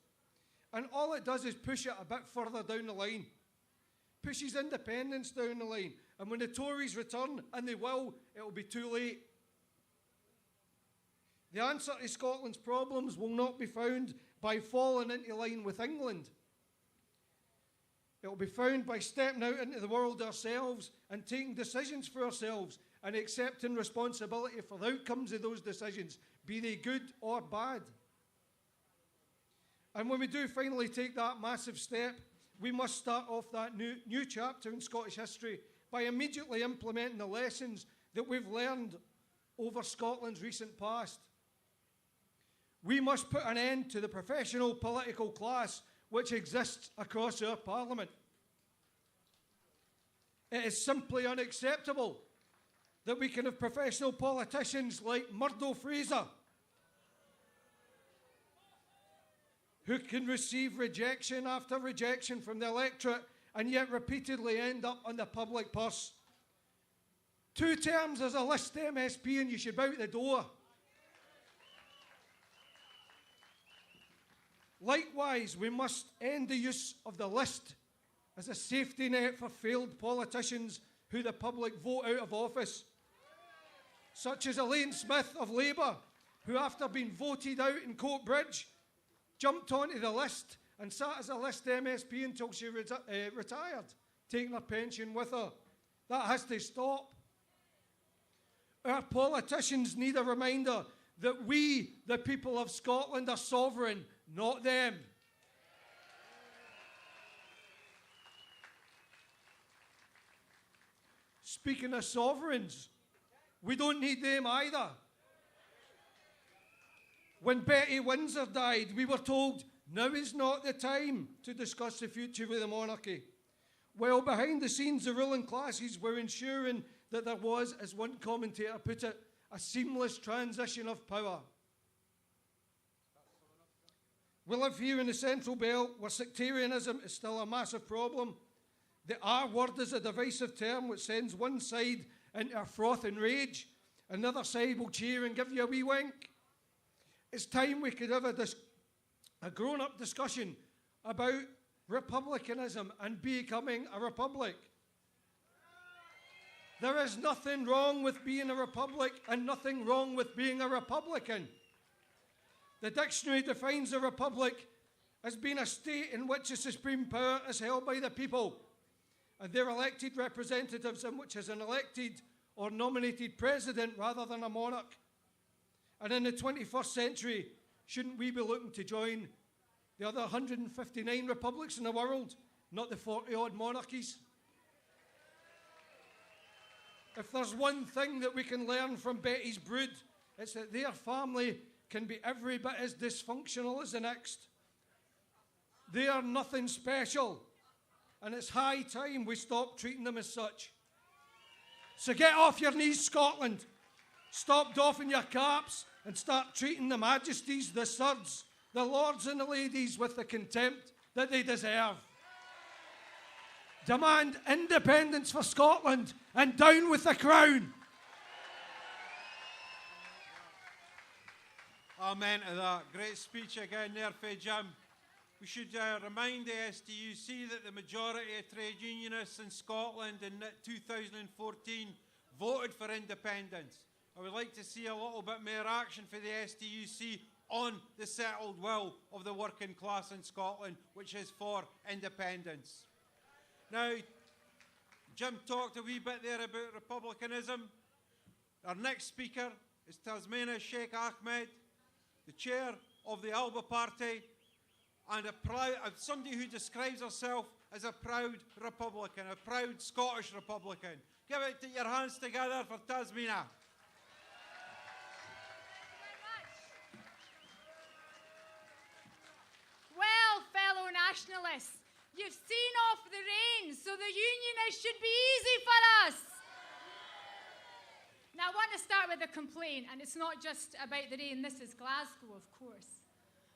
And all it does is push it a bit further down the line. Pushes independence down the line. And when the Tories return, and they will, it will be too late. The answer to Scotland's problems will not be found by falling into line with England. It will be found by stepping out into the world ourselves and taking decisions for ourselves and accepting responsibility for the outcomes of those decisions, be they good or bad. And when we do finally take that massive step, we must start off that new chapter in Scottish history by immediately implementing the lessons that we've learned over Scotland's recent past. We must put an end to the professional political class which exists across our Parliament. It is simply unacceptable that we can have professional politicians like Murdo Fraser, who can receive rejection after rejection from the electorate and yet repeatedly end up on the public purse. 2 terms as a list MSP and you should be out the door. Likewise, we must end the use of the list as a safety net for failed politicians who the public vote out of office, such as Elaine Smith of Labour, who after being voted out in Coatbridge, jumped onto the list and sat as a list MSP until she retired, taking her pension with her. That has to stop. Our politicians need a reminder that we, the people of Scotland, are sovereign, not them. Speaking of sovereigns, we don't need them either. When Betty Windsor died, we were told now is not the time to discuss the future of the monarchy. Well, behind the scenes, the ruling classes were ensuring that there was, as one commentator put it, a seamless transition of power. We live here in the Central Belt where sectarianism is still a massive problem. The R word is a divisive term which sends one side into a froth and rage, another side will cheer and give you a wee wink. It's time we could have a grown-up discussion about republicanism and becoming a republic. There is nothing wrong with being a republic and nothing wrong with being a Republican. The dictionary defines a republic as being a state in which the supreme power is held by the people and their elected representatives, in which is an elected or nominated president rather than a monarch. And in the 21st century, shouldn't we be looking to join the other 159 republics in the world, not the 40-odd monarchies? If there's one thing that we can learn from Betty's brood, it's that their family can be every bit as dysfunctional as the next. They are nothing special, and it's high time we stop treating them as such. So get off your knees, Scotland. Stop doffing your caps and start treating the majesties, the sirs, the lords and the ladies with the contempt that they deserve. Demand independence for Scotland and down with the crown. Amen to that. Great speech again there for Jim. We should remind the STUC that the majority of trade unionists in Scotland in 2014 voted for independence. I would like to see a little bit more action for the STUC on the settled will of the working class in Scotland, which is for independence. Now, Jim talked a wee bit there about republicanism. Our next speaker is Tasmania Sheikh Ahmed, the chair of the AUOB party, and somebody who describes herself as a proud Republican, a proud Scottish Republican. Give it your hands together for Tasmania. Well, fellow nationalists, you've seen off the rain, so the unionists should be easy for us. Now, I want to start with a complaint, and it's not just about the rain. This is Glasgow, of course.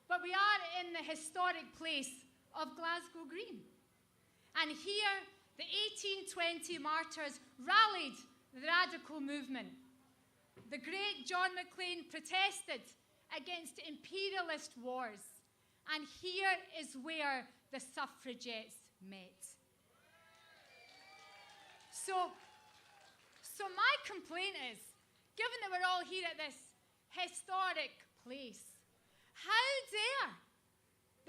But we are in the historic place of Glasgow Green. And here, the 1820 martyrs rallied the radical movement. The great John Maclean protested against imperialist wars. And here is where the suffragettes met. So my complaint is, given that we're all here at this historic place, how dare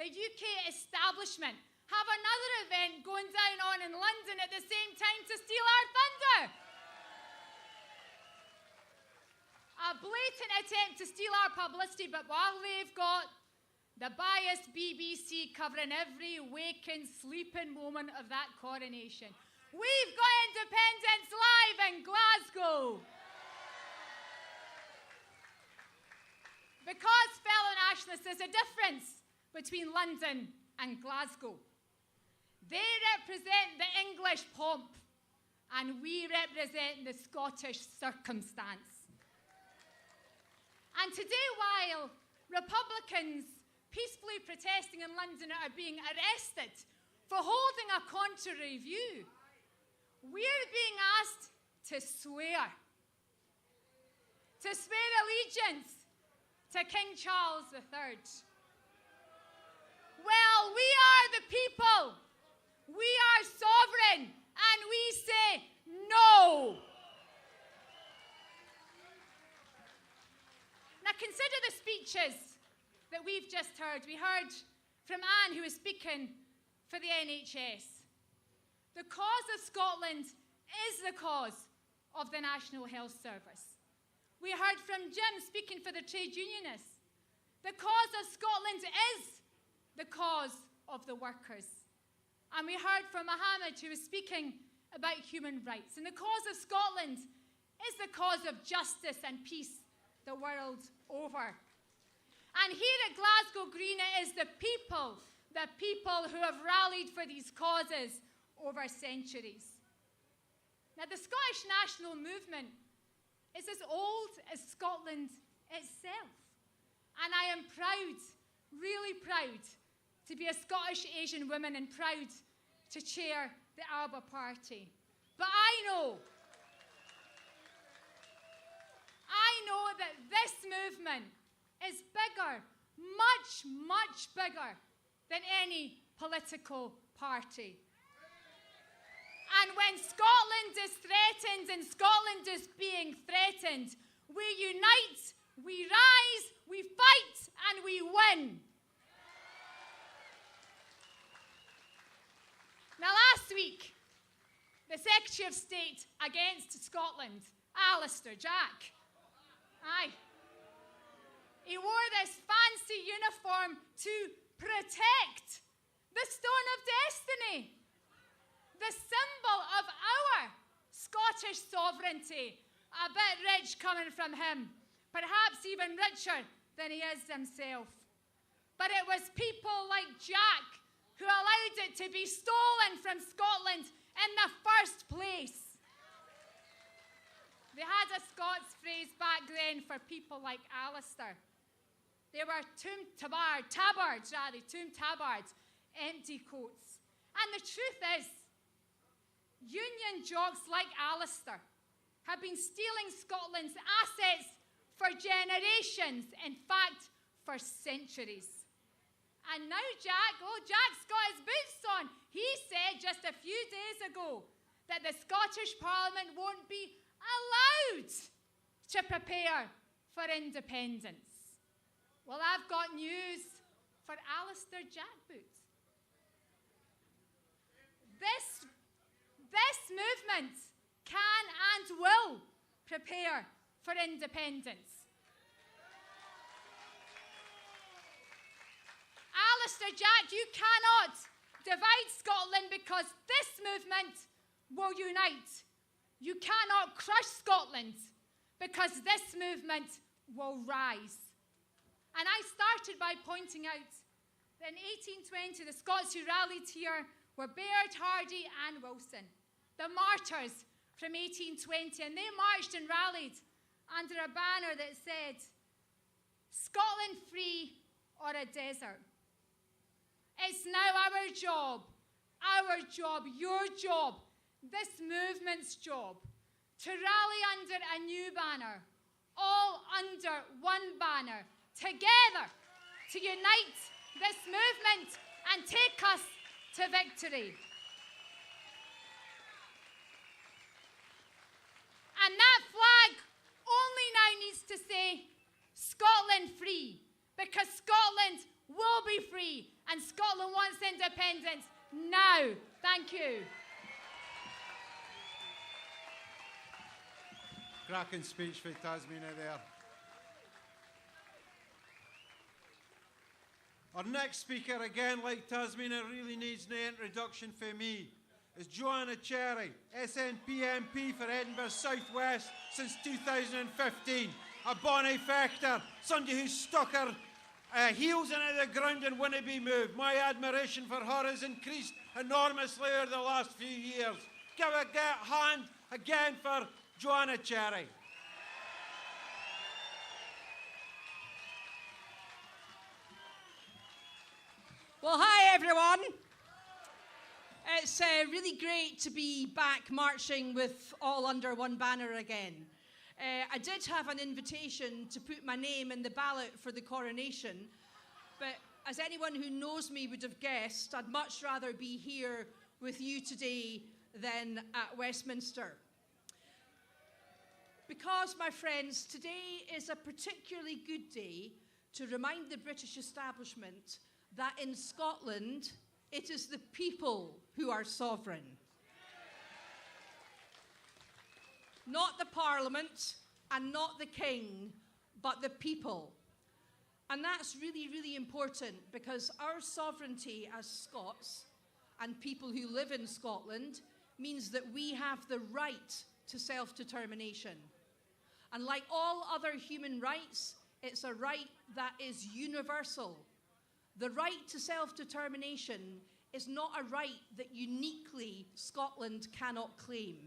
the UK establishment have another event going on in London at the same time to steal our thunder? A blatant attempt to steal our publicity, but while they've got the biased BBC covering every waking, sleeping moment of that coronation, we've got independence live in Glasgow. Because, fellow nationalists, there's a difference between London and Glasgow. They represent the English pomp, and we represent the Scottish circumstance. And today, while Republicans peacefully protesting in London are being arrested for holding a contrary view, we're being asked to swear allegiance to King Charles III. Well, we are the people. We are sovereign, and we say no. Now consider the speeches that we've just heard. We heard from Anne, who was speaking for the NHS. The cause of Scotland is the cause of the National Health Service. We heard from Jim speaking for the trade unionists. The cause of Scotland is the cause of the workers. And we heard from Mohammed, who was speaking about human rights. And the cause of Scotland is the cause of justice and peace the world over. And here at Glasgow Green, it is the people who have rallied for these causes over centuries. Now, the Scottish national movement is as old as Scotland itself. And I am proud, really proud, to be a Scottish Asian woman and proud to chair the AUOB party. But I know that this movement is bigger, much, much bigger than any political party. And when Scotland is threatened and Scotland is being threatened, we unite, we rise, we fight, and we win. Now, last week, the Secretary of State against Scotland, Alistair Jack, he wore this fancy uniform to protect the Stone of Destiny, the symbol of our Scottish sovereignty. A bit rich coming from him, perhaps even richer than he is himself. But it was people like Jack who allowed it to be stolen from Scotland in the first place. They had a Scots phrase back then for people like Alistair. They were tomb tabards, empty coats. And the truth is, Union jocks like Alistair have been stealing Scotland's assets for generations, in fact, for centuries. And now Jack's got his boots on. He said just a few days ago that the Scottish Parliament won't be allowed to prepare for independence. Well, I've got news for Alistair Jack boots. This movement can and will prepare for independence. Alistair Jack, you cannot divide Scotland because this movement will unite. You cannot crush Scotland because this movement will rise. And I started by pointing out that in 1820, the Scots who rallied here were Baird, Hardy and Wilson, the martyrs from 1820, and they marched and rallied under a banner that said, Scotland free or a desert. It's now our job, your job, this movement's job, to rally under a new banner, all under one banner, together to unite this movement and take us to victory. And that flag only now needs to say Scotland free, because Scotland will be free and Scotland wants independence now. Thank you. Cracking speech for Tasmania there. Our next speaker, again like Tasmania, really needs no introduction for me, is Joanna Cherry, SNP MP for Edinburgh South West since 2015. A bonny fechter, somebody who stuck her heels into the ground and wouldn't be moved. My admiration for her has increased enormously over the last few years. Give a hand again for Joanna Cherry. Well, hi everyone. It's really great to be back marching with all under one banner again. I did have an invitation to put my name in the ballot for the coronation, but as anyone who knows me would have guessed, I'd much rather be here with you today than at Westminster. Because, my friends, today is a particularly good day to remind the British establishment that in Scotland, it is the people who are sovereign. Not the Parliament and not the King, but the people. And that's really, really important because our sovereignty as Scots and people who live in Scotland means that we have the right to self-determination. And like all other human rights, it's a right that is universal. The right to self-determination is not a right that uniquely Scotland cannot claim.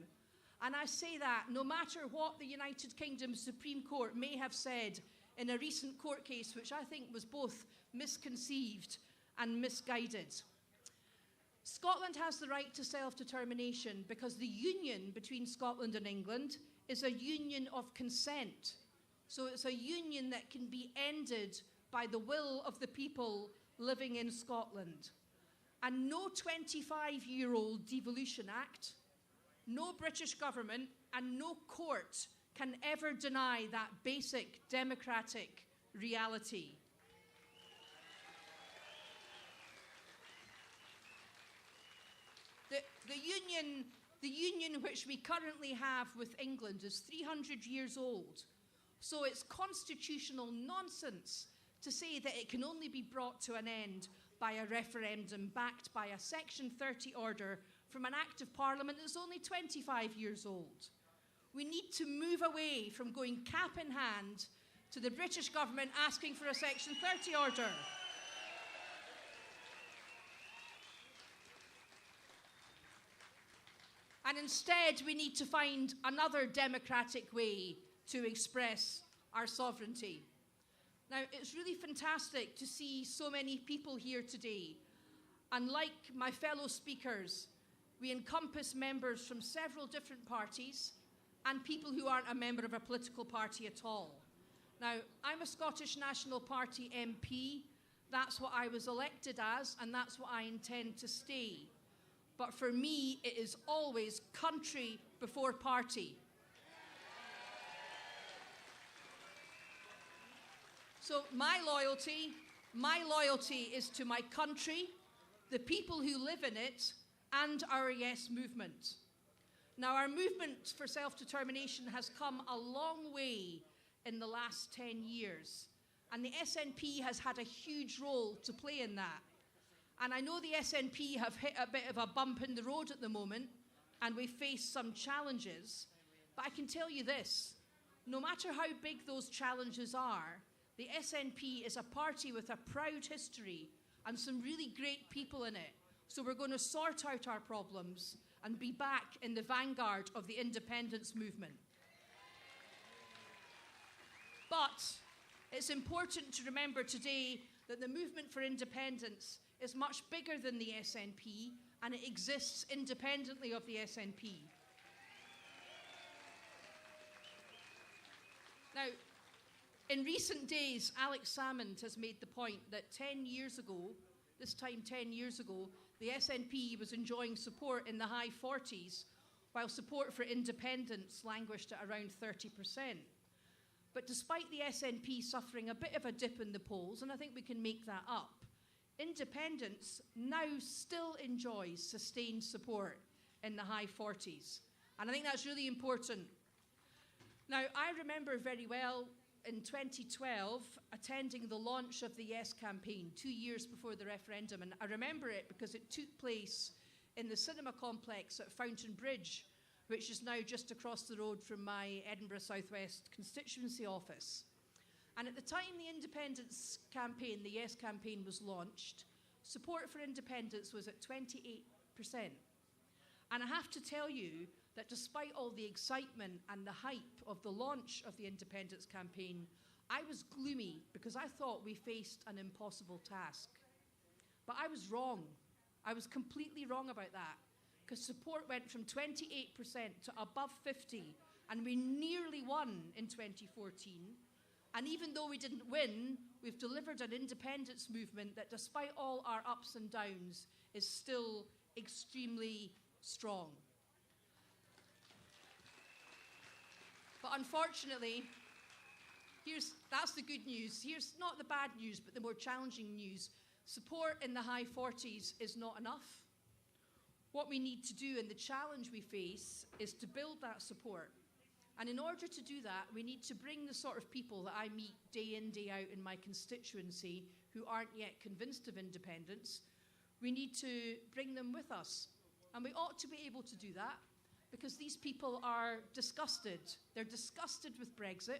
And I say that no matter what the United Kingdom Supreme Court may have said in a recent court case, which I think was both misconceived and misguided. Scotland has the right to self-determination because the union between Scotland and England is a union of consent. So it's a union that can be ended by the will of the people living in Scotland. And no 25-year-old devolution act, no British government and no court can ever deny that basic democratic reality. the union which we currently have with England is 300 years old. So it's constitutional nonsense to say that it can only be brought to an end by a referendum backed by a Section 30 order from an Act of Parliament that's only 25 years old. We need to move away from going cap in hand to the British government asking for a Section 30 order. And instead, we need to find another democratic way to express our sovereignty. Now, it's really fantastic to see so many people here today. And like my fellow speakers, we encompass members from several different parties and people who aren't a member of a political party at all. Now, I'm a Scottish National Party MP. That's what I was elected as, and that's what I intend to stay. But for me, it is always country before party. So my loyalty is to my country, the people who live in it, and our Yes movement. Now, our movement for self-determination has come a long way in the last 10 years, and the SNP has had a huge role to play in that. And I know the SNP have hit a bit of a bump in the road at the moment, and we face some challenges, but I can tell you this, no matter how big those challenges are, the SNP is a party with a proud history and some really great people in it. So we're going to sort out our problems and be back in the vanguard of the independence movement. But it's important to remember today that the movement for independence is much bigger than the SNP, and it exists independently of the SNP. Now, in recent days, Alex Salmond has made the point that 10 years ago, this time 10 years ago, the SNP was enjoying support in the high 40s, while support for independence languished at around 30%. But despite the SNP suffering a bit of a dip in the polls, and I think we can make that up, independence now still enjoys sustained support in the high 40s. And I think that's really important. Now, I remember very well in 2012 attending the launch of the Yes campaign 2 years before the referendum. And I remember it because it took place in the cinema complex at Fountain Bridge, which is now just across the road from my Edinburgh South West constituency office. And at the time the independence campaign, the Yes campaign, was launched, support for independence was at 28%. And I have to tell you that despite all the excitement and the hype of the launch of the independence campaign, I was gloomy because I thought we faced an impossible task. But I was wrong. I was completely wrong about that, because support went from 28% to above 50%, and we nearly won in 2014. And even though we didn't win, we've delivered an independence movement that, despite all our ups and downs, is still extremely strong. But unfortunately, that's the good news. Here's not the bad news, but the more challenging news. Support in the high 40s is not enough. What we need to do, and the challenge we face, is to build that support. And in order to do that, we need to bring the sort of people that I meet day in, day out in my constituency who aren't yet convinced of independence. We need to bring them with us. And we ought to be able to do that because these people are disgusted. They're disgusted with Brexit.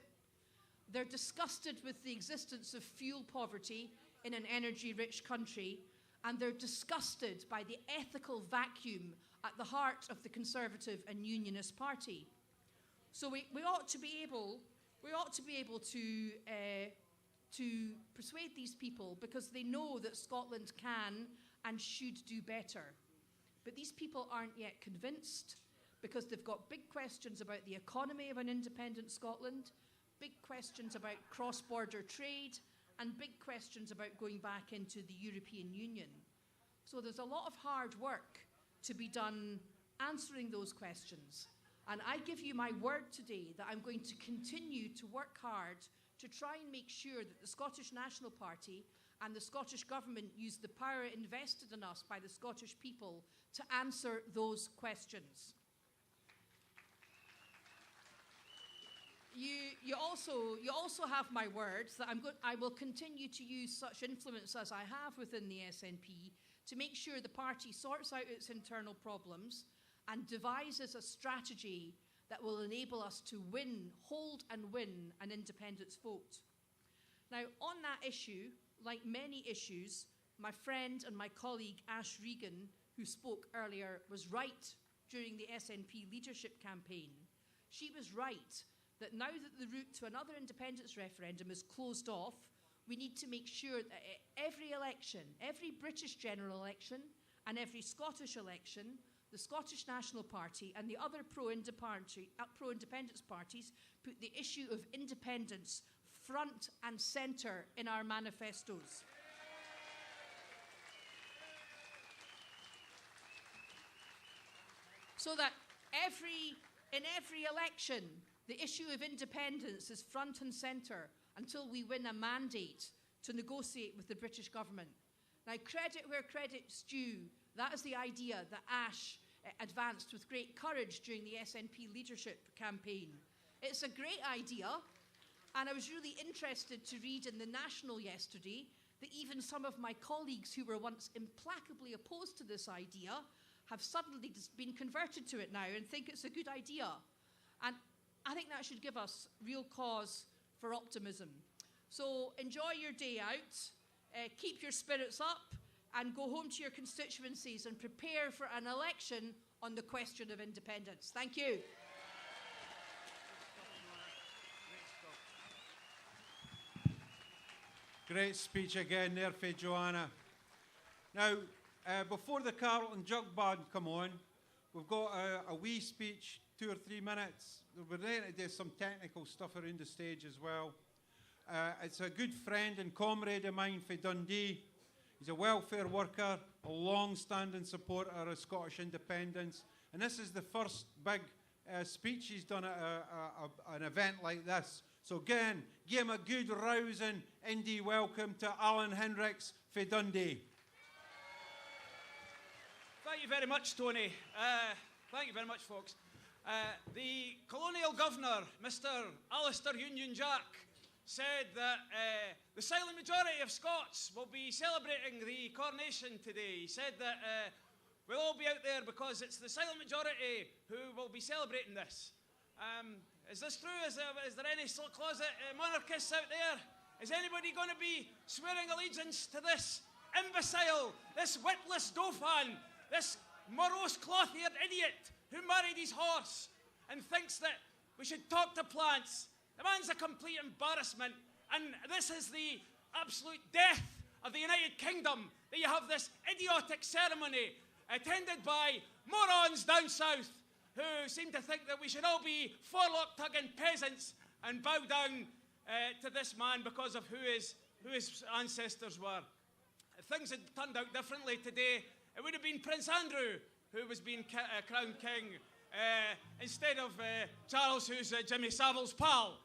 They're disgusted with the existence of fuel poverty in an energy-rich country. And they're disgusted by the ethical vacuum at the heart of the Conservative and Unionist Party. So we ought to be able to persuade these people, because they know that Scotland can and should do better. But these people aren't yet convinced, because they've got big questions about the economy of an independent Scotland, big questions about cross-border trade, and big questions about going back into the European Union. So there's a lot of hard work to be done answering those questions. And I give you my word today that I'm going to continue to work hard to try and make sure that the Scottish National Party and the Scottish Government use the power invested in us by the Scottish people to answer those questions. You also have my words that I will continue to use such influence as I have within the SNP to make sure the party sorts out its internal problems and devises a strategy that will enable us to hold and win an independence vote. Now, on that issue, like many issues, my friend and my colleague Ash Regan, who spoke earlier, was right during the SNP leadership campaign. She was right that now that the route to another independence referendum is closed off, we need to make sure that at every election, every British general election and every Scottish election, the Scottish National Party and the other pro-independence parties put the issue of independence front and centre in our manifestos. So that in every election, the issue of independence is front and centre until we win a mandate to negotiate with the British government. Now, credit where credit's due, that is the idea that Ash advanced with great courage during the SNP leadership campaign. It's a great idea, and I was really interested to read in the National yesterday that even some of my colleagues who were once implacably opposed to this idea have suddenly been converted to it now and think it's a good idea. And I think that should give us real cause for optimism. So enjoy your day out, keep your spirits up, and go home to your constituencies and prepare for an election on the question of independence. Thank you. Great speech again there for Joanna. Now, before the Carlton Jug Band come on, we've got a wee speech, 2 or 3 minutes. We're going to do some technical stuff around the stage as well. It's a good friend and comrade of mine for Dundee. He's a welfare worker, a long-standing supporter of Scottish independence, and this is the first big speech he's done at an event like this. So again, give him a good rousing indie welcome to Alan Hendricks for Dundee. Thank you very much, Tony. Thank you very much, folks. The Colonial Governor, Mr. Alistair Union Jack, said that the silent majority of Scots will be celebrating the coronation today. He said that we'll all be out there because it's the silent majority who will be celebrating this. Is this true? Is there any closet monarchists out there? Is anybody going to be swearing allegiance to this imbecile, this witless dauphin, this morose cloth-eared idiot who married his horse and thinks that we should talk to plants? The man's a complete embarrassment, and this is the absolute death of the United Kingdom, that you have this idiotic ceremony attended by morons down south who seem to think that we should all be forelock-tugging peasants and bow down to this man because of who his ancestors were. If things had turned out differently today, it would have been Prince Andrew who was being crowned king instead of Charles, who's Jimmy Savile's pal,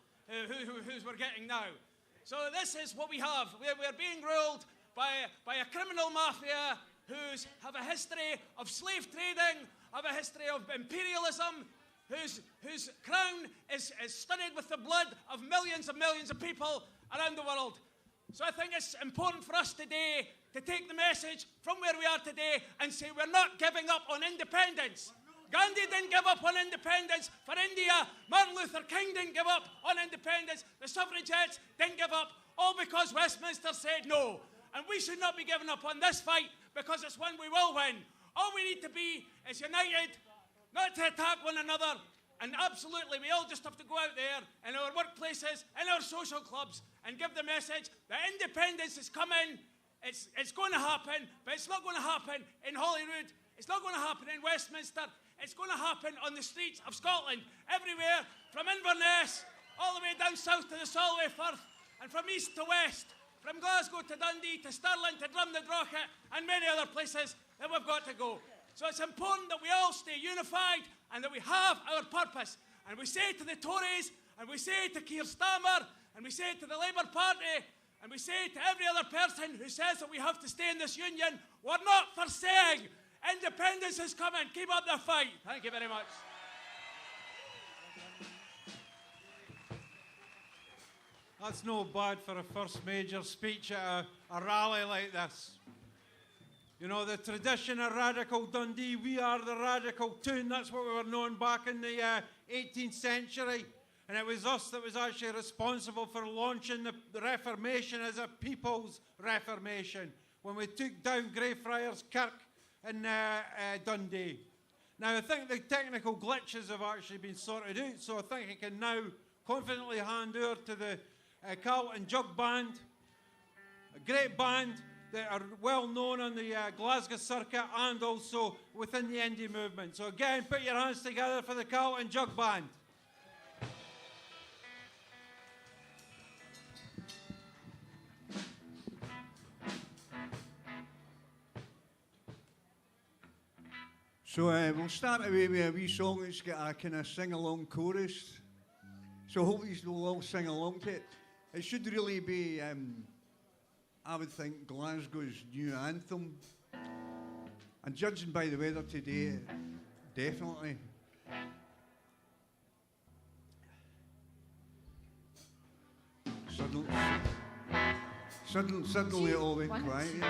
who's we're getting now. So this is what we have. We're being ruled by a criminal mafia who's have a history of slave trading, have a history of imperialism, whose crown is studded with the blood of millions and millions of people around the world. So I think it's important for us today to take the message from where we are today and say we're not giving up on independence. Gandhi didn't give up on independence for India. Martin Luther King didn't give up on independence. The suffragettes didn't give up, all because Westminster said no. And we should not be giving up on this fight because it's one we will win. All we need to be is united, not to attack one another. And absolutely, we all just have to go out there in our workplaces, in our social clubs, and give the message that independence is coming. It's going to happen, but it's not going to happen in Holyrood. It's not going to happen in Westminster. It's going to happen on the streets of Scotland, everywhere, from Inverness, all the way down south to the Solway Firth, and from east to west, from Glasgow to Dundee to Stirling to Drumnadrochit, and many other places that we've got to go. So it's important that we all stay unified and that we have our purpose. And we say to the Tories, and we say to Keir Starmer, And we say to the Labour Party, and we say to every other person who says that we have to stay in this union, we're not for saying independence is coming. Keep up the fight. Thank you very much. That's no bad for a first major speech at a rally like this. You know, the tradition of Radical Dundee, we are the Radical Toon. That's what we were known back in the 18th century. And it was us that was actually responsible for launching the Reformation as a people's Reformation when we took down Greyfriars Kirk in Dundee. Now, I think the technical glitches have actually been sorted out, so I think I can now confidently hand over to the Carlton Jug Band, a great band that are well known on the Glasgow circuit and also within the indie movement. So again, put your hands together for the Carlton Jug Band. So we'll start away with a wee song that's got a kind of sing-along chorus. So hopefully you'll all sing along to it. It should really be, I would think, Glasgow's new anthem. And judging by the weather today, definitely. Suddenly it all went quiet.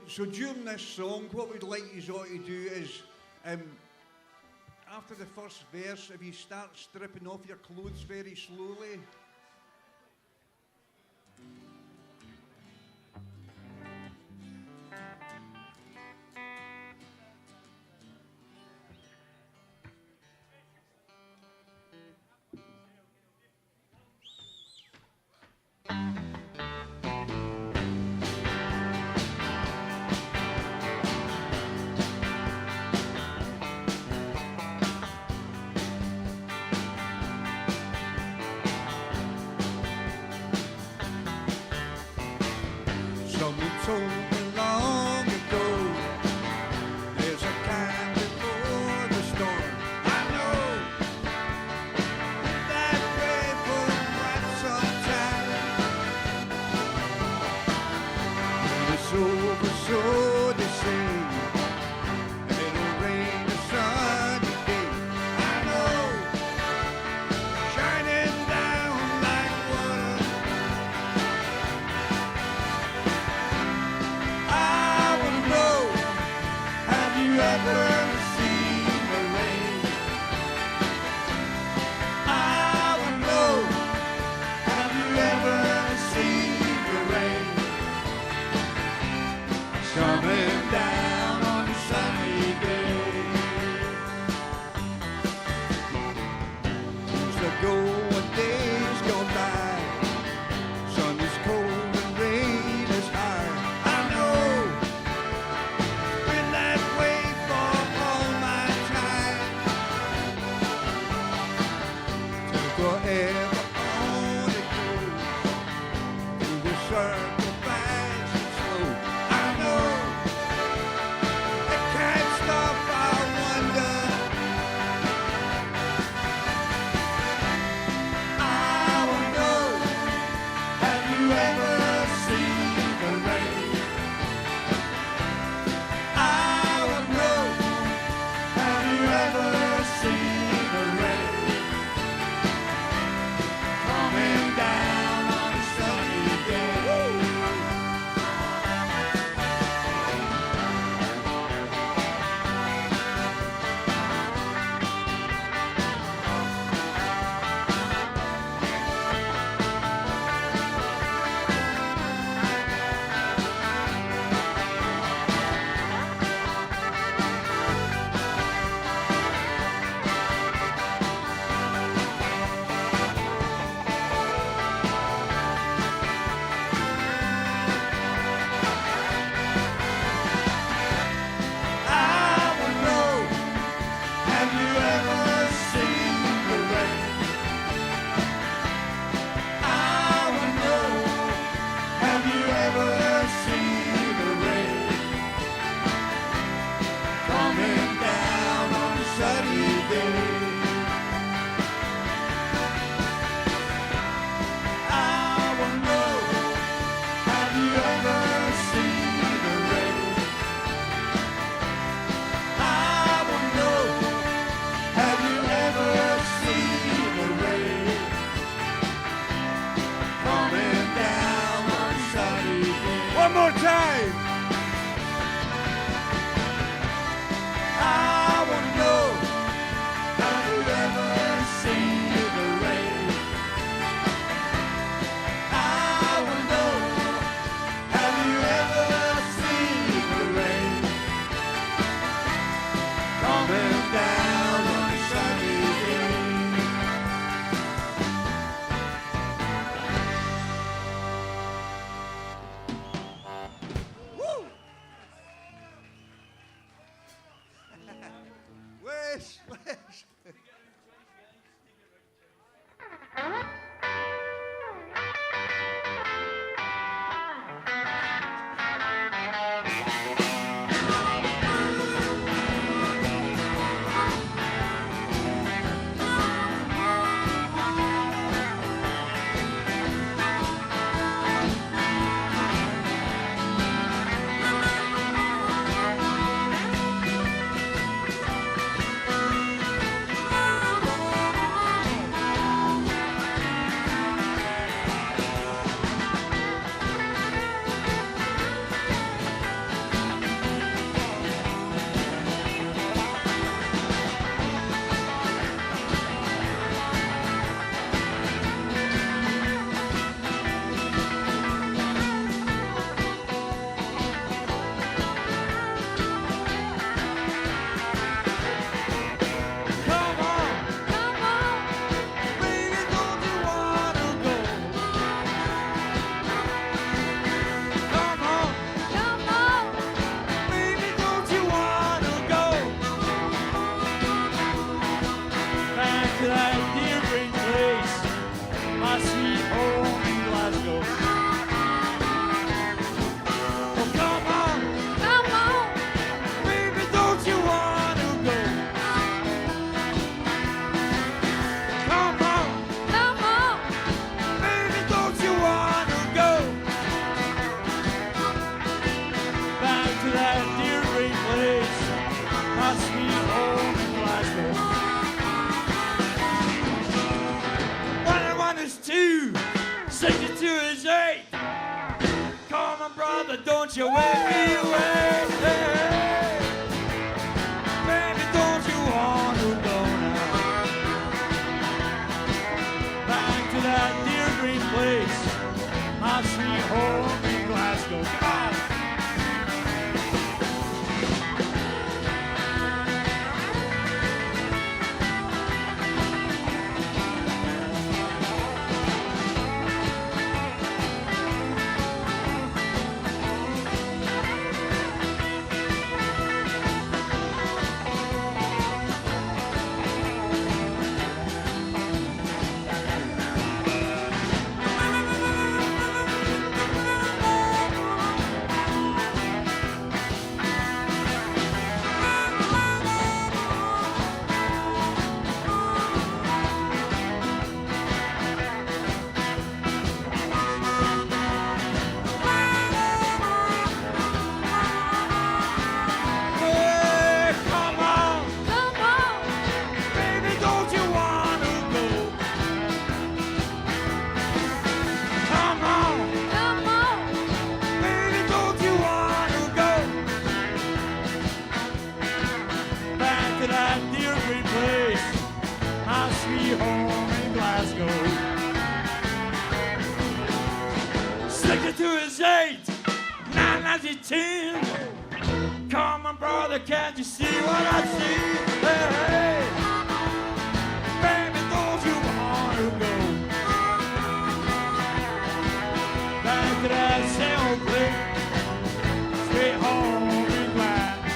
So during this song, what we'd like you all to do is, after the first verse, if you start stripping off your clothes very slowly. Someone told me long ago, there's a calm before the storm. I know that way for quite some time. When it's over, so they say, it'll rain a sunny day. I know, shining down like water. I wanna know, have you ever seen the rain? I wanna know, have you ever seen the rain? Coming down on a sunny day. Years ago when days go by, sun is cold and rain is high. I know, been that way for all my time. Till forever on it goes, through the circle fast and slow. I know, it can't stop, I wonder. more time. I want to know, have you ever seen the rain? I want to know, have you ever seen the rain coming down on a sunny day? Woo! Wish, wish. To that dear great place, my sweet home in Glasgow. Oh, come on, baby, don't you want to go? Come on, baby, don't you want to go? Back to that dear great place, my sweet home in Glasgow. Is 2, 62 is 8. Come on, brother, don't you wake me away. Hey, baby, don't you want to go now? Back to that dear green place, my sweet home in Glasgow. Come on. Come on, brother, can't you see what I see? Hey, hey, baby, don't you want to go back to that same old place, straight home in Glasgow?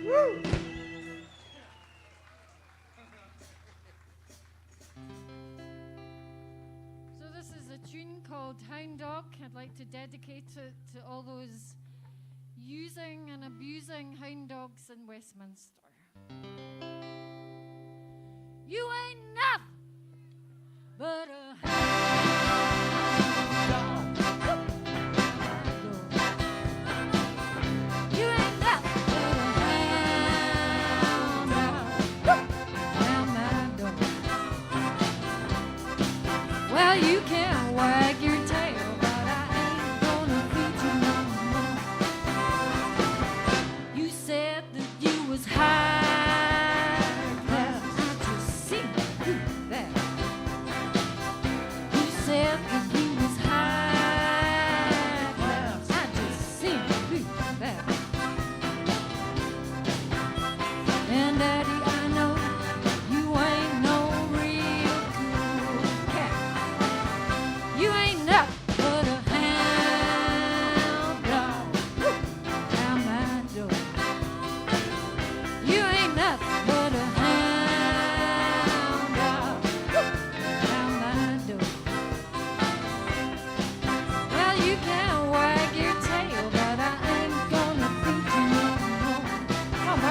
Woo! Called Hound Dog. I'd like to dedicate it to all those using and abusing hound dogs in Westminster. You ain't nothing but a hound dog. You ain't nothing but a hound dog. Hound dog.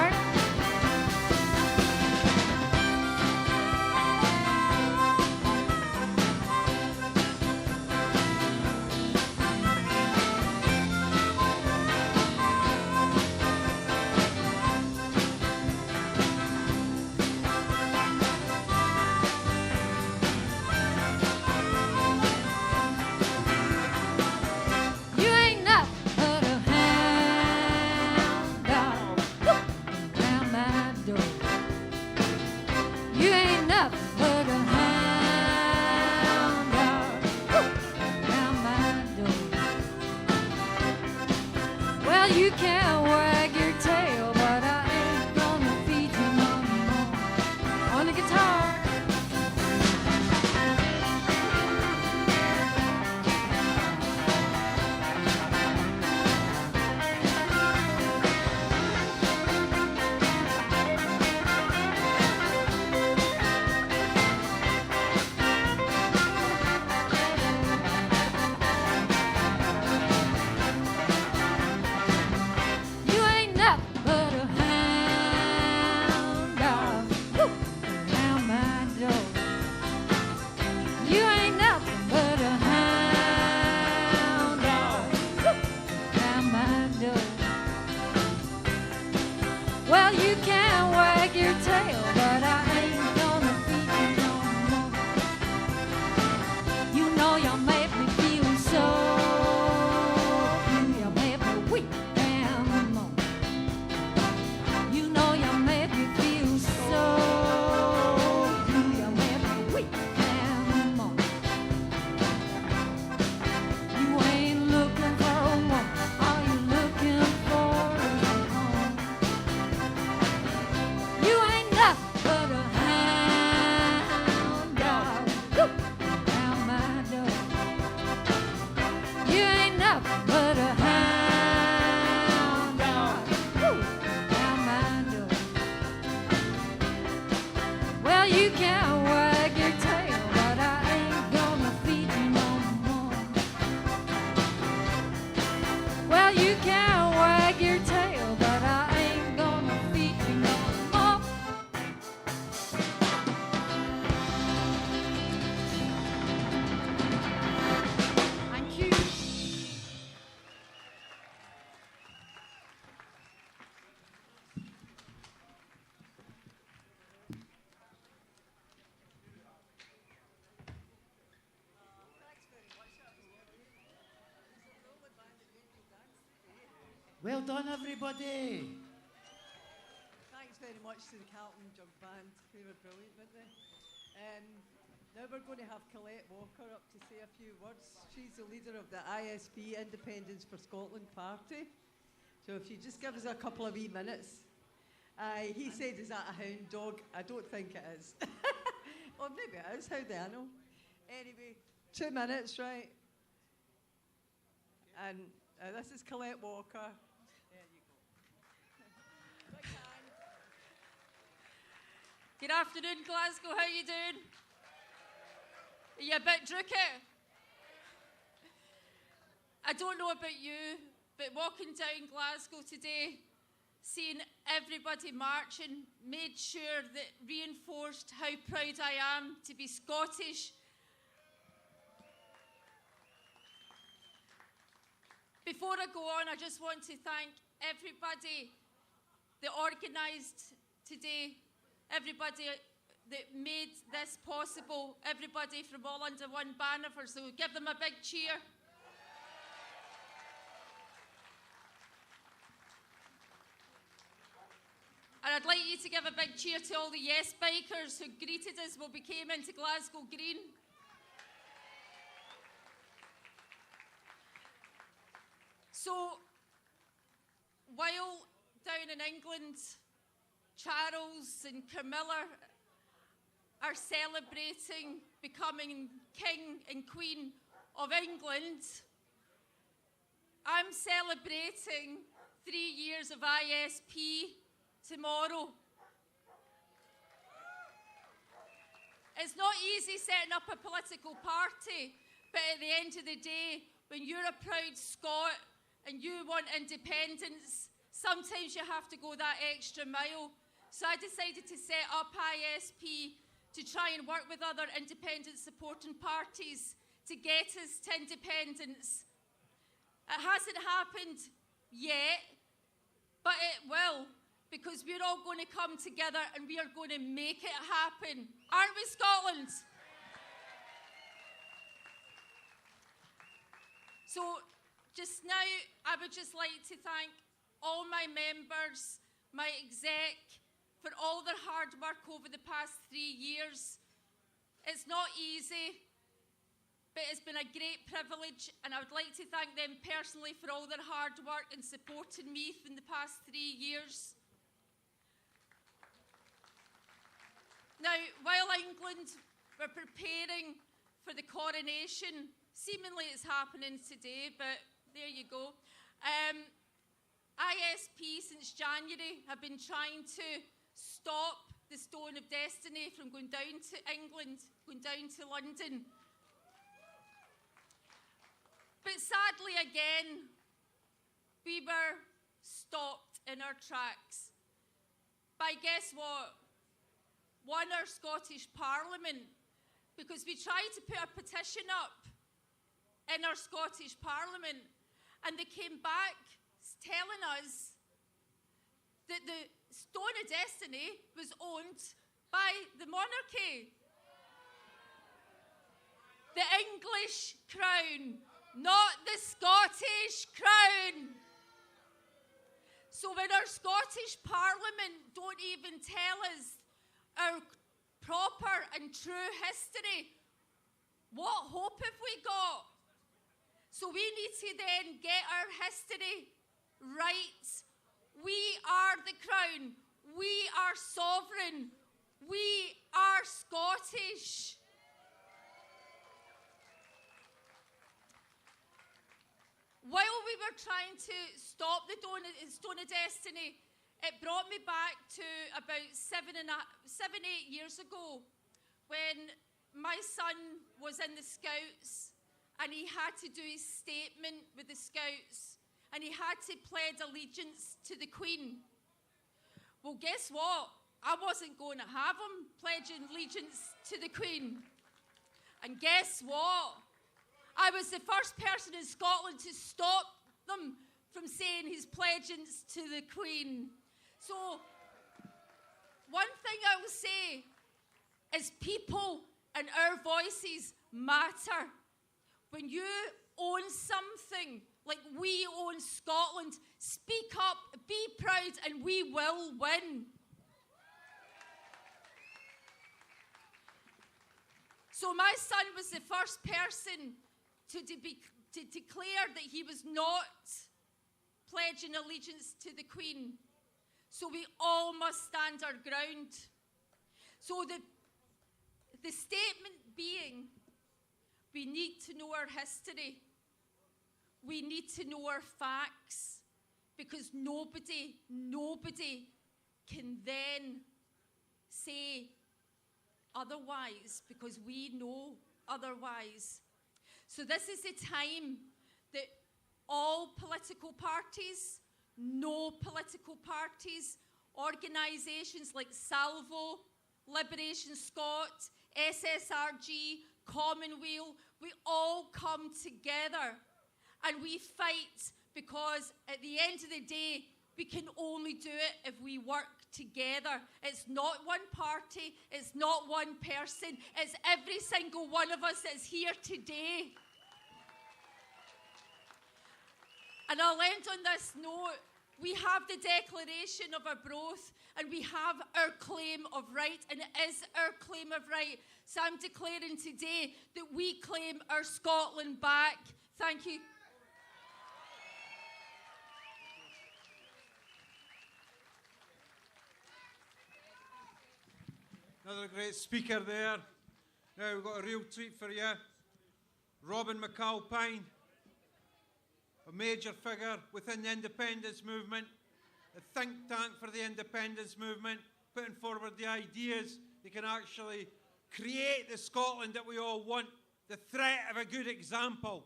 guitar. You ain't nothing but a hound dog around my door. You ain't nothing but a hound dog around my door. Well, you can wag your tail, but I ain't gonna feed you no more. On the guitar. You ain't nothing but a hound dog around my door. You ain't nothing but a hound dog around my door. Well, you can wag your tail, but I ain't gonna feed you no more. You know you make me feel so blue. You make me weak and moan. You know you make me feel so blue. You make me weak and moan. You ain't looking for a woman, are you looking for a home? You ain't nothing but a hound dog around my door. You ain't nothing but a hound dog around my door. Well, you can wag your tail, but I ain't gonna feed you no more. Well, you can wag your tail, but I ain't gonna feed you no more. Thank you. Well done, everybody. Thanks very much to the Carlton Jug Band. They were brilliant, weren't they? Now we're going to have Colette Walker up to say a few words. She's the leader of the ISP Independence for Scotland party. So if you just give us a couple of wee minutes. He said, is that a hound dog? I don't think it is. Or maybe it is, how do I know? Anyway, 2 minutes, right? And this is Colette Walker. There you go. Big hand. Good afternoon, Glasgow. How you doing? Are you a bit drooky? I don't know about you, but walking down Glasgow today, seeing everybody marching, made sure that reinforced how proud I am to be Scottish. Before I go on, I just want to thank everybody that organised today, everybody that made this possible, everybody from all under one banner, so give them a big cheer. And I'd like you to give a big cheer to all the Yes bikers who greeted us when we came into Glasgow Green. So, while down in England, Charles and Camilla are celebrating becoming King and Queen of England, I'm celebrating 3 years of ISP tomorrow. It's not easy setting up a political party, but at the end of the day, when you're a proud Scot and you want independence, sometimes you have to go that extra mile. So I decided to set up ISP to try and work with other independent supporting parties to get us to independence. It hasn't happened yet, but it will, because we're all going to come together and we are going to make it happen. Aren't we, Scotland? So just now, I would just like to thank all my members, my exec, for all their hard work over the past 3 years. It's not easy, but it's been a great privilege, and I would like to thank them personally for all their hard work and supporting me in the past 3 years. Now, while England were preparing for the coronation, seemingly it's happening today, but there you go. ISP since January have been trying to stop the Stone of Destiny from going down to England, going down to London. But sadly again, we were stopped in our tracks by, guess what? Our Scottish Parliament, because we tried to put a petition up in our Scottish Parliament, and they came back telling us that the Stone of Destiny was owned by the monarchy. The English crown, not the Scottish crown. So when our Scottish Parliament don't even tell us our proper and true history, what hope have we got? So we need to then get our history right. We are the crown. We are sovereign. We are Scottish. While we were trying to stop the Stone of Destiny, it brought me back to about 7, 8 years ago, when my son was in the Scouts and he had to do his statement with the Scouts, and he had to pledge allegiance to the Queen. Well, guess what? I wasn't going to have him pledging allegiance to the Queen. And guess what? I was the first person in Scotland to stop them from saying his pledges to the Queen. So, one thing I will say is people and our voices matter. When you own something, like we own Scotland, speak up, be proud, and we will win. So my son was the first person to declare that he was not pledging allegiance to the Queen. So we all must stand our ground. So the statement being, we need to know our history. We need to know our facts, because nobody can then say otherwise, because we know otherwise. So this is the time that all political parties, no political parties, organisations like Salvo, Liberation Scot, SSRG, Commonweal, we all come together and we fight, because at the end of the day, we can only do it if we work together. It's not one party, it's not one person, it's every single one of us that's here today. And I'll end on this note. We have the Declaration of Arbroath, and we have our claim of right, and it is our claim of right. So I'm declaring today that we claim our Scotland back. Thank you. Another great speaker there. Now we've got a real treat for you. Robin McAlpine, a major figure within the independence movement, a think tank for the independence movement, putting forward the ideas that can actually create the Scotland that we all want, the threat of a good example,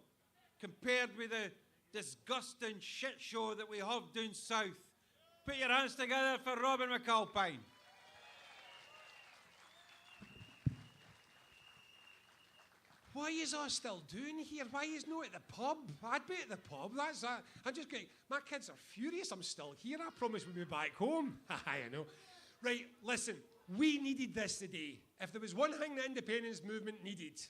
compared with the disgusting shit show that we have down south. Put your hands together for Robin McAlpine. What is all still doing here? Why is no at the pub? I'd be at the pub. That's that. I'm just getting. My kids are furious. I'm still here. I promise we'll be back home. I know. Right. Listen. We needed this today. If there was one thing the independence movement needed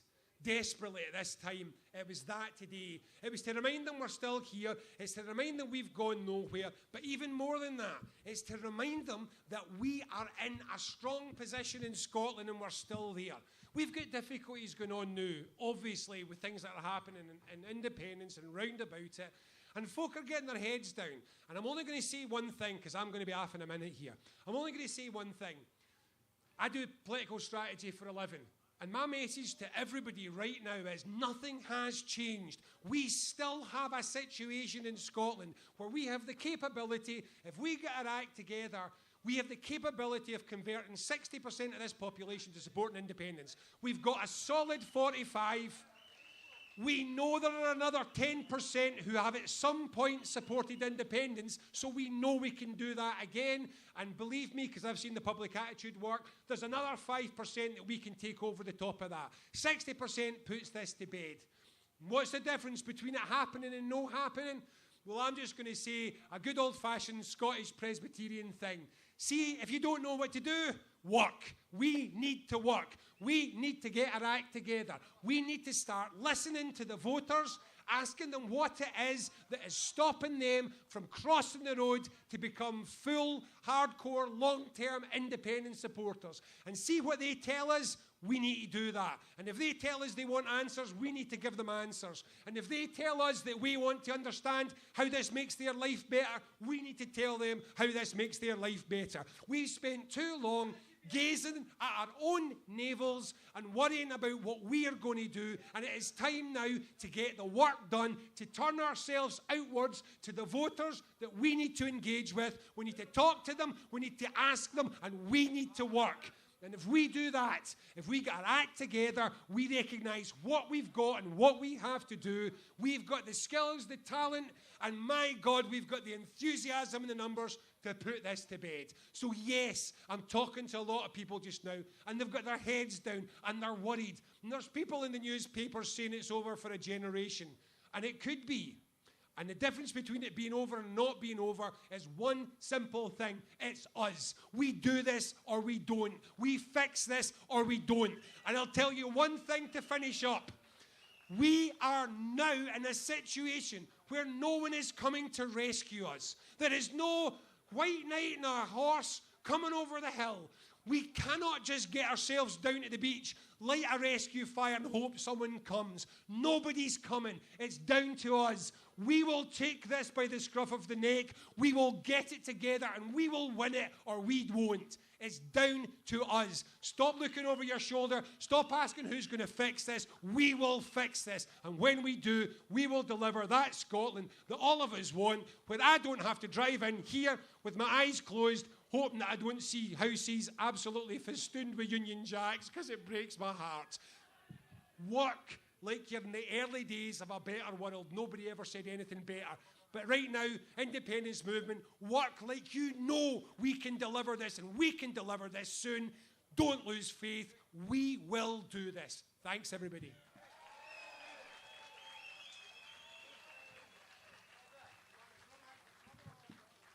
desperately at this time, it was that today. It was to remind them we're still here. It's to remind them we've gone nowhere. But even more than that, it's to remind them that we are in a strong position in Scotland and we're still there. We've got difficulties going on now, obviously, with things that are happening in independence and round about it. And folk are getting their heads down. And I'm only going to say one thing, because I'm going to be off in a minute here. I'm only going to say one thing. I do political strategy for a living. And my message to everybody right now is nothing has changed. We still have a situation in Scotland where we have the capability, if we get our act together, we have the capability of converting 60% of this population to supporting independence. We've got a solid 45. We know there are another 10% who have at some point supported independence, so we know we can do that again. And believe me, because I've seen the public attitude work, there's another 5% that we can take over the top of that. 60% puts this to bed. What's the difference between it happening and no happening? Well, I'm just going to say a good old-fashioned Scottish Presbyterian thing. See, if you don't know what to do, work. We need to work. We need to get our act together. We need to start listening to the voters, asking them what it is that is stopping them from crossing the road to become full, hardcore, long-term independent supporters. And see what they tell us, we need to do that. And if they tell us they want answers, we need to give them answers. And if they tell us that we want to understand how this makes their life better, we need to tell them how this makes their life better. We've spent too long gazing at our own navels and worrying about what we are going to do, and it is time now to get the work done, to turn ourselves outwards to the voters that we need to engage with. We need to talk to them, we need to ask them, and we need to work. And if we do that, if we get our act together, we recognise what we've got and what we have to do. We've got the skills, the talent, and my God, we've got the enthusiasm and the numbers to put this to bed. So yes, I'm talking to a lot of people just now, and they've got their heads down, and they're worried. And there's people in the newspapers saying it's over for a generation. And it could be. And the difference between it being over and not being over is one simple thing. It's us. We do this or we don't. We fix this or we don't. And I'll tell you one thing to finish up. We are now in a situation where no one is coming to rescue us. There is no white knight and a horse coming over the hill. We cannot just get ourselves down to the beach, light a rescue fire and hope someone comes. Nobody's coming. It's down to us. We will take this by the scruff of the neck. We will get it together and we will win it or we won't. It's down to us. Stop looking over your shoulder. Stop asking who's going to fix this. We will fix this. And when we do, we will deliver that Scotland that all of us want, where I don't have to drive in here with my eyes closed, hoping that I don't see houses absolutely festooned with Union Jacks, because it breaks my heart. Work like you're in the early days of a better world. Nobody ever said anything better. But right now, independence movement, work like you know we can deliver this, and we can deliver this soon. Don't lose faith. We will do this. Thanks, everybody.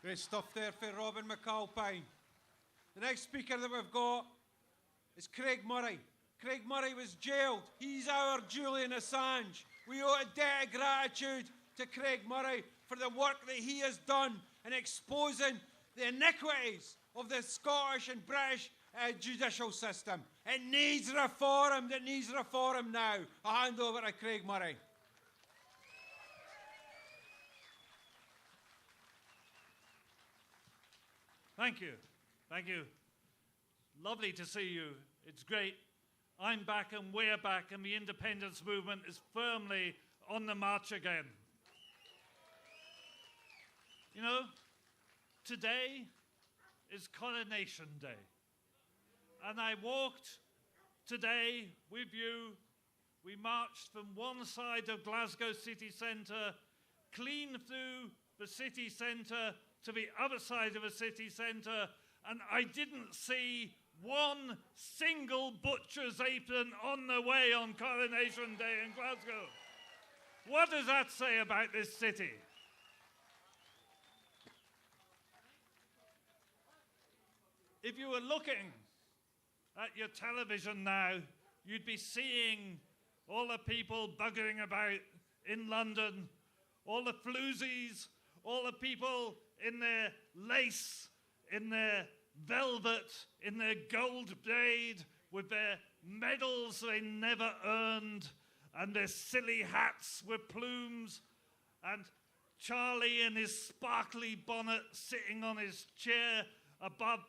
Great stuff there for Robin McAlpine. The next speaker that we've got is Craig Murray. Craig Murray was jailed. He's our Julian Assange. We owe a debt of gratitude to Craig Murray for the work that he has done in exposing the iniquities of the Scottish and British judicial system. It needs reform. It needs reform now. I'll hand over to Craig Murray. Thank you. Thank you. Lovely to see you. It's great. I'm back and we're back, and the independence movement is firmly on the march again. You know, today is Coronation Day. And I walked today with you. We marched from one side of Glasgow city centre, clean through the city centre to the other side of a city centre, and I didn't see one single butcher's apron on the way on Coronation Day in Glasgow. What does that say about this city? If you were looking at your television now, you'd be seeing all the people buggering about in London, all the floozies, all the people in their lace, in their velvet, in their gold braid, with their medals they never earned, and their silly hats with plumes, and Charlie in his sparkly bonnet sitting on his chair above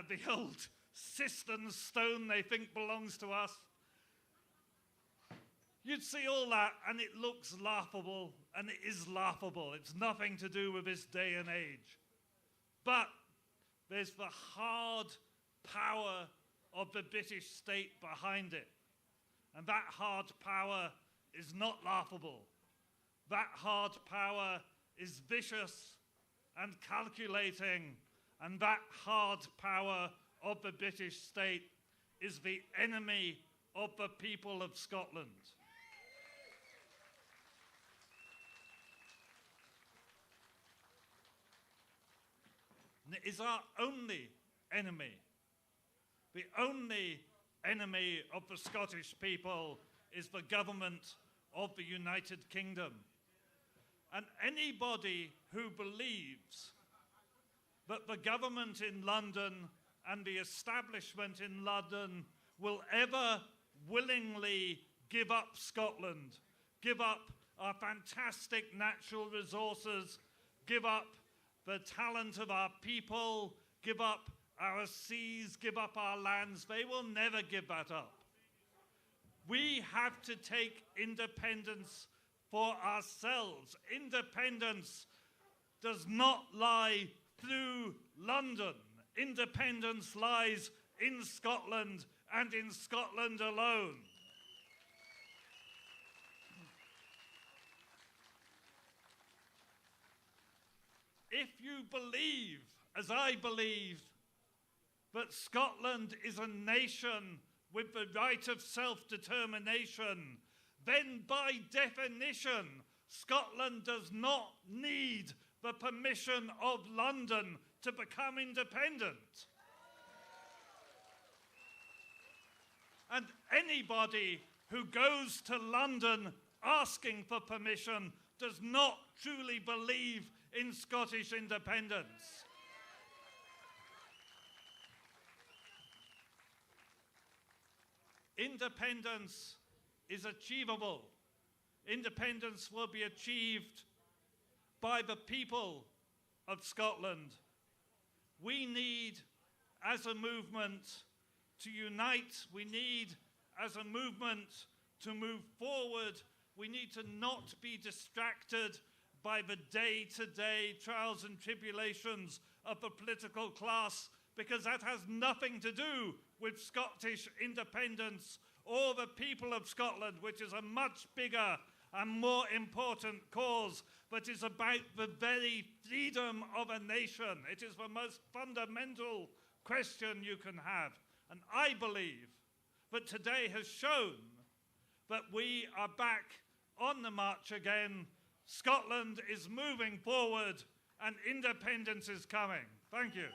the old cistern stone they think belongs to us. You'd see all that, and it looks laughable, and it is laughable. It's nothing to do with this day and age. But there's the hard power of the British state behind it. And that hard power is not laughable. That hard power is vicious and calculating. And that hard power of the British state is the enemy of the people of Scotland. And it is our only enemy. The only enemy of the Scottish people is the government of the United Kingdom. And anybody who believes that the government in London and the establishment in London will ever willingly give up Scotland, give up our fantastic natural resources, give up the talent of our people, give up our seas, give up our lands, they will never give that up. We have to take independence for ourselves. Independence does not lie through London. Independence lies in Scotland and in Scotland alone. If you believe, as I believe, that Scotland is a nation with the right of self-determination, then by definition, Scotland does not need the permission of London to become independent. And anybody who goes to London asking for permission does not truly believe in Scottish independence. Independence is achievable. Independence will be achieved by the people of Scotland. We need, as a movement, to unite. We need, as a movement, to move forward. We need to not be distracted by the day-to-day trials and tribulations of the political class, because that has nothing to do with Scottish independence or the people of Scotland, which is a much bigger and more important cause, but is about the very freedom of a nation. It is the most fundamental question you can have. And I believe that today has shown that we are back on the march again. Scotland is moving forward and independence is coming. Thank you.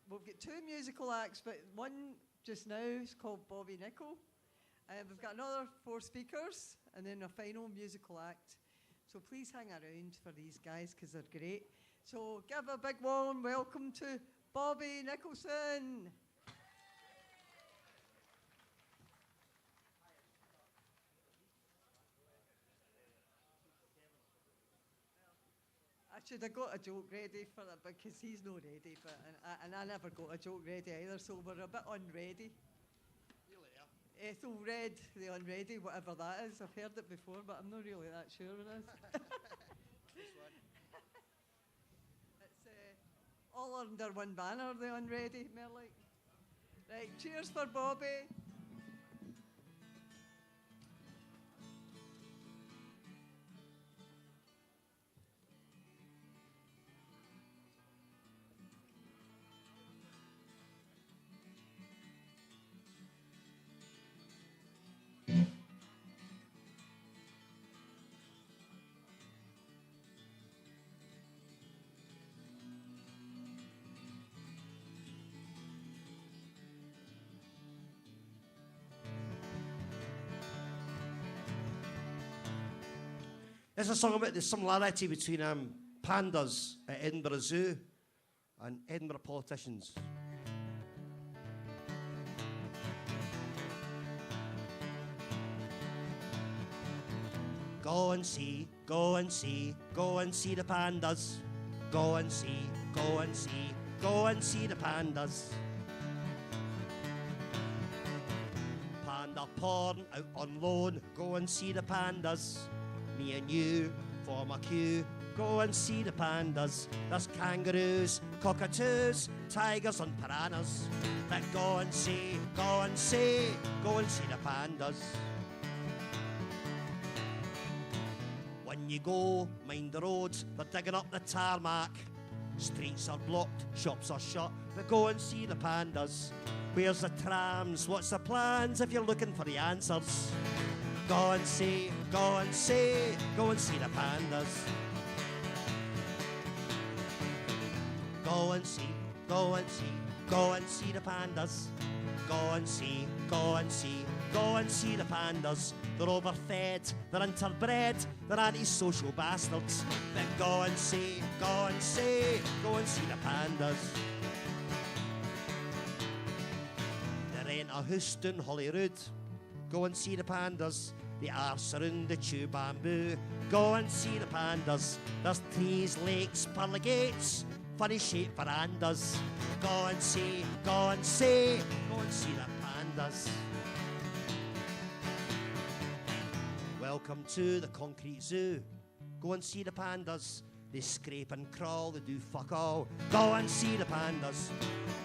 We've got two musical acts, but one just now is called Bobby Nickel. We've got another 4 speakers, and then a final musical act. So please hang around for these guys, because they're great. So give a big warm welcome to Bobby Nicholson. Should have got a joke ready for it because he's not ready, but and I never got a joke ready either, so we're a bit unready. Ethel read the unready, whatever that is. I've heard it before, but I'm not really that sure what it is. It's all under one banner, the unready, more like. Right, cheers for Bobby. This is a song about the similarity between pandas at Edinburgh Zoo and Edinburgh politicians. Go and see, go and see, go and see the pandas. Go and see, go and see, go and see the pandas. Panda porn out on loan, go and see the pandas. Me and you form a queue, go and see the pandas. There's kangaroos, cockatoos, tigers and piranhas. But go and see, go and see, go and see the pandas. When you go, mind the roads, they're digging up the tarmac. Streets are blocked, shops are shut, but go and see the pandas. Where's the trams, what's the plans if you're looking for the answers? Go and see, go and see, go and see the pandas. Go and see, go and see, go and see the pandas. Go and see, go and see, go and see the pandas. They're overfed, they're interbred, they're antisocial bastards. Then go and see, go and see, go and see the pandas. There ain't a Houston, Holyrood. Go and see the pandas. The arse around the tube bamboo. Go and see the pandas. There's trees, lakes, pearly gates, funny shaped verandas. Go and see, go and see, go and see the pandas. Welcome to the concrete zoo. Go and see the pandas. They scrape and crawl, they do fuck all. Go and see the pandas.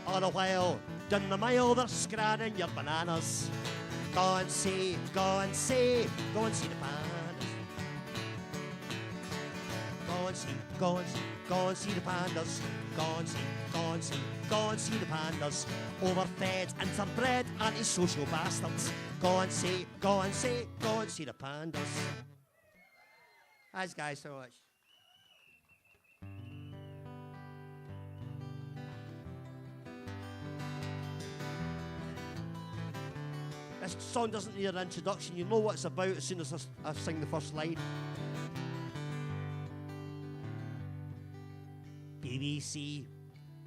All the while, down the mile, they're scranning your bananas. Go and see, go and see, go and see the pandas. Go and see, go and see, go and see the pandas. Go and see, go and see, go and see the pandas. Overfed, interbred, antisocial bastards. Go and see, go and see, go and see the pandas. Thanks guys so much. This song doesn't need an introduction. You know what it's about as soon as I sing the first line. BBC,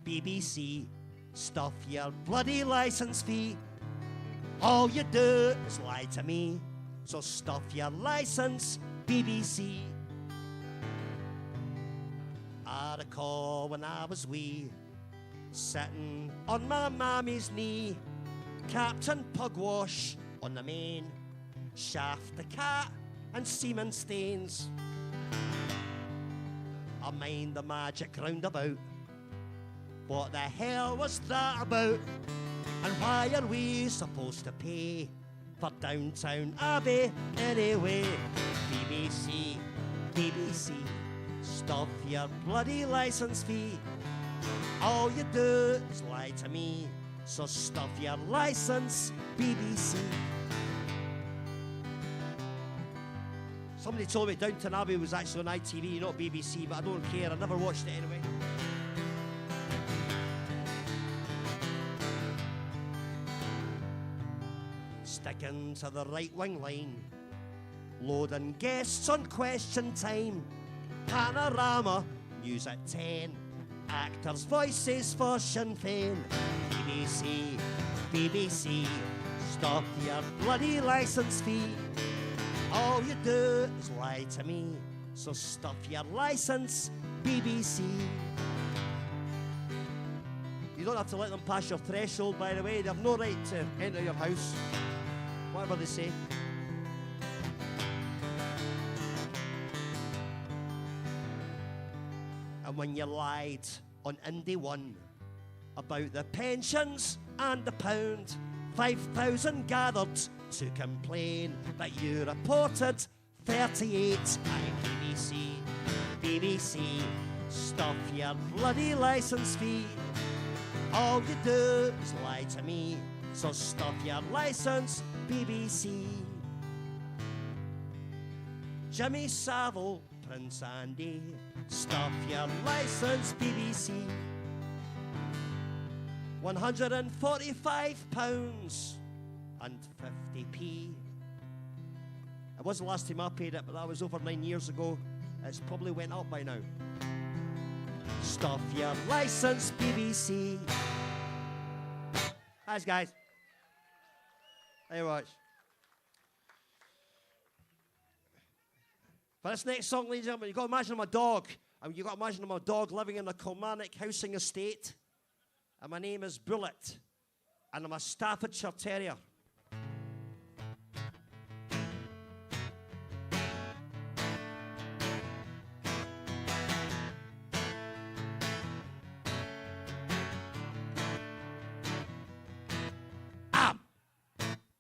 BBC, stuff your bloody licence fee. All you do is lie to me, so stuff your licence, BBC. I recall when I was wee, sitting on my mammy's knee, Captain Pugwash on the main, Shaft the cat and semen stains. I mind the magic roundabout. What the hell was that about? And why are we supposed to pay for Downtown Abbey anyway? BBC, BBC, stuff your bloody licence fee. All you do is lie to me, so stuff your licence, BBC. Somebody told me Downton Abbey was actually on ITV, not BBC, but I don't care, I never watched it anyway. Sticking to the right-wing line, loading guests on Question Time. Panorama, news at 10. Actors' voices for Sinn Féin. BBC, BBC, stop your bloody licence fee. All you do is lie to me, so stuff your licence, BBC. You don't have to let them pass your threshold, by the way. They have no right to enter your house, whatever they say. And when you lied on Indie One about the pensions and the pound, 5,000 gathered to complain, but you reported 38. Aye, BBC, BBC, stuff your bloody licence fee. All you do is lie to me, so stuff your licence, BBC. Jimmy Savile, Prince Andy, stuff your licence, BBC. £145 and 50p. It was the last time I paid it, but that was over 9 years ago. It's probably went up by now. Stuff your licence, BBC. Thanks, guys. Thank you very much. For this next song, ladies and gentlemen, you've got to imagine I'm a dog. And you've got to imagine I'm a dog living in a Kilmarnock housing estate. And my name is Bullet. And I'm a Staffordshire Terrier.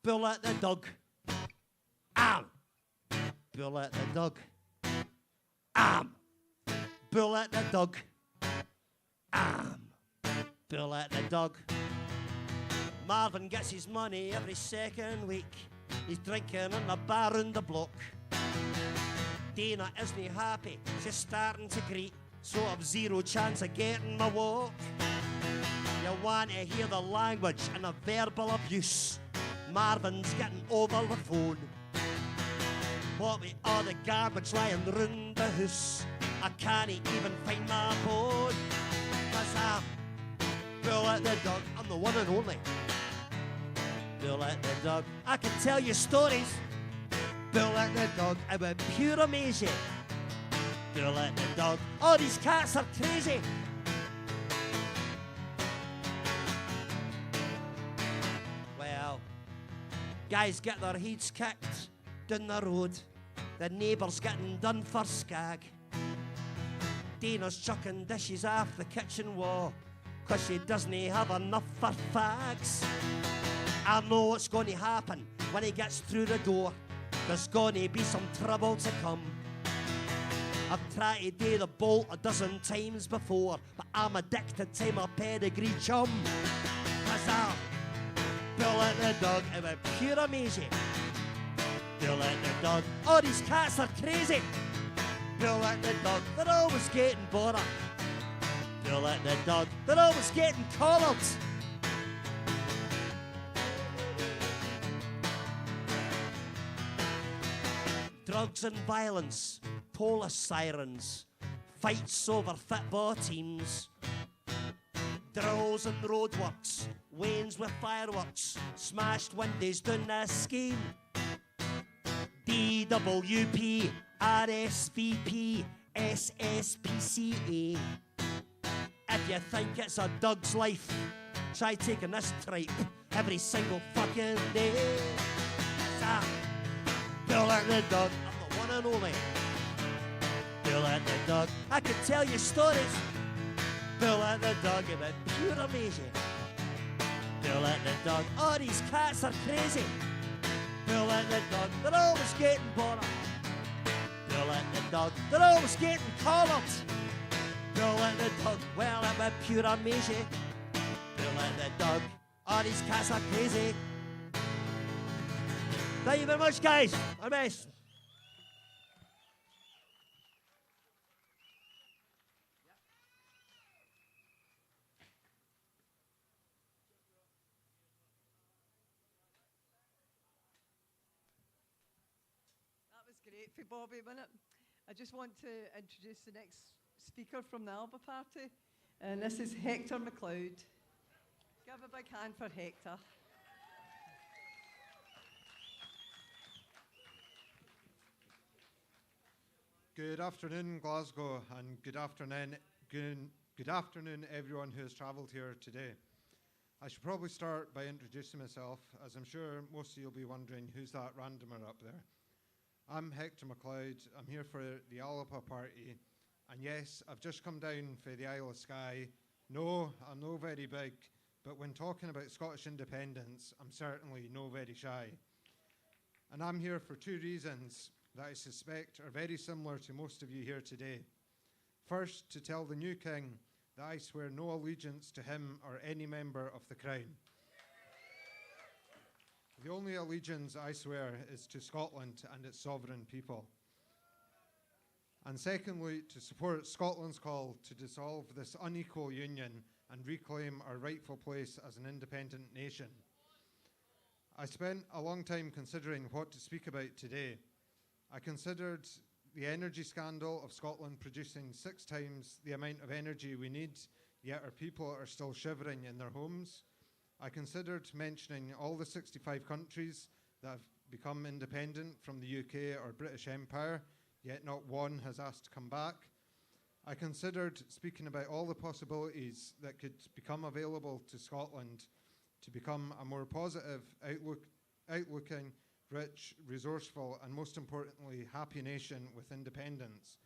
Bullet the dog. Bullet the dog. Bullet the dog. Bullet the dog. Marvin gets his money every second week. He's drinking in the bar round the block. Dana isn't happy, she's starting to greet, so I've zero chance of getting my walk. You want to hear the language and the verbal abuse. Marvin's getting over the phone. What with all the garbage lying round the house, I can't even find my phone. 'Cause I'm Bullet the dog, I'm the one and only. Bullet the dog, I can tell you stories. Bullet the dog, it would pure amaze you. Bullet the dog, all these cats are crazy. Well, guys get their heads kicked down the road. The neighbours getting done for skag. Dana's chucking dishes off the kitchen wall 'cause she doesn't have enough for fags. I know what's going to happen when he gets through the door. There's going to be some trouble to come. I've tried to do the bolt a dozen times before, but I'm addicted to my pedigree chum. 'Cause I'm Bullet the dog, it would pure amaze you. Bullet the dog, all these cats are crazy. Bullet the dog, they're always getting bored. Bullet the dog, they're always getting collared. Drugs and violence, police sirens, fights over football teams, drills and roadworks, wains with fireworks, smashed windows down the scheme. DWP, RSVP, SSPCA. If you think it's a dog's life, try taking this tripe every single fucking day. Bullet the dog, I'm the one and only. Bullet the dog, I could tell you stories. Bullet the dog, it would pure amaze you. Bullet the dog, all these cats are crazy. Bullet the dog, they're always getting bored. Bullet the dog, they're always getting collared. Bullet the dog, well it would pure amaze you. Bullet the dog, all these cats are crazy. Thank you very much, guys. I'm best. That was great for Bobby, wasn't it? I just want to introduce the next speaker from the Alba Party, and this is Hector McLeod. Give a big hand for Hector. Good afternoon, Glasgow, and good afternoon, everyone who has travelled here today. I should probably start by introducing myself, as I'm sure most of you will be wondering who's that randomer up there. I'm Hector MacLeod. I'm here for the AUOB party, and yes, I've just come down for the Isle of Skye. No, I'm no very big, but when talking about Scottish independence, I'm certainly no very shy. And I'm here for two reasons that I suspect are very similar to most of you here today. First, to tell the new king that I swear no allegiance to him or any member of the Crown. The only allegiance I swear is to Scotland and its sovereign people. And secondly, to support Scotland's call to dissolve this unequal union and reclaim our rightful place as an independent nation. I spent a long time considering what to speak about today. I considered the energy scandal of Scotland producing 6 times the amount of energy we need, yet our people are still shivering in their homes. I considered mentioning all the 65 countries that have become independent from the UK or British Empire, yet not one has asked to come back. I considered speaking about all the possibilities that could become available to Scotland to become a more positive, outlooking, rich, resourceful, and most importantly, happy nation with independence.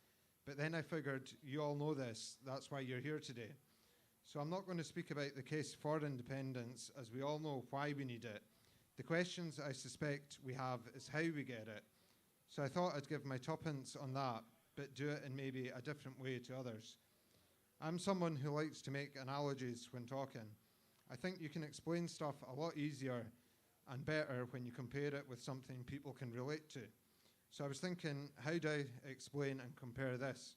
But then I figured you all know this, that's why you're here today. So I'm not going to speak about the case for independence, as we all know why we need it. The questions I suspect we have is how we get it. So I thought I'd give my tuppence on that, but do it in maybe a different way to others. I'm someone who likes to make analogies when talking. I think you can explain stuff a lot easier and better when you compare it with something people can relate to. So I was thinking, how do I explain and compare this?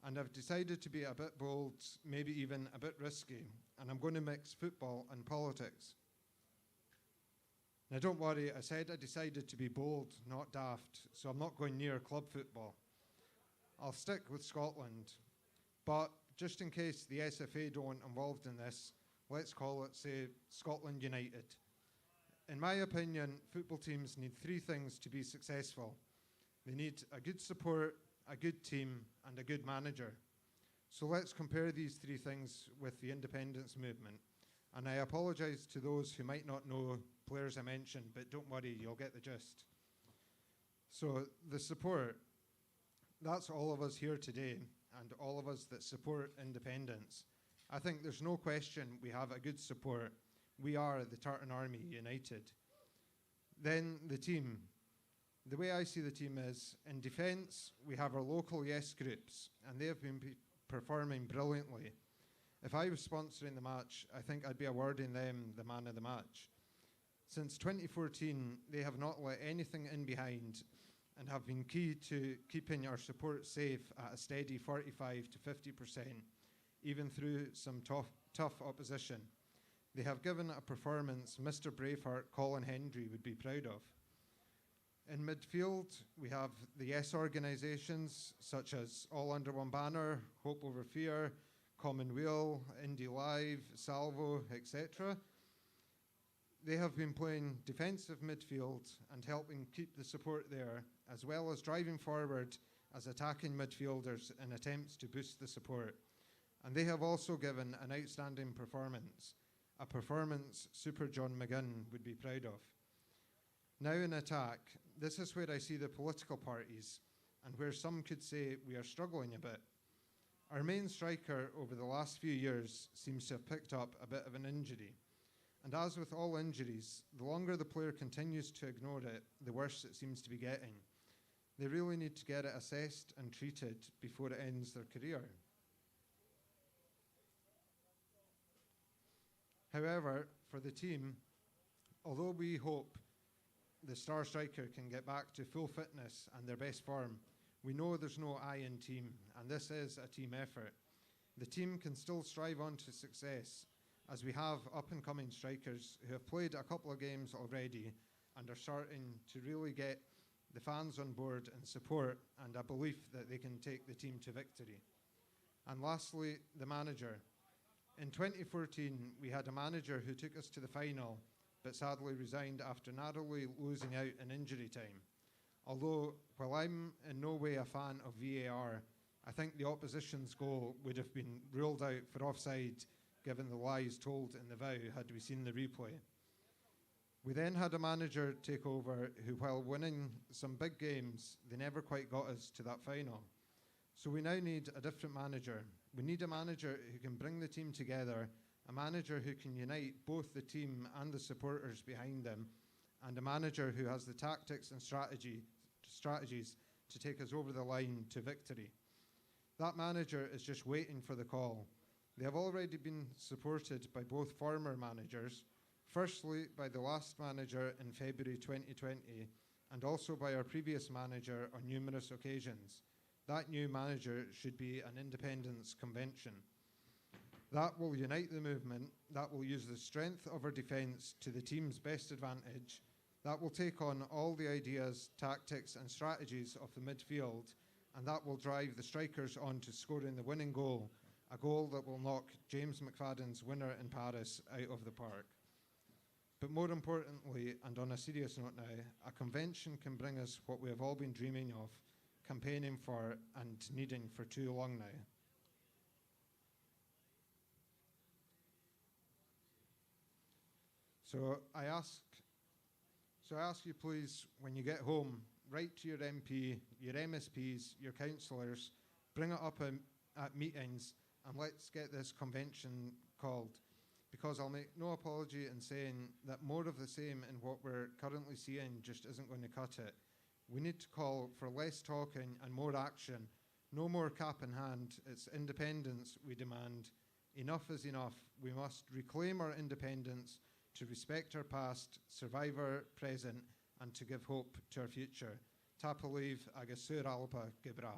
And I've decided to be a bit bold, maybe even a bit risky, and I'm going to mix football and politics. Now don't worry, I said I decided to be bold, not daft, so I'm not going near club football. I'll stick with Scotland, but just in case the SFA don't want involved in this, let's call it, say, Scotland United. In my opinion, football teams need 3 things to be successful. They need a good support, a good team, and a good manager. So let's compare these 3 things with the independence movement. And I apologise to those who might not know players I mentioned, but don't worry, you'll get the gist. So the support, that's all of us here today, and all of us that support independence. I think there's no question we have a good support. We are the Tartan Army United. Then the team. The way I see the team is, in defence, we have our local yes groups, and they have been performing brilliantly. If I was sponsoring the match, I think I'd be awarding them the man of the match. Since 2014, they have not let anything in behind and have been key to keeping our support safe at a steady 45 to 50%, even through some tough opposition. They have given a performance Mr. Braveheart Colin Hendry would be proud of. In midfield, we have the Yes organisations such as All Under One Banner, Hope Over Fear, Commonweal, Indie Live, Salvo, etc. They have been playing defensive midfield and helping keep the support there, as well as driving forward as attacking midfielders in attempts to boost the support. And they have also given an outstanding performance, a performance Super John McGinn would be proud of. Now in attack, this is where I see the political parties and where some could say we are struggling a bit. Our main striker over the last few years seems to have picked up a bit of an injury. And as with all injuries, the longer the player continues to ignore it, the worse it seems to be getting. They really need to get it assessed and treated before it ends their career. However, for the team, although we hope the star striker can get back to full fitness and their best form, we know there's no I in team, and this is a team effort. The team can still strive on to success, as we have up-and-coming strikers who have played a couple of games already and are starting to really get the fans on board and support and a belief that they can take the team to victory. And lastly, the manager. In 2014, we had a manager who took us to the final, but sadly resigned after narrowly losing out in injury time. Although, while I'm in no way a fan of VAR, I think the opposition's goal would have been ruled out for offside given the lies told in the vow had we seen the replay. We then had a manager take over who, while winning some big games, they never quite got us to that final. So we now need a different manager. We need a manager who can bring the team together, a manager who can unite both the team and the supporters behind them, and a manager who has the tactics and strategies to take us over the line to victory. That manager is just waiting for the call. They have already been supported by both former managers, firstly by the last manager in February 2020, and also by our previous manager on numerous occasions. That new manager should be an independence convention. That will unite the movement, that will use the strength of our defence to the team's best advantage, that will take on all the ideas, tactics and strategies of the midfield, and that will drive the strikers on to scoring the winning goal, a goal that will knock James McFadden's winner in Paris out of the park. But more importantly, and on a serious note now, a convention can bring us what we have all been dreaming of, campaigning for and needing for too long now. So I ask you please, when you get home, write to your MP, your MSPs, your councillors, bring it up at meetings, and let's get this convention called. Because I'll make no apology in saying that more of the same in what we're currently seeing just isn't going to cut it. We need to call for less talking and more action. No more cap in hand. It's independence we demand. Enough is enough. We must reclaim our independence to respect our past, survive our present, and to give hope to our future. Tapaliv agus Sur Alpa Gibra.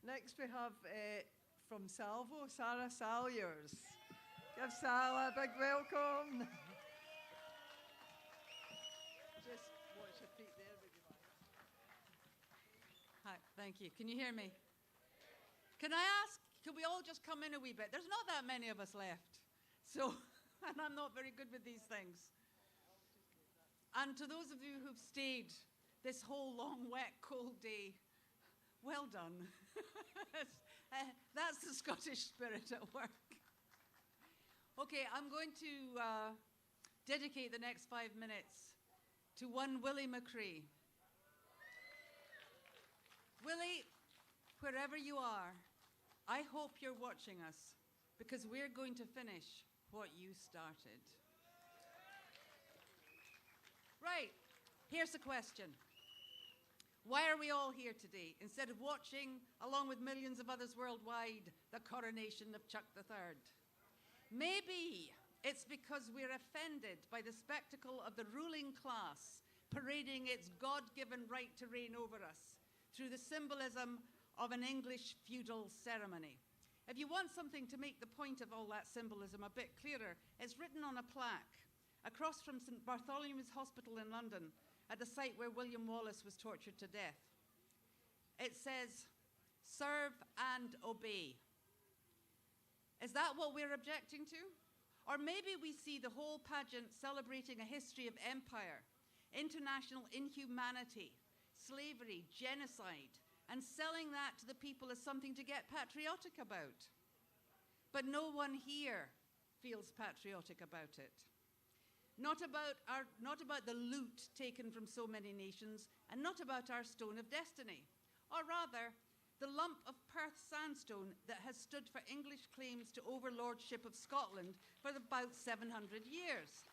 Next we have from Salvo, Sarah Salyers. Give Sarah a big welcome. Just watch your feet there, would you mind? Hi, thank you. Can you hear me? Can I ask, could we all just come in a wee bit? There's not that many of us left. So, and I'm not very good with these things. And to those of you who've stayed this whole long, wet, cold day, well done. That's the Scottish spirit at work. Okay, I'm going to dedicate the next 5 minutes to one Willie McCree. Willie, wherever you are, I hope you're watching us because we're going to finish what you started. Right, here's the question. Why are we all here today instead of watching, along with millions of others worldwide, the coronation of Chuck III? Maybe it's because we're offended by the spectacle of the ruling class parading its God-given right to reign over us through the symbolism of an English feudal ceremony. If you want something to make the point of all that symbolism a bit clearer, it's written on a plaque across from St. Bartholomew's Hospital in London at the site where William Wallace was tortured to death. It says, "Serve and obey." Is that what we're objecting to? Or maybe we see the whole pageant celebrating a history of empire, international inhumanity, slavery, genocide, and selling that to the people as something to get patriotic about. But no one here feels patriotic about it. Not about the loot taken from so many nations, and not about our stone of destiny, or rather, the lump of Perth sandstone that has stood for English claims to overlordship of Scotland for about 700 years.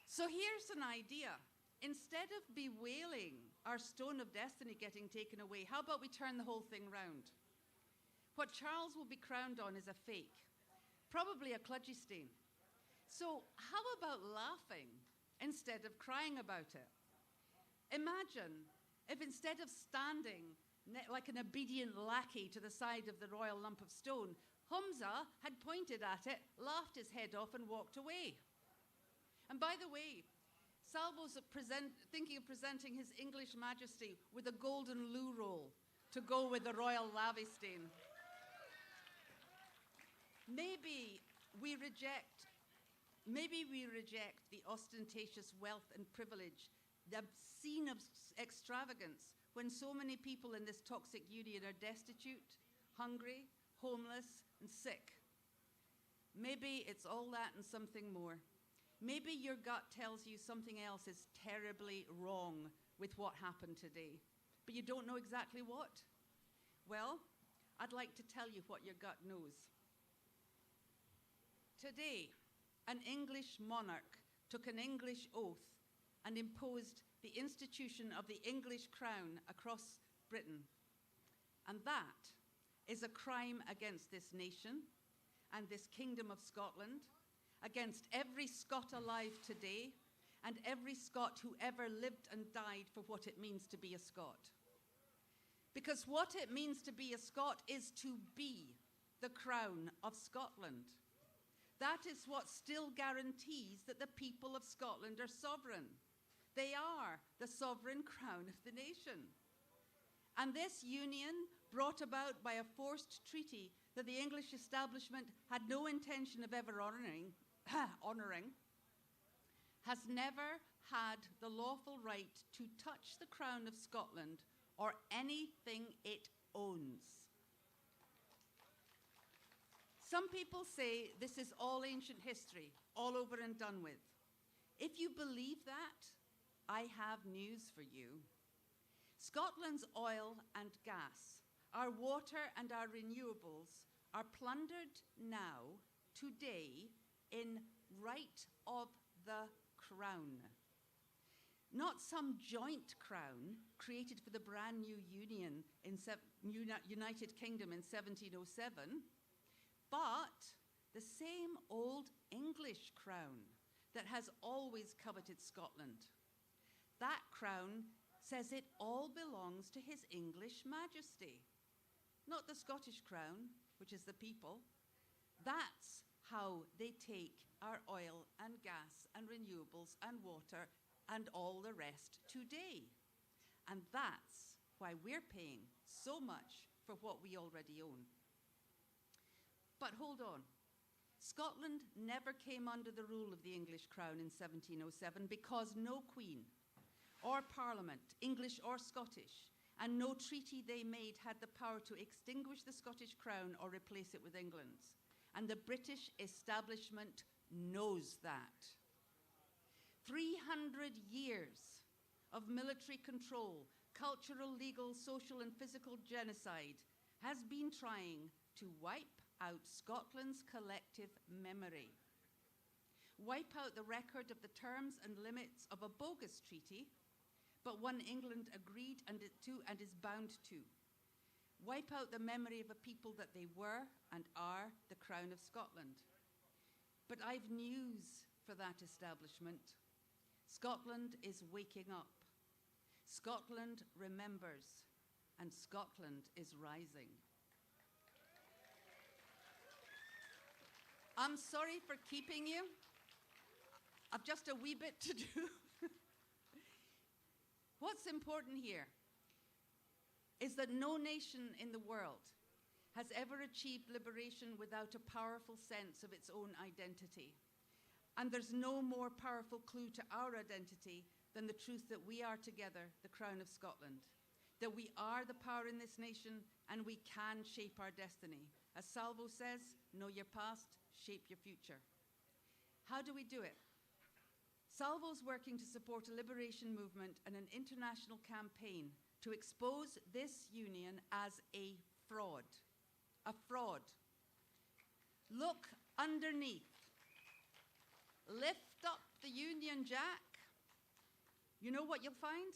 So here's an idea. Instead of bewailing our stone of destiny getting taken away, how about we turn the whole thing round? What Charles will be crowned on is a fake, probably a cludgy stain. So how about laughing instead of crying about it? Imagine if instead of standing like an obedient lackey to the side of the royal lump of stone, Humza had pointed at it, laughed his head off and walked away. And by the way, Salvo's thinking of presenting His English Majesty with a golden loo roll to go with the royal Lavestein. Maybe we reject the ostentatious wealth and privilege, the obscene extravagance, when so many people in this toxic union are destitute, hungry, homeless, and sick. Maybe it's all that and something more. Maybe your gut tells you something else is terribly wrong with what happened today, but you don't know exactly what. Well, I'd like to tell you what your gut knows. Today, an English monarch took an English oath and imposed the institution of the English crown across Britain. And that is a crime against this nation and this kingdom of Scotland, against every Scot alive today, and every Scot who ever lived and died for what it means to be a Scot. Because what it means to be a Scot is to be the crown of Scotland. That is what still guarantees that the people of Scotland are sovereign. They are the sovereign crown of the nation. And this union, brought about by a forced treaty that the English establishment had no intention of ever honouring, has never had the lawful right to touch the crown of Scotland or anything it owns. Some people say this is all ancient history, all over and done with. If you believe that, I have news for you. Scotland's oil and gas, our water and our renewables are plundered now, today, in right of the crown. Not some joint crown created for the brand new Union in United Kingdom in 1707, but the same old English crown that has always coveted Scotland. That crown says it all belongs to His English Majesty, not the Scottish crown, which is the people. That's how they take our oil and gas and renewables and water and all the rest today. And that's why we're paying so much for what we already own. But hold on. Scotland never came under the rule of the English crown in 1707 because no queen or parliament, English or Scottish, and no treaty they made had the power to extinguish the Scottish crown or replace it with England's. And the British establishment knows that. 300 years of military control, cultural, legal, social, and physical genocide has been trying to wipe out Scotland's collective memory. Wipe out the record of the terms and limits of a bogus treaty, but one England agreed and is bound to. Wipe out the memory of a people that they were and are the crown of Scotland. But I've news for that establishment. Scotland is waking up. Scotland remembers, and Scotland is rising. I'm sorry for keeping you. I've just a wee bit to do. What's important here is that no nation in the world has ever achieved liberation without a powerful sense of its own identity. And there's no more powerful clue to our identity than the truth that we are together the crown of Scotland, that we are the power in this nation and we can shape our destiny. As Salvo says, know your past, shape your future. How do we do it? Salvo's working to support a liberation movement and an international campaign to expose this union as a fraud. A fraud. Look underneath. Lift up the Union Jack. You know what you'll find?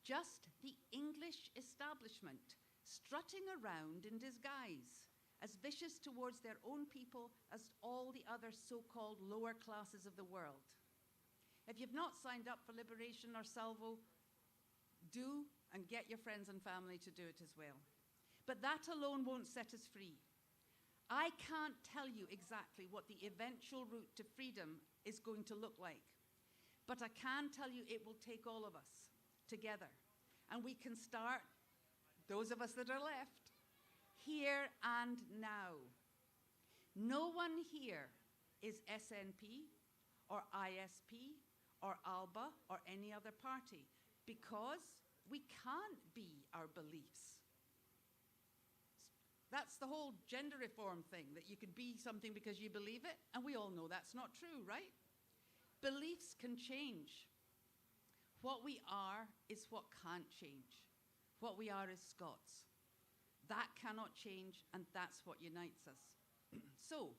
Just the English establishment strutting around in disguise, as vicious towards their own people as all the other so-called lower classes of the world. If you've not signed up for Liberation or Salvo, do and get your friends and family to do it as well. But that alone won't set us free. I can't tell you exactly what the eventual route to freedom is going to look like, but I can tell you it will take all of us together. And we can start those of us that are left, here and now. No one here is SNP or ISP or ALBA or any other party, because we can't be our beliefs. That's the whole gender reform thing, that you could be something because you believe it, and we all know that's not true, right? Beliefs can change. What we are is what can't change. What we are is Scots. That cannot change, and that's what unites us. So,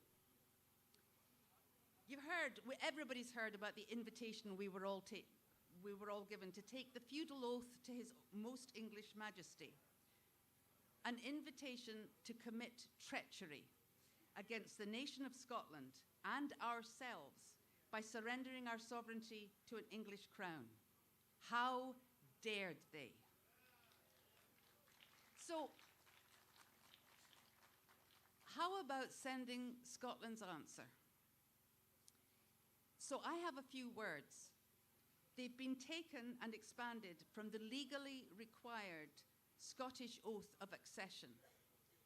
you've heard, everybody's heard about the invitation we were all given to take the feudal oath to His Most English Majesty. An invitation to commit treachery against the nation of Scotland and ourselves by surrendering our sovereignty to an English crown. How dared they? So, how about sending Scotland's answer? So I have a few words. They've been taken and expanded from the legally required Scottish Oath of Accession.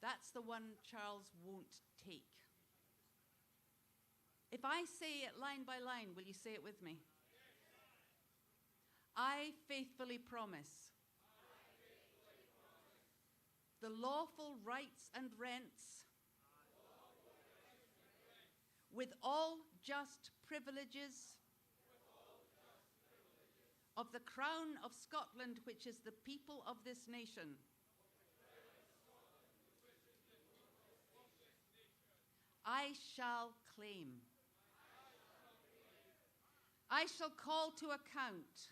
That's the one Charles won't take. If I say it line by line, will you say it with me? I faithfully promise the lawful rights and rents with all just privileges of the Crown of Scotland, which is the people of this nation. I shall claim. I shall call to account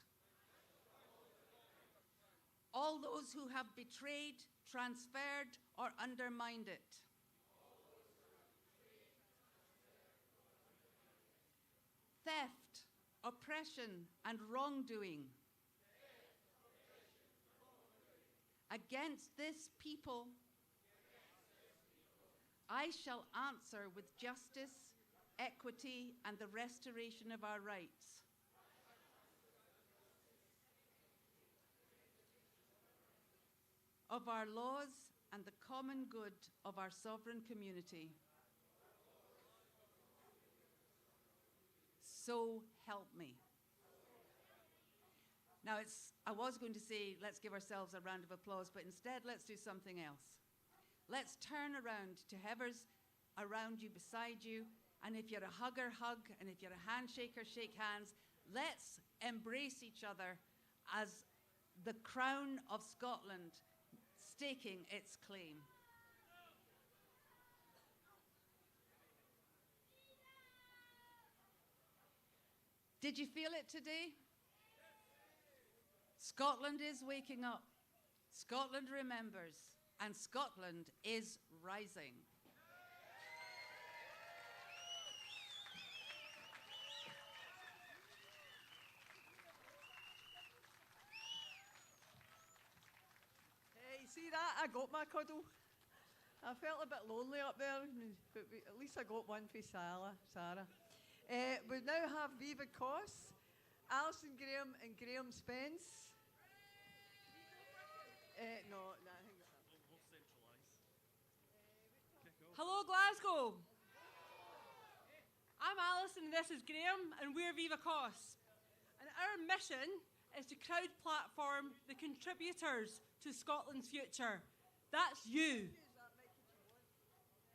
all those who have betrayed, transferred, or undermined it. Theft, oppression, and wrongdoing against this people, I shall answer with justice, equity, and the restoration of our rights. Of our laws and the common good of our sovereign community. So help me. Now, I was going to say, let's give ourselves a round of applause, but instead, let's do something else. Let's turn around to whoever's around you, beside you, and if you're a hugger, hug, and if you're a handshaker, shake hands. Let's embrace each other as the Crown of Scotland staking its claim. Did you feel it today? Scotland is waking up. Scotland remembers. And Scotland is rising. Hey, see that? I got my cuddle. I felt a bit lonely up there, but at least I got one for Sarah. We now have Viva Coss, Alison Graham and Graham Spence. No, I think We'll centralise. Hello, Glasgow. I'm Alison and this is Graham, and we're Viva Coss. And our mission is to crowd platform the contributors to Scotland's future. That's you.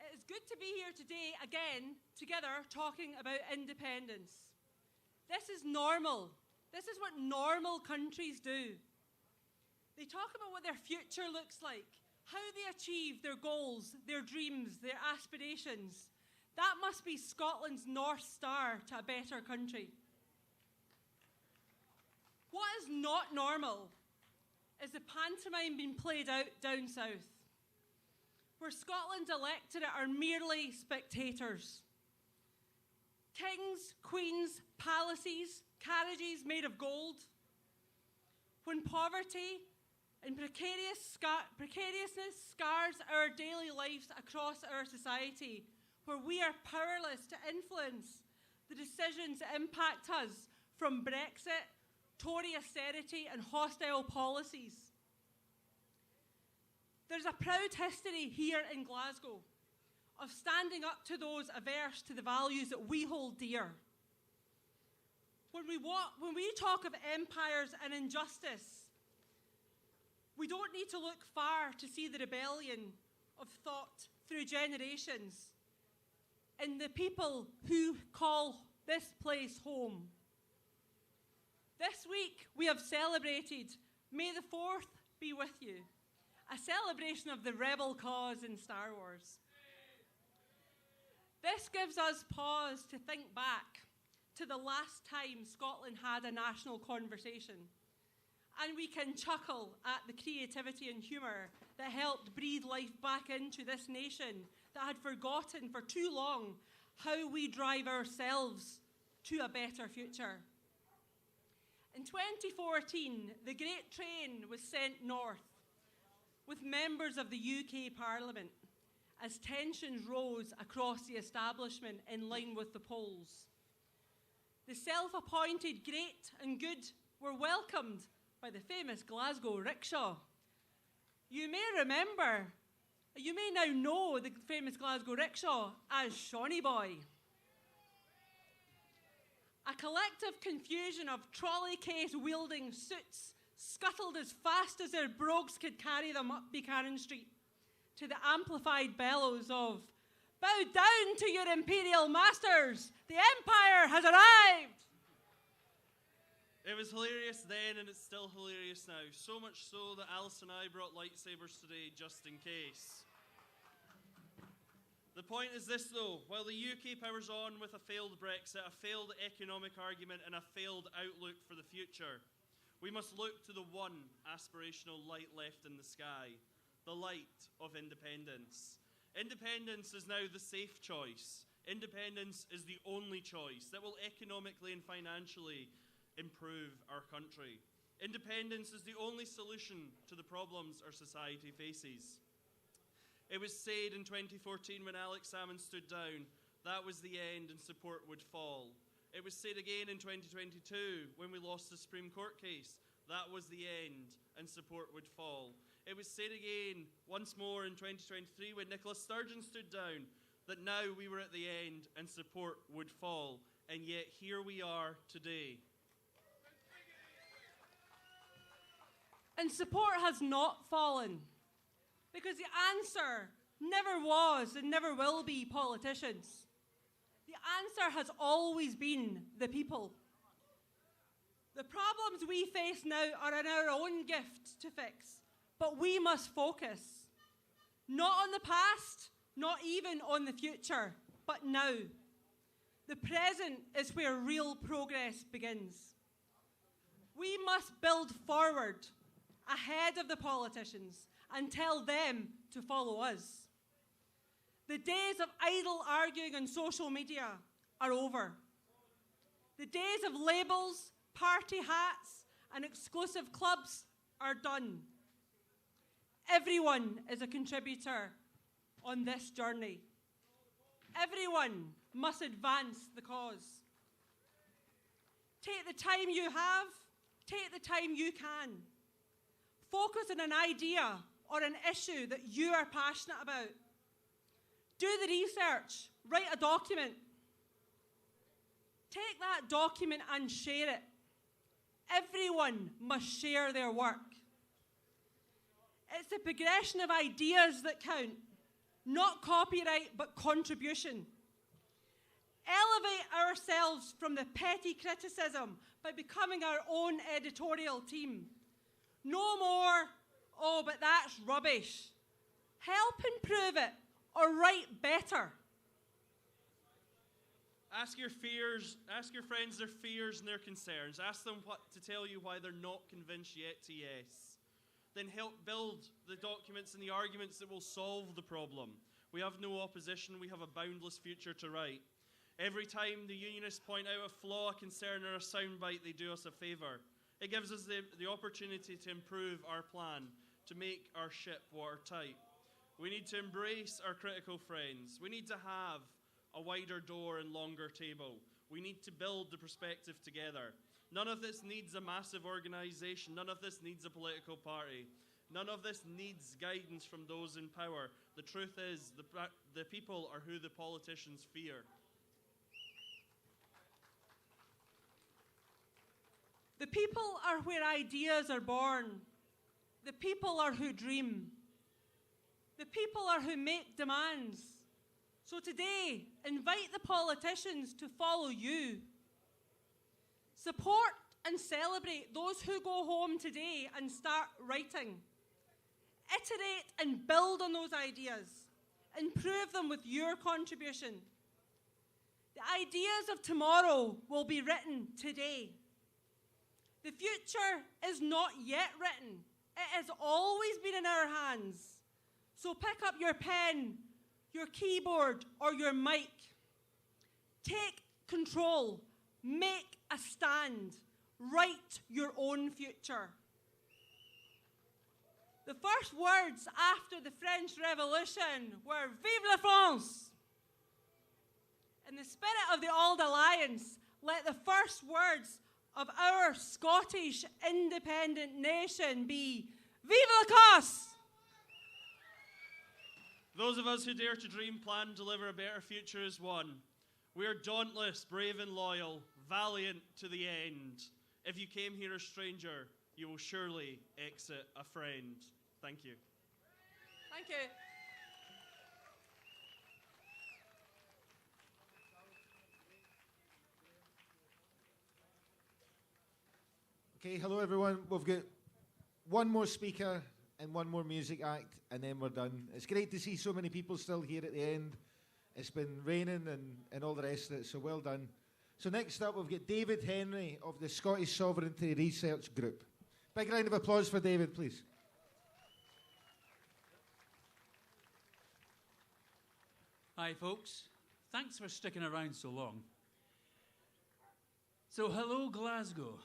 It is good to be here today again, together, talking about independence. This is normal. This is what normal countries do. They talk about what their future looks like, how they achieve their goals, their dreams, their aspirations. That must be Scotland's North Star to a better country. What is not normal is the pantomime being played out down south, where Scotland's electorate are merely spectators. Kings, queens, palaces, carriages made of gold. When poverty and precariousness scars our daily lives across our society, where we are powerless to influence the decisions that impact us, from Brexit, Tory austerity, and hostile policies. There's a proud history here in Glasgow of standing up to those averse to the values that we hold dear. When we talk of empires and injustice, we don't need to look far to see the rebellion of thought through generations in the people who call this place home. This week we have celebrated May the 4th be with you, a celebration of the rebel cause in Star Wars. This gives us pause to think back to the last time Scotland had a national conversation, and we can chuckle at the creativity and humour that helped breathe life back into this nation that had forgotten for too long how we drive ourselves to a better future. In 2014, the Great Train was sent north with members of the UK Parliament as tensions rose across the establishment in line with the polls. The self-appointed great and good were welcomed by the famous Glasgow rickshaw. You may now know the famous Glasgow rickshaw as Shawnee Boy. A collective confusion of trolley case-wielding suits scuttled as fast as their brogues could carry them up Buchanan Street to the amplified bellows of, "Bow down to your imperial masters! The Empire has arrived!" It was hilarious then and it's still hilarious now. So much so that Alice and I brought lightsabers today just in case. The point is this though, while the UK powers on with a failed Brexit, a failed economic argument and a failed outlook for the future, we must look to the one aspirational light left in the sky, the light of independence. Independence is now the safe choice. Independence is the only choice that will economically and financially improve our country. Independence is the only solution to the problems our society faces. It was said in 2014 when Alex Salmond stood down, that was the end and support would fall. It was said again in 2022 when we lost the Supreme Court case, that was the end and support would fall. It was said again once more in 2023 when Nicola Sturgeon stood down, that now we were at the end and support would fall. And yet here we are today. And support has not fallen, because the answer never was and never will be politicians. The answer has always been the people. The problems we face now are in our own gift to fix, but we must focus, not on the past, not even on the future, but now. The present is where real progress begins. We must build forward, ahead of the politicians, and tell them to follow us. The days of idle arguing on social media are over. The days of labels, party hats, and exclusive clubs are done. Everyone is a contributor on this journey. Everyone must advance the cause. Take the time you have, take the time you can. Focus on an idea or an issue that you are passionate about. Do the research, write a document. Take that document and share it. Everyone must share their work. It's the progression of ideas that count, not copyright, but contribution. Elevate ourselves from the petty criticism by becoming our own editorial team. No more, "Oh, but that's rubbish." Help improve it or write better. Ask your friends their fears and their concerns. Ask them what to tell you why they're not convinced yet to yes. Then help build the documents and the arguments that will solve the problem. We have no opposition, we have a boundless future to write. Every time the unionists point out a flaw, a concern or a soundbite, they do us a favour. It gives us the opportunity to improve our plan, to make our ship watertight. We need to embrace our critical friends. We need to have a wider door and longer table. We need to build the perspective together. None of this needs a massive organisation. None of this needs a political party. None of this needs guidance from those in power. The truth is, the people are who the politicians fear. The people are where ideas are born. The people are who dream. The people are who make demands. So today, invite the politicians to follow you. Support and celebrate those who go home today and start writing. Iterate and build on those ideas. Improve them with your contribution. The ideas of tomorrow will be written today. The future is not yet written. It has always been in our hands. So pick up your pen, your keyboard, or your mic. Take control. Make a stand. Write your own future. The first words after the French Revolution were "Vive la France!" In the spirit of the Old Alliance, let the first words of our Scottish independent nation be "Vive la Cosse!" Those of us who dare to dream, plan, and deliver a better future as one. We are dauntless, brave and loyal, valiant to the end. If you came here a stranger, you will surely exit a friend. Thank you. Thank you. Okay, hello everyone. We've got one more speaker and one more music act, and then we're done. It's great to see so many people still here at the end. It's been raining and all the rest of it, so well done. So next up, we've got David Henry of the Scottish Sovereignty Research Group. Big round of applause for David, please. Hi, folks. Thanks for sticking around so long. So, hello, Glasgow.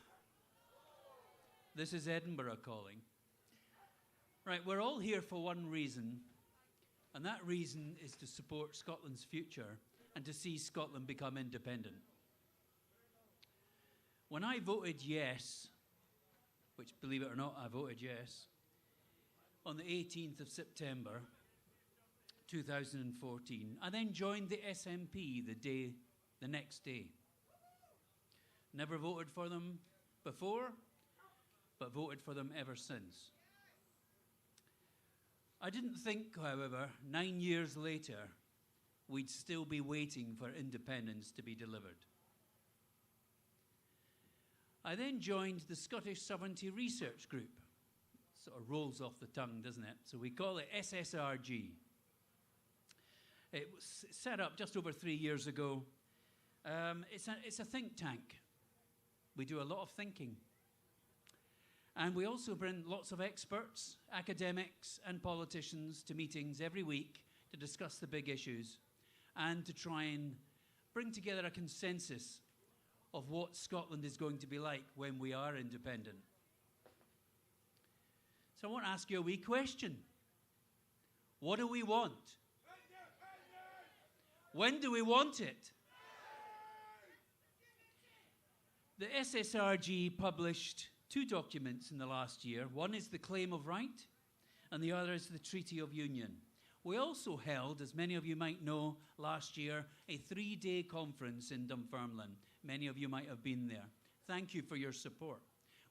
This is Edinburgh calling. Right, we're all here for one reason, and that reason is to support Scotland's future and to see Scotland become independent. When I voted yes, which, believe it or not, I voted yes, on the 18th of September 2014, I then joined the SNP the next day. Never voted for them before, but voted for them ever since. I didn't think, however, 9 years later, we'd still be waiting for independence to be delivered. I then joined the Scottish Sovereignty Research Group. Sort of rolls off the tongue, doesn't it? So we call it SSRG. It was set up just over 3 years ago. It's a think tank. We do a lot of thinking. And we also bring lots of experts, academics, and politicians to meetings every week to discuss the big issues and to try and bring together a consensus of what Scotland is going to be like when we are independent. So I want to ask you a wee question. What do we want? When do we want it? The SSRG published 2 documents in the last year. One is the Claim of Right, and the other is the Treaty of Union. We also held, as many of you might know, last year, a 3-day conference in Dunfermline. Many of you might have been there. Thank you for your support.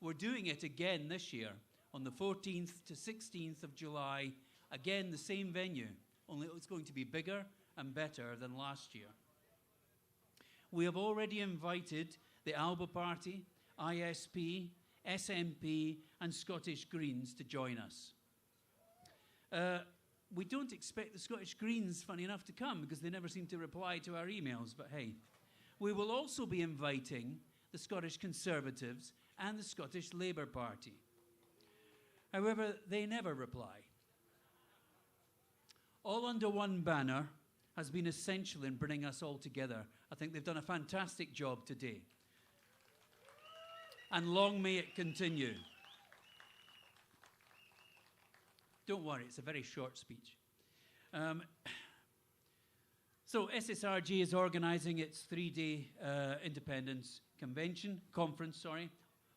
We're doing it again this year, on the 14th to 16th of July. Again, the same venue, only it's going to be bigger and better than last year. We have already invited the ALBA Party, ISP, SNP and Scottish Greens to join us. We don't expect the Scottish Greens, funny enough, to come because they never seem to reply to our emails, but hey. We will also be inviting the Scottish Conservatives and the Scottish Labour Party. However, they never reply. All under one banner has been essential in bringing us all together. I think they've done a fantastic job today. And long may it continue. Don't worry, it's a very short speech. So SSRG is organising its 3-day independence conference,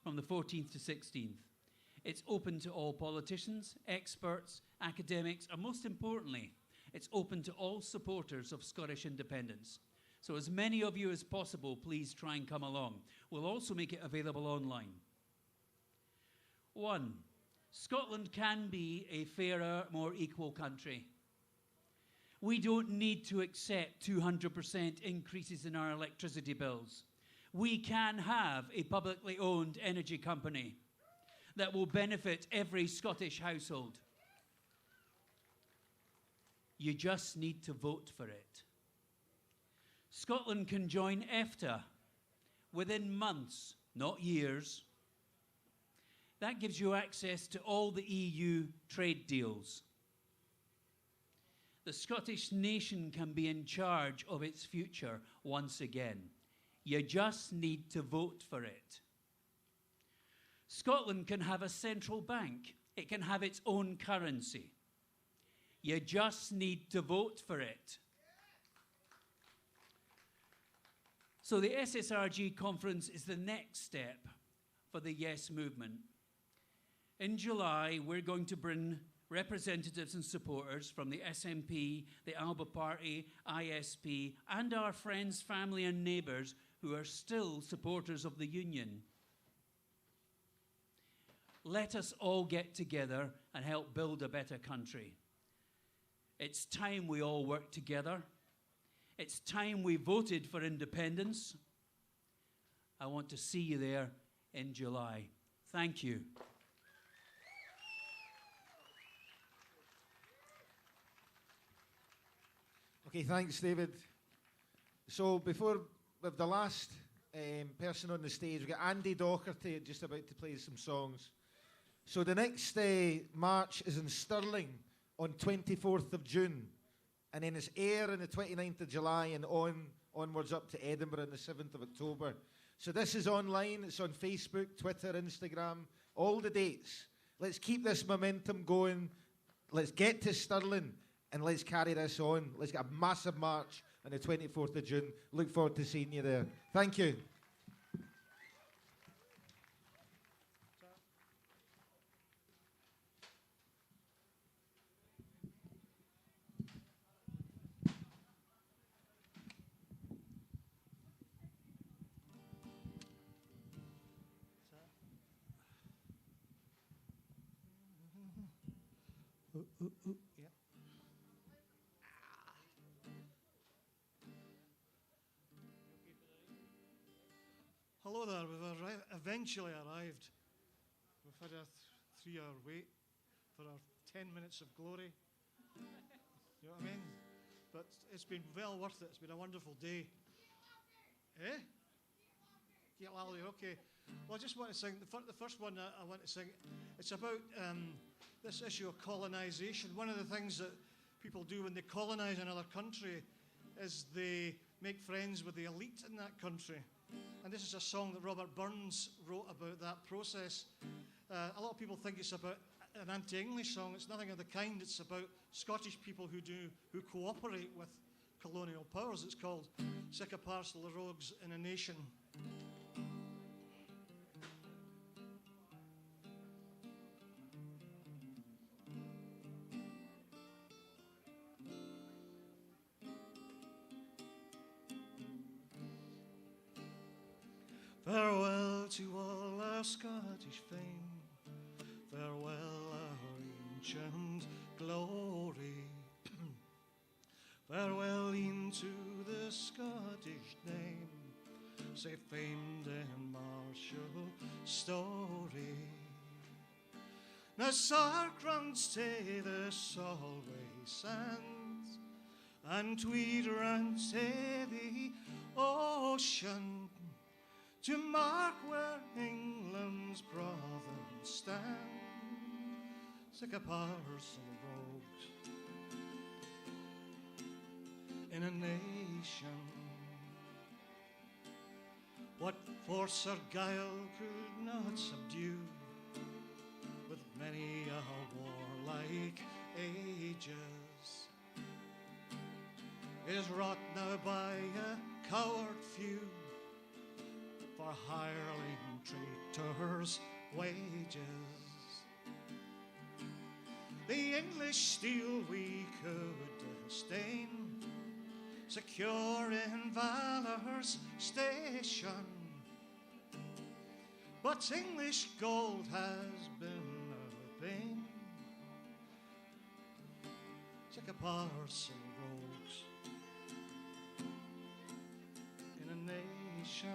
from the 14th to 16th. It's open to all politicians, experts, academics, and most importantly, it's open to all supporters of Scottish independence. So as many of you as possible, please try and come along. We'll also make it available online. 1. Scotland can be a fairer, more equal country. We don't need to accept 200% increases in our electricity bills. We can have a publicly owned energy company that will benefit every Scottish household. You just need to vote for it. Scotland can join EFTA within months, not years. That gives you access to all the EU trade deals. The Scottish nation can be in charge of its future once again. You just need to vote for it. Scotland can have a central bank. It can have its own currency. You just need to vote for it. So the SSRG conference is the next step for the Yes movement. In July, we're going to bring representatives and supporters from the SNP, the Alba Party, ISP, and our friends, family and neighbours who are still supporters of the Union. Let us all get together and help build a better country. It's time we all work together. It's time we voted for independence. I want to see you there in July. Thank you. Okay, thanks, David. So before we have the last person on the stage, we've got Andy Docherty just about to play some songs. So the next march is in Stirling on 24th of June. And then it's Ayr on the 29th of July and onwards up to Edinburgh on the 7th of October. So this is online. It's on Facebook, Twitter, Instagram, all the dates. Let's keep this momentum going. Let's get to Stirling and let's carry this on. Let's get a massive march on the 24th of June. Look forward to seeing you there. Thank you. Yeah. Hello there, we've eventually arrived. We've had a 3-hour wait for our 10 minutes of glory. You know what I mean? But it's been well worth it. It's been a wonderful day. Eh? Yeah, Lally, okay. Well, I just want to sing, the first one I want to sing, it's about this issue of colonisation. One of the things that people do when they colonise another country is they make friends with the elite in that country. And this is a song that Robert Burns wrote about that process. A lot of people think it's about an anti-English song. It's nothing of the kind. It's about Scottish people who cooperate with colonial powers. It's called Sic a Parcel of Rogues in a Nation. Farewell to all our Scottish fame, farewell our ancient glory, farewell into the Scottish name, say famed and martial story. Now Sark runs to the Solway sands, and Tweed runs to the ocean, to mark where England's province stands, sic a parcel of rogues in a nation. What force or guile could not subdue, with many a warlike ages, is wrought now by a coward few, for hireling traitors' wages. the English steel we could disdain, secure in valor's station. But English gold has been our bane. It's like a parcel rogues in a nation.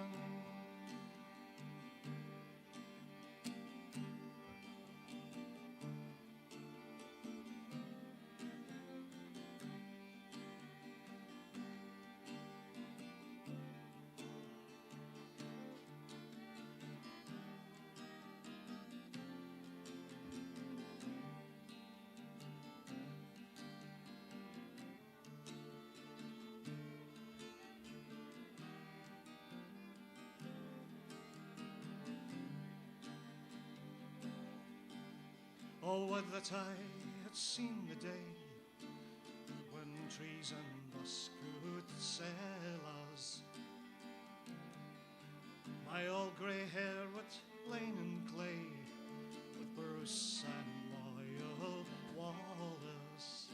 Oh, would that I had seen the day when trees and dusk could sell us. My old grey hair with lane and clay, with Bruce and loyal Wallace.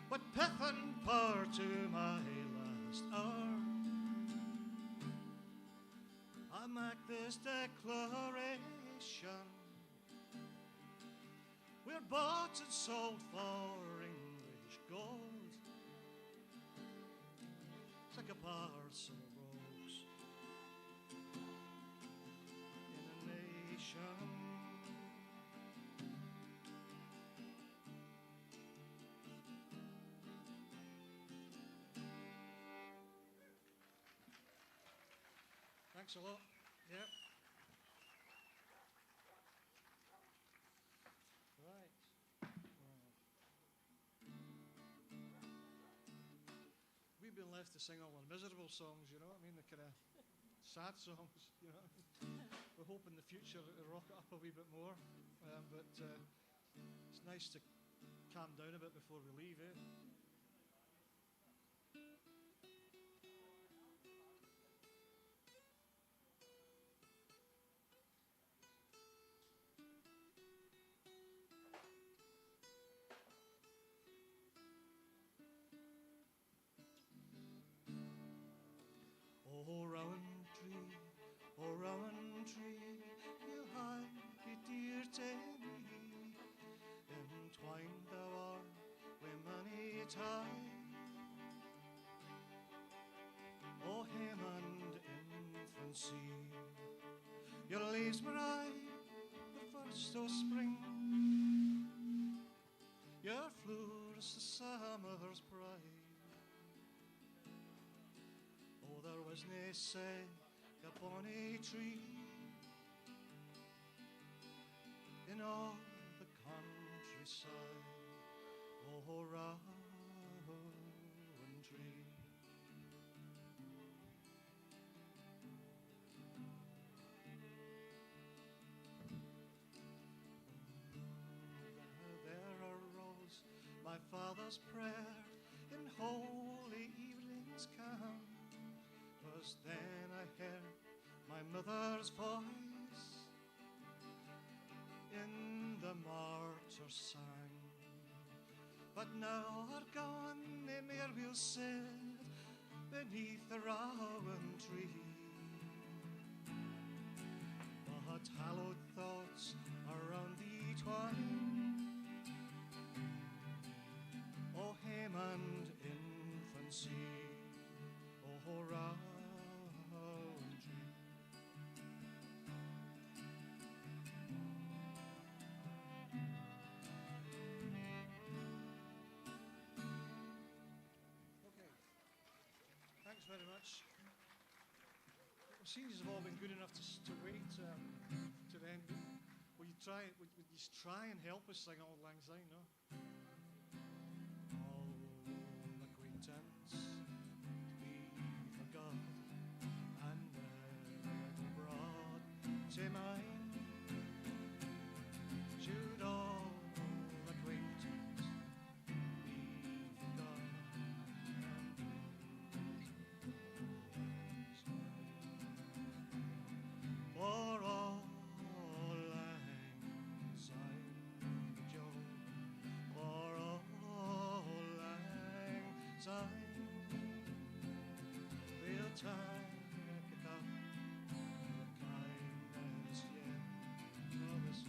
But pith and power to my last hour, I make this declaration: we're bought and sold for English gold. It's like a parcel of rogues in a nation. Thanks a lot. Yep. We've been left to sing all the miserable songs, you know what I mean? The kind of sad songs, you know what I mean? We hope in the future it'll rock it up a wee bit more. But it's nice to calm down a bit before we leave, eh? Oh rowan tree, you hide it dear to me, entwined thou art with many a tie. Oh him and infancy, your leaves were I, the first of spring, your flowers the summer's pride. Oh, there was nae say upon a tree in all the countryside. Oh, rowan tree. There arose my father's prayer in holy evenings come. 'Twas then I heard my mother's voice in the martyr sang. But now are gone, they mere will sit beneath the rowan tree. But hallowed thoughts around thee twine, O hymn and infancy, O rowan tree. Okay, thanks very much. It seems you've all been good enough to wait to the end. Will you try and help us sing Auld Lang Syne, no? All acquaintance be forgot and never brought to mind. Should all acquaintance be forgot for all lang syne the joy Sign, we'll take a cup kindness yet of us.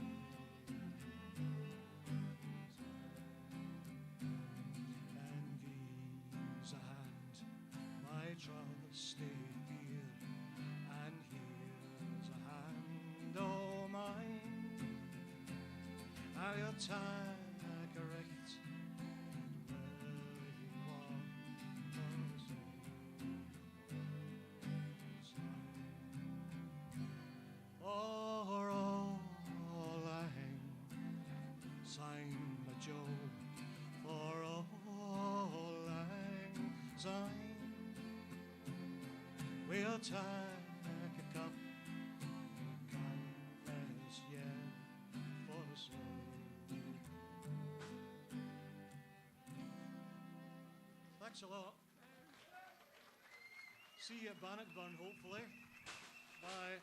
And here's a hand, my troubles stay here, and here's a hand, oh mine. I'll take a right where you want us. For all I hang, sign the Joe. For all I hang, sign. We'll take a cup, kindness, yeah, for the soul. Thanks a lot. See you at Bannockburn, hopefully. Bye.